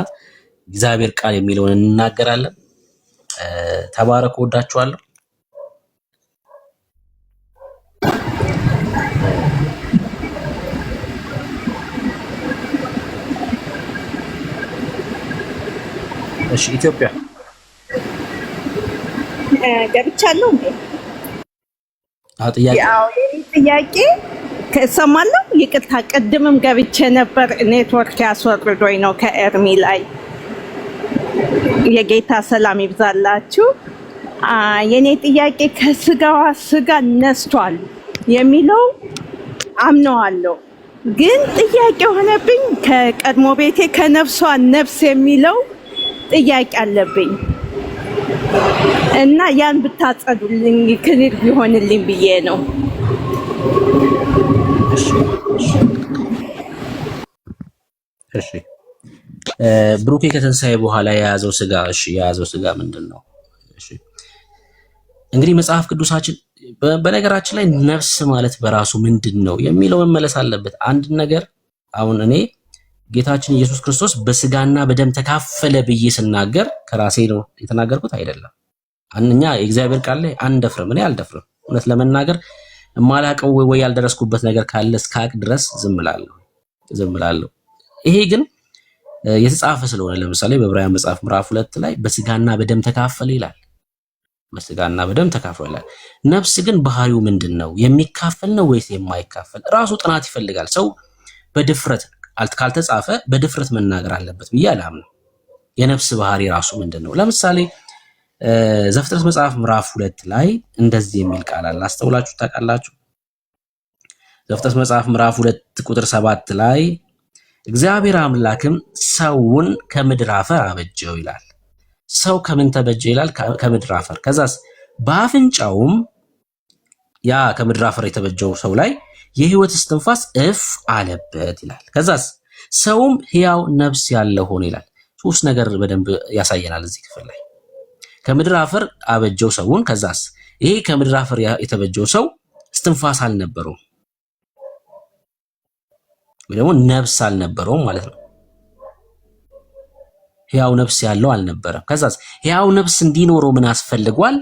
A: እግዚአብሔር ቃል የሚለውን እንናገራለን። ተባረኩ። ወዳችኋለሁ። እሺ ኢትዮጵያ
G: ገብቻለሁ እንዴ?
A: ጥያቄ
G: ከሰማለሁ። ይቅርታ ቅድምም ገብቼ ነበር፣ ኔትወርክ ያስወርዶኝ ነው ከኤርሚ ላይ። የጌታ ሰላም ይብዛላችሁ። የኔ ጥያቄ ከስጋዋ ስጋ ነስቷል የሚለው አምነዋለሁ፣ ግን ጥያቄ ሆነብኝ። ከቀድሞ ቤቴ ከነፍሷ ነፍስ የሚለው ጥያቄ አለብኝ እና ያን ብታጸዱልኝ ክሊር ቢሆንልኝ ብዬ ነው።
A: እሺ ብሩኬ ከትንሣኤ በኋላ የያዘው ስጋ የያዘው ስጋ ምንድን ነው? እሺ እንግዲህ መጽሐፍ ቅዱሳችን በነገራችን ላይ ነፍስ ማለት በራሱ ምንድን ነው የሚለው መመለስ አለበት። አንድ ነገር አሁን እኔ ጌታችን ኢየሱስ ክርስቶስ በስጋና በደም ተካፈለ ብዬ ስናገር ከራሴ ነው የተናገርኩት አይደለም። አንኛ የእግዚአብሔር ቃል ላይ አንደፍርም። እኔ አልደፍርም። እውነት ለመናገር የማላቀው ወይ ያልደረስኩበት ነገር ካለ እስካቅ ድረስ ዝም እላለሁ። ይሄ ግን የተጻፈ ስለሆነ ለምሳሌ በዕብራውያን መጽሐፍ ምዕራፍ 2 ላይ በስጋና በደም ተካፈለ ይላል። በስጋና በደም ተካፈለ ይላል። ነፍስ ግን ባህሪው ምንድነው? የሚካፈል ነው ወይስ የማይካፈል? ራሱ ጥናት ይፈልጋል። ሰው በድፍረት ካልተጻፈ በድፍረት መናገር አለበት ብዬ አላምነው። የነፍስ ባህሪ ራሱ ምንድነው? ለምሳሌ ዘፍጥረት መጽሐፍ ምዕራፍ 2 ላይ እንደዚህ የሚል ቃል አለ። አስተውላችሁ ታውቃላችሁ? ዘፍጥረት መጽሐፍ ምዕራፍ 2 ቁጥር 7 ላይ እግዚአብሔር አምላክም ሰውን ከምድር አፈር አበጀው ይላል። ሰው ከምን ተበጀ ይላል? ከምድር አፈር። ከዛስ በአፍንጫውም ያ ከምድር አፈር የተበጀው ሰው ላይ የሕይወት እስትንፋስ እፍ አለበት ይላል። ከዛስ ሰውም ሕያው ነፍስ ያለው ሆነ ይላል። ሶስት ነገር በደንብ ያሳየናል እዚህ ክፍል ላይ። ከምድር አፈር አበጀው ሰውን። ከዛስ ይሄ ከምድር አፈር የተበጀው ሰው እስትንፋስ አልነበረውም ወይ ደግሞ ነፍስ አልነበረውም ማለት ነው። ሕያው ነፍስ ያለው አልነበረም። ከዛስ ሕያው ነፍስ እንዲኖረው ምን አስፈልጓል?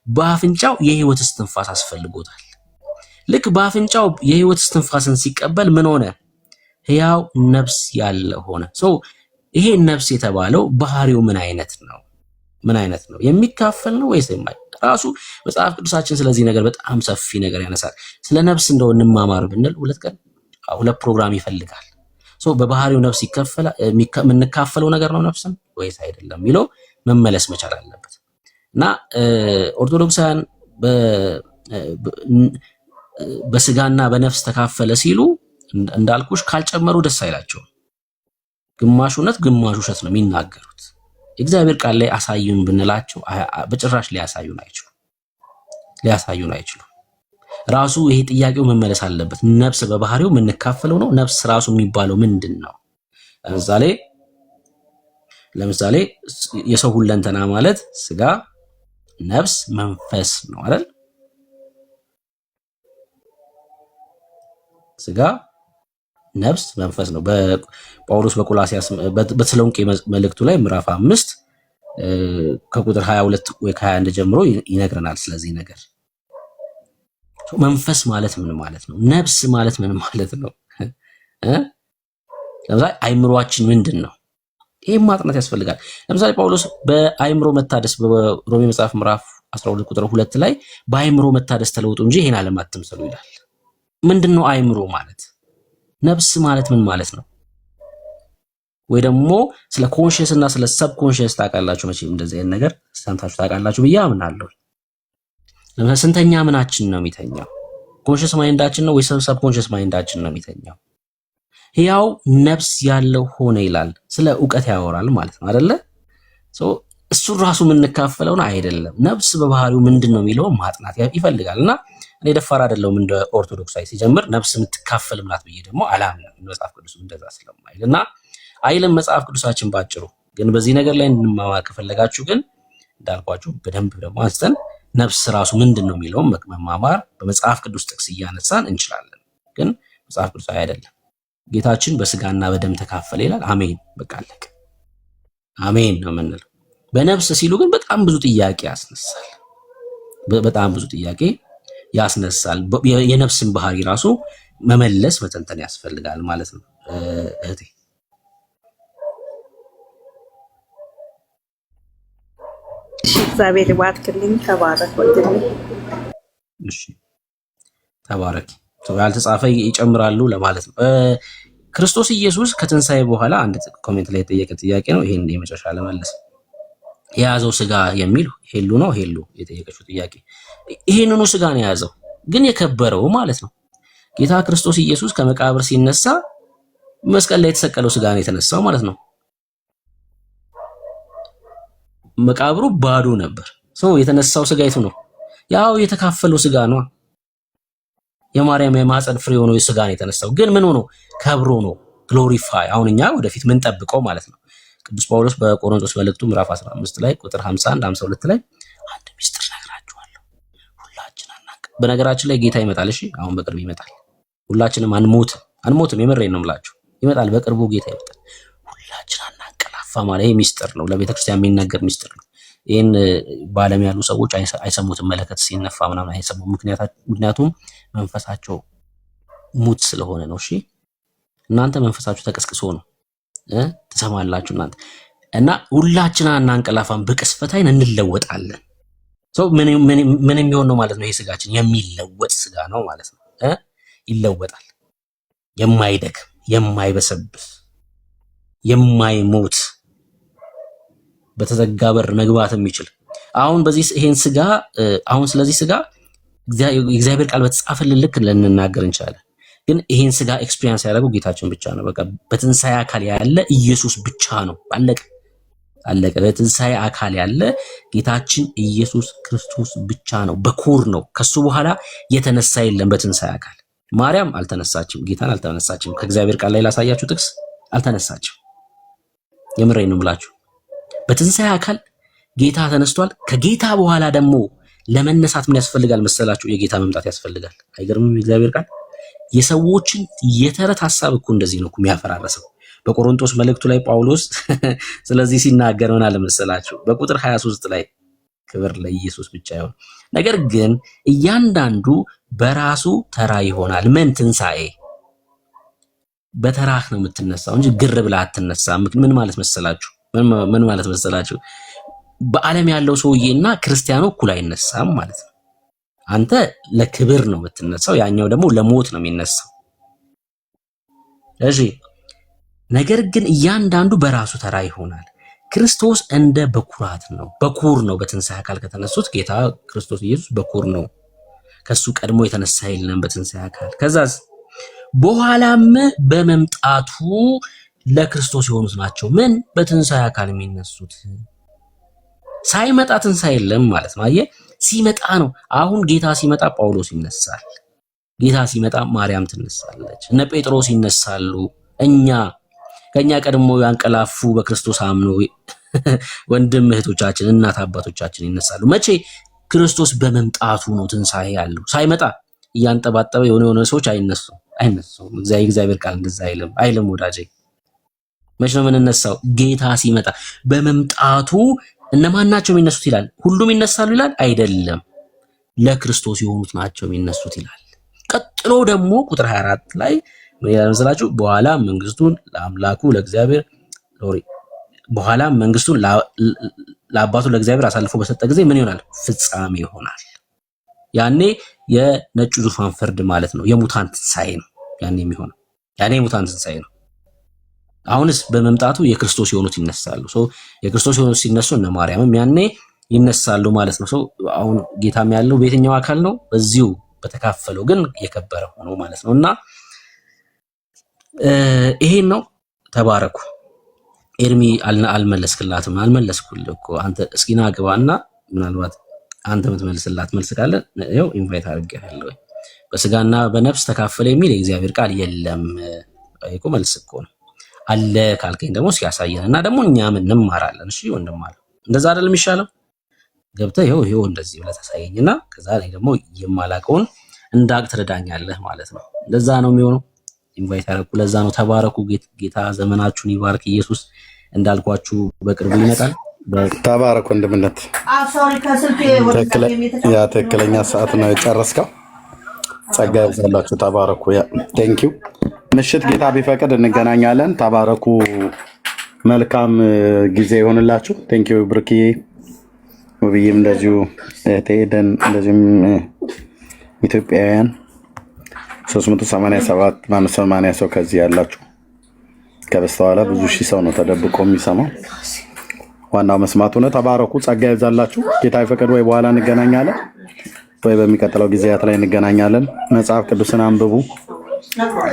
A: በአፍንጫው የሕይወት እስትንፋስ አስፈልጎታል። ልክ በአፍንጫው የሕይወት እስትንፋስን ሲቀበል ምን ሆነ? ሕያው ነፍስ ያለ ሆነ። ይሄ ነፍስ የተባለው ባህሪው ምን አይነት ነው? ምን አይነት ነው? የሚካፈል ነው ወይስ የማይ? ራሱ መጽሐፍ ቅዱሳችን ስለዚህ ነገር በጣም ሰፊ ነገር ያነሳል። ስለ ነፍስ እንደው እንማማር ብንል 2 ቀን 2 ፕሮግራም ይፈልጋል። በባህሪው ነፍስ ይከፈላል። የምንካፈለው ነገር ነው ነፍስም ወይስ አይደለም የሚለው መመለስ መቻል አለበት። እና ኦርቶዶክሳውያን በስጋና በነፍስ ተካፈለ ሲሉ እንዳልኩሽ ካልጨመሩ ደስ አይላቸውም። ግማሽ እውነት ግማሽ ውሸት ነው የሚናገሩት። እግዚአብሔር ቃል ላይ አሳዩን ብንላቸው በጭራሽ ሊያሳዩን አይችሉም። ራሱ ይሄ ጥያቄው መመለስ አለበት። ነፍስ በባህሪው የምንካፈለው ነው። ነፍስ ራሱ የሚባለው ምንድን ነው? ለምሳሌ የሰው ሁለንተና ማለት ስጋ፣ ነፍስ፣ መንፈስ ነው አይደል? ስጋ፣ ነፍስ፣ መንፈስ ነው። በጳውሎስ በቆላሲያስ በተሰሎንቄ መልእክቱ ላይ ምዕራፍ 5 ከቁጥር 22 ወይ ከ21 ጀምሮ ይነግረናል ስለዚህ ነገር። መንፈስ ማለት ምን ማለት ነው? ነፍስ ማለት ምን ማለት ነው? ለምሳሌ አይምሮአችን ምንድን ነው? ይሄን ማጥናት ያስፈልጋል። ለምሳሌ ጳውሎስ በአይምሮ መታደስ በሮሜ መጽሐፍ ምዕራፍ 12 ቁጥር 2 ላይ በአይምሮ መታደስ ተለውጡ እንጂ ይሄን ዓለም አትምሰሉ ይላል። ምንድነው አይምሮ ማለት? ነፍስ ማለት ምን ማለት ነው? ወይ ደግሞ ስለ ኮንሺየስ እና ስለ ሰብ ኮንሺየስ ታውቃላችሁ መቼም እንደዚህ አይነት ነገር ሰምታችሁ ታውቃላችሁ ብዬ አምናለሁ። ለምሳሌ ስንተኛ ምናችን ነው የሚተኛው? ኮንሺየስ ማይንዳችን ነው ወይ ሰብ ኮንሺየስ ማይንዳችን ነው የሚተኛው? ያው ነፍስ ያለው ሆነ ይላል። ስለ ዕውቀት ያወራል ማለት ነው አይደለ? እሱ ራሱ የምንካፈለው ነው አይደለም። ነፍስ በባህሪው ምንድነው የሚለው ማጥናት ይፈልጋልና እኔ ደፋር አይደለሁም እንደ ኦርቶዶክሳዊ ሲጀምር ነፍስ የምትካፈል ምናት ብዬ ደግሞ አላምንም። መጽሐፍ ቅዱስ እንደዛ ስለማይልና አይልም መጽሐፍ ቅዱሳችን ባጭሩ። ግን በዚህ ነገር ላይ እንማማር ከፈለጋችሁ ግን እንዳልኳችሁ በደንብ ደግሞ አንስተን ነፍስ ራሱ ምንድነው የሚለው መማማር በመጽሐፍ ቅዱስ ጥቅስ እያነሳን እንችላለን። ግን መጽሐፍ ቅዱስ አይደለም። ጌታችን በስጋና በደም ተካፈለ ይላል። አሜን፣ በቃ አለቀ። አሜን ነው የምንለው። በነፍስ ሲሉ ግን በጣም ብዙ ጥያቄ ያስነሳል። በጣም ብዙ ጥያቄ ያስነሳል። የነፍስን ባህሪ ራሱ መመለስ መተንተን ያስፈልጋል ማለት ነው እህቴ።
G: እግዚአብሔር ይባርክልኝ። ተባረክ ወንድሜ።
A: እሺ ተባረክ። ያልተጻፈ ይጨምራሉ ለማለት ነው። ክርስቶስ ኢየሱስ ከትንሳኤ በኋላ አንድ ኮሜንት ላይ የጠየቀ ጥያቄ ነው። ይሄን የመጨረሻ ለመለስ የያዘው ስጋ የሚል ሄሉ ነው። ሄሉ የጠየቀችው ጥያቄ ይሄንኑ ስጋ ነው የያዘው፣ ግን የከበረው ማለት ነው። ጌታ ክርስቶስ ኢየሱስ ከመቃብር ሲነሳ መስቀል ላይ የተሰቀለው ስጋ ነው የተነሳው ማለት ነው። መቃብሩ ባዶ ነበር። የተነሳው ስጋ የቱ ነው? ያው የተካፈለው ስጋ ነው። የማርያም የማህፀን ፍሬ ሆኖ ስጋ ነው የተነሳው። ግን ምን ሆኖ? ከብሮ ነው። ግሎሪፋይ። አሁን እኛ ወደፊት ምን ጠብቀው ማለት ነው። ቅዱስ ጳውሎስ በቆሮንቶስ መልእክቱ ምዕራፍ 15 ላይ ቁጥር 51 52 ላይ አንድ ሚስጥር ነግራችኋለሁ፣ ሁላችን አናንቀ። በነገራችን ላይ ጌታ ይመጣል። እሺ አሁን በቅርብ ይመጣል። ሁላችንም አንሞትም። የምሬን ነው የምላችሁ። ይመጣል፣ በቅርቡ ጌታ ይመጣል። ሁላችን አናንቀላፋ ማለት ይሄ ሚስጥር ነው። ለቤተክርስቲያን የሚነገር ሚስጥር ነው። ይሄን በዓለም ያሉ ሰዎች አይሰሙትም። መለከት ሲነፋ ምናምን አይሰሙም። ምክንያቱም መንፈሳቸው ሙት ስለሆነ ነው። እሺ እናንተ መንፈሳችሁ ተቀስቅሶ ነው ትሰማላችሁ እናንተ። እና ሁላችን አናንቀላፋም፣ በቅስፈት አይን እንለወጣለን። ምን የሚሆን ነው ማለት ነው? ይሄ ስጋችን የሚለወጥ ስጋ ነው ማለት ነው። ይለወጣል። የማይደክም የማይበሰብስ የማይሞት በተዘጋ በር መግባት የሚችል አሁን ይሄን ስጋ አሁን ስለዚህ ስጋ የእግዚአብሔር ቃል በተጻፈልን ልክ ልንናገር እንችላለን። ግን ይሄን ስጋ ኤክስፒሪየንስ ያደረገው ጌታችን ብቻ ነው። በቃ በትንሳኤ አካል ያለ ኢየሱስ ብቻ ነው። አለቀ። በትንሳኤ አካል ያለ ጌታችን ኢየሱስ ክርስቶስ ብቻ ነው። በኩር ነው። ከሱ በኋላ የተነሳ የለም በትንሳኤ አካል። ማርያም አልተነሳችም፣ ጌታን አልተነሳችም። ከእግዚአብሔር ቃል ላይ ላሳያችሁ ጥቅስ አልተነሳችም። የምሬን ነው የምላችሁ። በትንሳኤ አካል ጌታ ተነስቷል። ከጌታ በኋላ ደግሞ ለመነሳት ምን ያስፈልጋል መሰላችሁ? የጌታ መምጣት ያስፈልጋል። አይገርምም? የእግዚአብሔር ቃል የሰዎችን የተረት ሐሳብ እኮ እንደዚህ ነው የሚያፈራረሰው። በቆሮንቶስ መልእክቱ ላይ ጳውሎስ ስለዚህ ሲናገር ምን አለ መሰላችሁ? በቁጥር 23 ላይ ክብር ለኢየሱስ ብቻ ይሁን፣ ነገር ግን እያንዳንዱ በራሱ ተራ ይሆናል። ምን ትንሳኤ? በተራህ ነው የምትነሳው እንጂ ግር ብላ አትነሳም። ምን ማለት መሰላችሁ? በዓለም ያለው ሰውዬና ክርስቲያኑ እኩል አይነሳም ማለት ነው። አንተ ለክብር ነው የምትነሳው፣ ያኛው ደግሞ ለሞት ነው የሚነሳው። እሺ ነገር ግን እያንዳንዱ በራሱ ተራ ይሆናል። ክርስቶስ እንደ በኩራት ነው፣ በኩር ነው። በትንሣኤ አካል ከተነሱት ጌታ ክርስቶስ ኢየሱስ በኩር ነው። ከሱ ቀድሞ የተነሳ የለም በትንሣኤ አካል። ከዛስ በኋላም በመምጣቱ ለክርስቶስ የሆኑት ናቸው ምን በትንሣኤ አካል የሚነሱት። ሳይመጣ ትንሣኤ የለም ማለት ነው። አየህ ሲመጣ ነው። አሁን ጌታ ሲመጣ ጳውሎስ ይነሳል። ጌታ ሲመጣ ማርያም ትነሳለች፣ እነ ጴጥሮስ ይነሳሉ። ከኛ ቀድሞ ያንቀላፉ በክርስቶስ አምነው ወንድም እህቶቻችን፣ እናት አባቶቻችን ይነሳሉ። መቼ? ክርስቶስ በመምጣቱ ነው ትንሣኤ ያለው። ሳይመጣ እያንጠባጠበ የሆነ ሰዎች አይነሱም። እግዚአብሔር ቃል እንደዛ አይልም ወዳጄ። መቼ ነው የምንነሳው? ጌታ ሲመጣ በመምጣቱ። እነማን ናቸው የሚነሱት ይላል? ሁሉም ይነሳሉ ይላል? አይደለም፣ ለክርስቶስ የሆኑት ናቸው የሚነሱት ይላል። ቀጥሎ ደግሞ ቁጥር 24 ላይ ምን ይላል መሰላችሁ? በኋላ መንግስቱን ለአምላኩ ለእግዚአብሔር በኋላ መንግስቱን ለአባቱ ለእግዚአብሔር አሳልፎ በሰጠ ጊዜ ምን ይሆናል? ፍጻሜ ይሆናል። ያኔ የነጩ ዙፋን ፍርድ ማለት ነው። የሙታን ትንሣኤ ነው ያኔ የሚሆነው። ያኔ የሙታን ትንሣኤ ነው። አሁንስ በመምጣቱ የክርስቶስ የሆኑት ይነሳሉ። የክርስቶስ የሆኑት ሲነሱ እነ ማርያምም ያኔ ይነሳሉ ማለት ነው። አሁን ጌታም ያለው በየትኛው አካል ነው? በዚሁ በተካፈለው ግን የከበረ ሆኖ ማለት ነው። እና ይሄን ነው። ተባረኩ። ኤርሚ አልመለስክላትም። አልመለስኩልህ እኮ አንተ። እስኪ ና ግባና ምናልባት አንተ የምትመልስላት መልስ ካለ ያው ኢንቫይት አድርጌሃለሁ። በስጋና በነፍስ ተካፈለ የሚል የእግዚአብሔር ቃል የለም እኮ። መልስ እኮ ነው አለ ካልከኝ ደግሞ እስኪ ያሳየን እና ደግሞ እኛ ምን እንማራለን? እሺ ወንድም አለ እንደዛ አይደል የሚሻለው? ገብተህ ይኸው እንደዚህ ብለህ ታሳየኝና ከዛ ላይ ደግሞ የማላቀውን እንዳቅ ትረዳኛለህ ማለት ነው። እንደዛ ነው የሚሆነው። ኢንቫይት አደረኩ። ለዛ ነው። ተባረኩ። ጌታ ዘመናችሁን ይባርክ። ኢየሱስ እንዳልኳችሁ በቅርቡ ይመጣል።
C: ተባረኩ ወንድምነት። ትክክለኛ ሰዓት ነው የጨረስከው። ጸጋ ይብዛላችሁ። ተባረኩ። ቴንክ ዩ። ምሽት ጌታ ቢፈቅድ እንገናኛለን። ተባረኩ። መልካም ጊዜ ይሆንላችሁ። ቴንክ ዩ ብርኪ ውብዬም እንደዚሁ እህቴ እንደዚሁም ኢትዮጵያውያን 387 80 ሰው ከዚህ ያላችሁ ከበስተኋላ ብዙ ሺህ ሰው ነው ተደብቆ የሚሰማው። ዋናው መስማቱ ነው። ተባረኩ። ጸጋ ይብዛላችሁ። ጌታ ይፈቅድ ወይ በኋላ እንገናኛለን ወይ በሚቀጥለው ጊዜያት ላይ እንገናኛለን። መጽሐፍ ቅዱስን አንብቡ።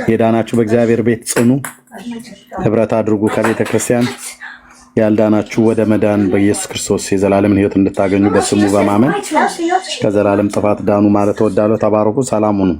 C: የዳናችሁ በእግዚአብሔር ቤት ጽኑ፣ ህብረት አድርጉ ከቤተ ክርስቲያን። ያልዳናችሁ ወደ መዳን በኢየሱስ ክርስቶስ የዘላለምን ሕይወት እንድታገኙ በስሙ በማመን ከዘላለም ጥፋት ዳኑ ማለት እወዳለሁ። ተባረኩ። ሰላም ሁኑ።